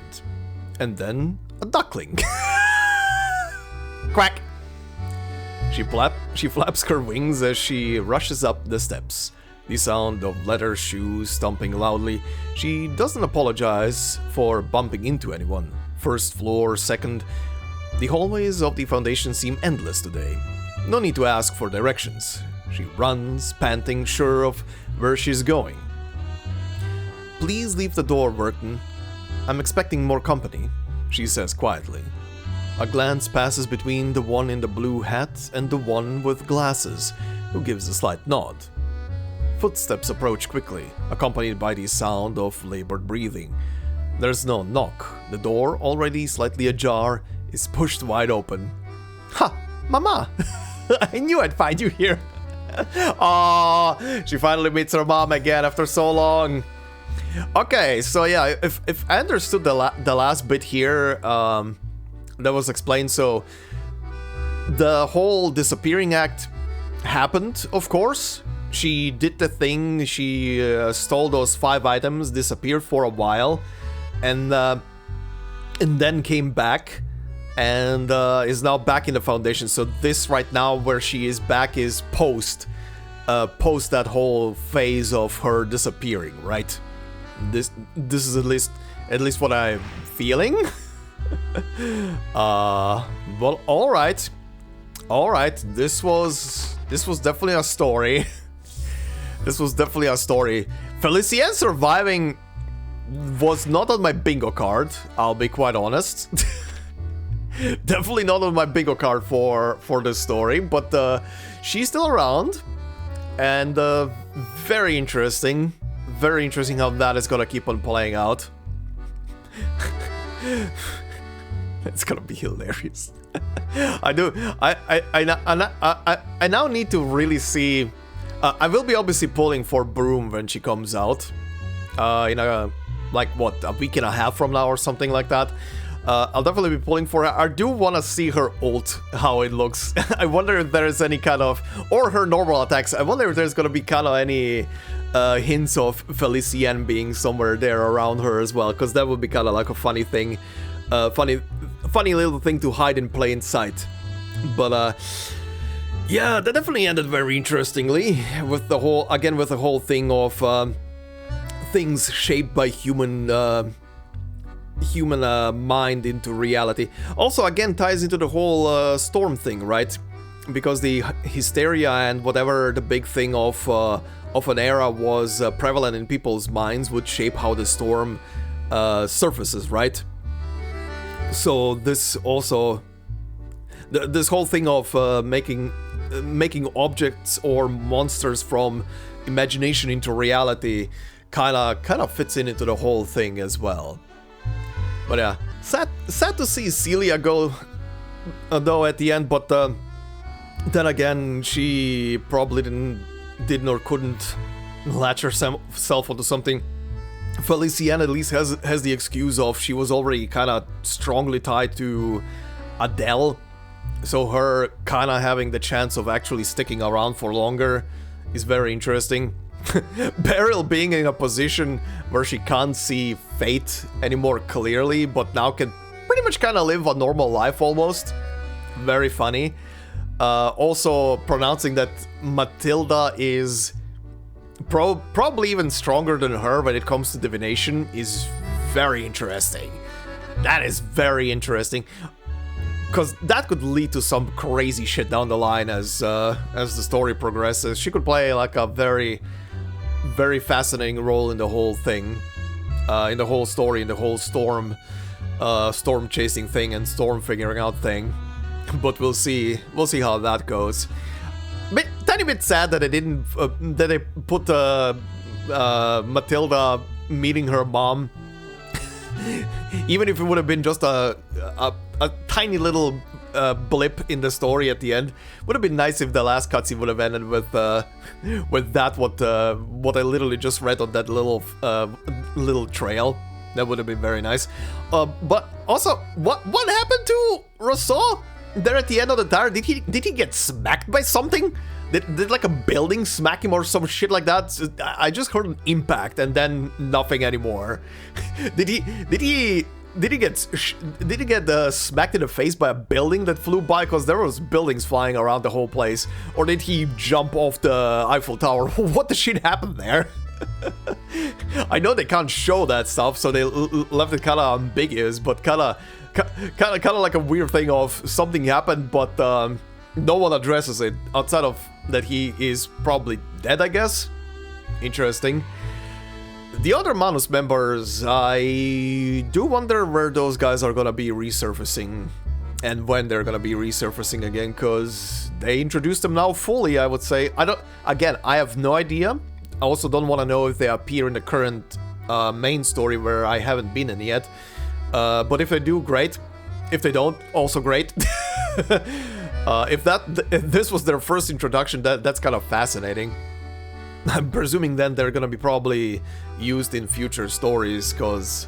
And then a duckling. Quack! She flaps her wings as she rushes up the steps. The sound of leather shoes stomping loudly. She doesn't apologize for bumping into anyone. First floor, second. The hallways of the Foundation seem endless today. No need to ask for directions. She runs, panting, sure of where she's going. Please leave the door, Vertin. I'm expecting more company, she says quietly. A glance passes between the one in the blue hat and the one with glasses, who gives a slight nod. Footsteps approach quickly, accompanied by the sound of labored breathing. There's no knock. The door, already slightly ajar, is pushed wide open. Ha! Mama! I knew I'd find you here. Aww, she finally meets her mom again after so long. Okay, so yeah, if I understood the last bit here, that was explained, so the whole disappearing act happened, of course. She did the thing, she stole those 5 items, disappeared for a while, and then came back, and is now back in the Foundation. So this right now, where she is back, is post that whole phase of her disappearing, right? This is at least what I'm feeling. Well, all right. This was definitely a story. This was definitely a story. Felicien surviving was not on my bingo card, I'll be quite honest. Definitely not on my bingo card for this story, but she's still around, and very interesting. Very interesting how that is gonna keep on playing out. It's gonna be hilarious. I now need to really see. I will be obviously pulling for Broom when she comes out. Like what, a week and a half from now or something like that. I'll definitely be pulling for her. I do want to see her ult, how it looks. I wonder if there's any kind of, or her normal attacks. I wonder if there's gonna be kind of any hints of Felicien being somewhere there around her as well, because that would be kind of like a funny thing, funny little thing to hide in plain sight. But yeah, that definitely ended very interestingly with the whole thing of things shaped by human mind into reality. Also, again, ties into the whole storm thing, right? Because the hysteria and whatever the big thing of an era was prevalent in people's minds would shape how the storm surfaces, right? So this also, this whole thing of making objects or monsters from imagination into reality kind of fits into the whole thing as well. But yeah, sad to see Celia go though at the end, but then again, she probably didn't or couldn't latch herself onto something. Felicien at least has the excuse of she was already kind of strongly tied to Adele, so her kind of having the chance of actually sticking around for longer is very interesting. Beryl being in a position where she can't see fate anymore clearly, but now can pretty much kind of live a normal life almost. Very funny. Also pronouncing that Matilda is probably even stronger than her when it comes to divination is very interesting. That is very interesting, because that could lead to some crazy shit down the line as the story progresses. She could play like a very, very fascinating role in the whole thing, in the whole story, in the whole storm chasing thing and storm figuring out thing. But we'll see how that goes. Tiny bit sad that they put Matilda meeting her mom. Even if it would have been just a tiny little blip in the story at the end, would have been nice if the last cutscene would have ended with that what I literally just read on that little trail. That would have been very nice. But also, what happened to Rousseau there at the end of the tower? Did he get smacked by something? Did like a building smack him or some shit like that? I just heard an impact and then nothing anymore. Did he get smacked in the face by a building that flew by? Because there was buildings flying around the whole place. Or did he jump off the Eiffel Tower? What the shit happened there? I know they can't show that stuff, so they left it kind of ambiguous, but kind of like a weird thing of something happened, but no one addresses it outside of that he is probably dead, I guess. Interesting. The other Manus members, I do wonder where those guys are gonna be resurfacing and when they're gonna be resurfacing again, because they introduced them now fully, I would say. I have no idea. I also don't want to know if they appear in the current main story where I haven't been in yet. But if they do, great. If they don't, also great. If this was their first introduction, that's kind of fascinating. I'm presuming then they're gonna be probably used in future stories, because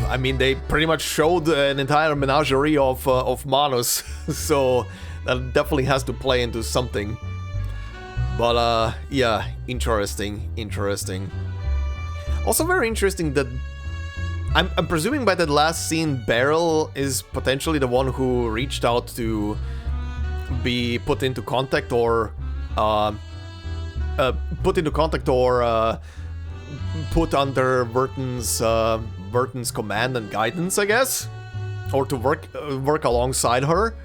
I mean they pretty much showed an entire menagerie of Manus, so that definitely has to play into something. But yeah, interesting. Also very interesting that I'm presuming by that last scene, Beryl is potentially the one who reached out to be put into contact or put under Vertin's command and guidance, I guess, or to work alongside her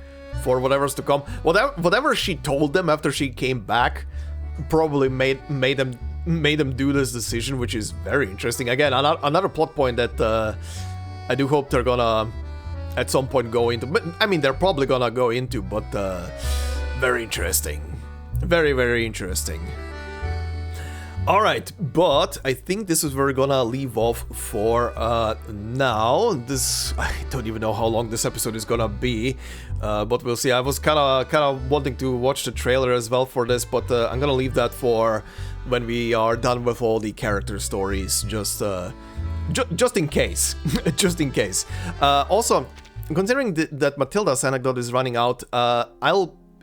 for whatever's to come. Whatever she told them after she came back probably made them do this decision, which is very interesting. Again, another plot point that I do hope they're gonna at some point go into. But I mean, they're probably gonna go into, but very interesting. Very, very interesting. Alright, but I think this is where we're gonna leave off for now. I don't even know how long this episode is gonna be, but we'll see. I was kind of wanting to watch the trailer as well for this, but I'm gonna leave that for when we are done with all the character stories, just in case. Just in case. Also, considering that Matilda's anecdote is running out,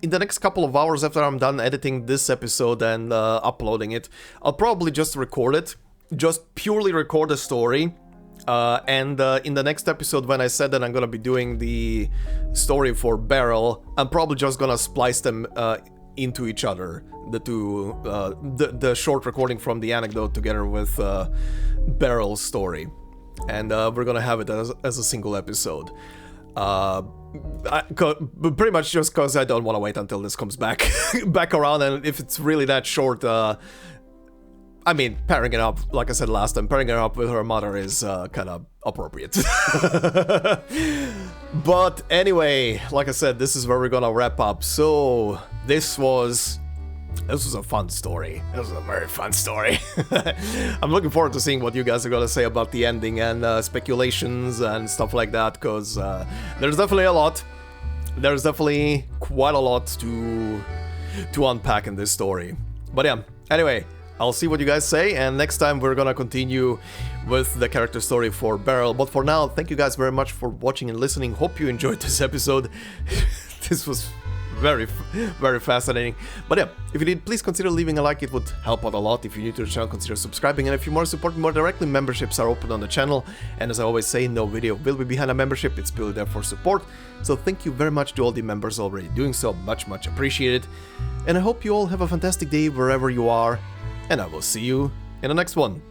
in the next couple of hours after I'm done editing this episode and uploading it, I'll probably just record it. Just purely record the story. And in the next episode, when I said that I'm gonna be doing the story for Beryl, I'm probably just gonna splice them into each other. The two, the short recording from the anecdote together with Beryl's story. And we're gonna have it as a single episode. Pretty much just because I don't want to wait until this comes back around, and if it's really that short, I mean, pairing it up, like I said last time, pairing it up with her mother is kind of appropriate. But anyway, like I said, this is where we're gonna wrap up. So this was a fun story. This was a very fun story. I'm looking forward to seeing what you guys are gonna say about the ending and speculations and stuff like that, because there's definitely a lot. There's definitely quite a lot to unpack in this story. But yeah, anyway, I'll see what you guys say, and next time we're gonna continue with the character story for Beryl. But for now, thank you guys very much for watching and listening. Hope you enjoyed this episode. This was very, very fascinating. But yeah, if you did, please consider leaving a like. It would help out a lot. If you're new to the channel, consider subscribing. And if you want to support me more directly, memberships are open on the channel. And as I always say, no video will be behind a membership. It's purely there for support. So thank you very much to all the members already doing so. Much, much appreciated. And I hope you all have a fantastic day wherever you are. And I will see you in the next one.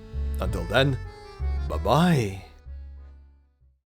Until then, bye-bye.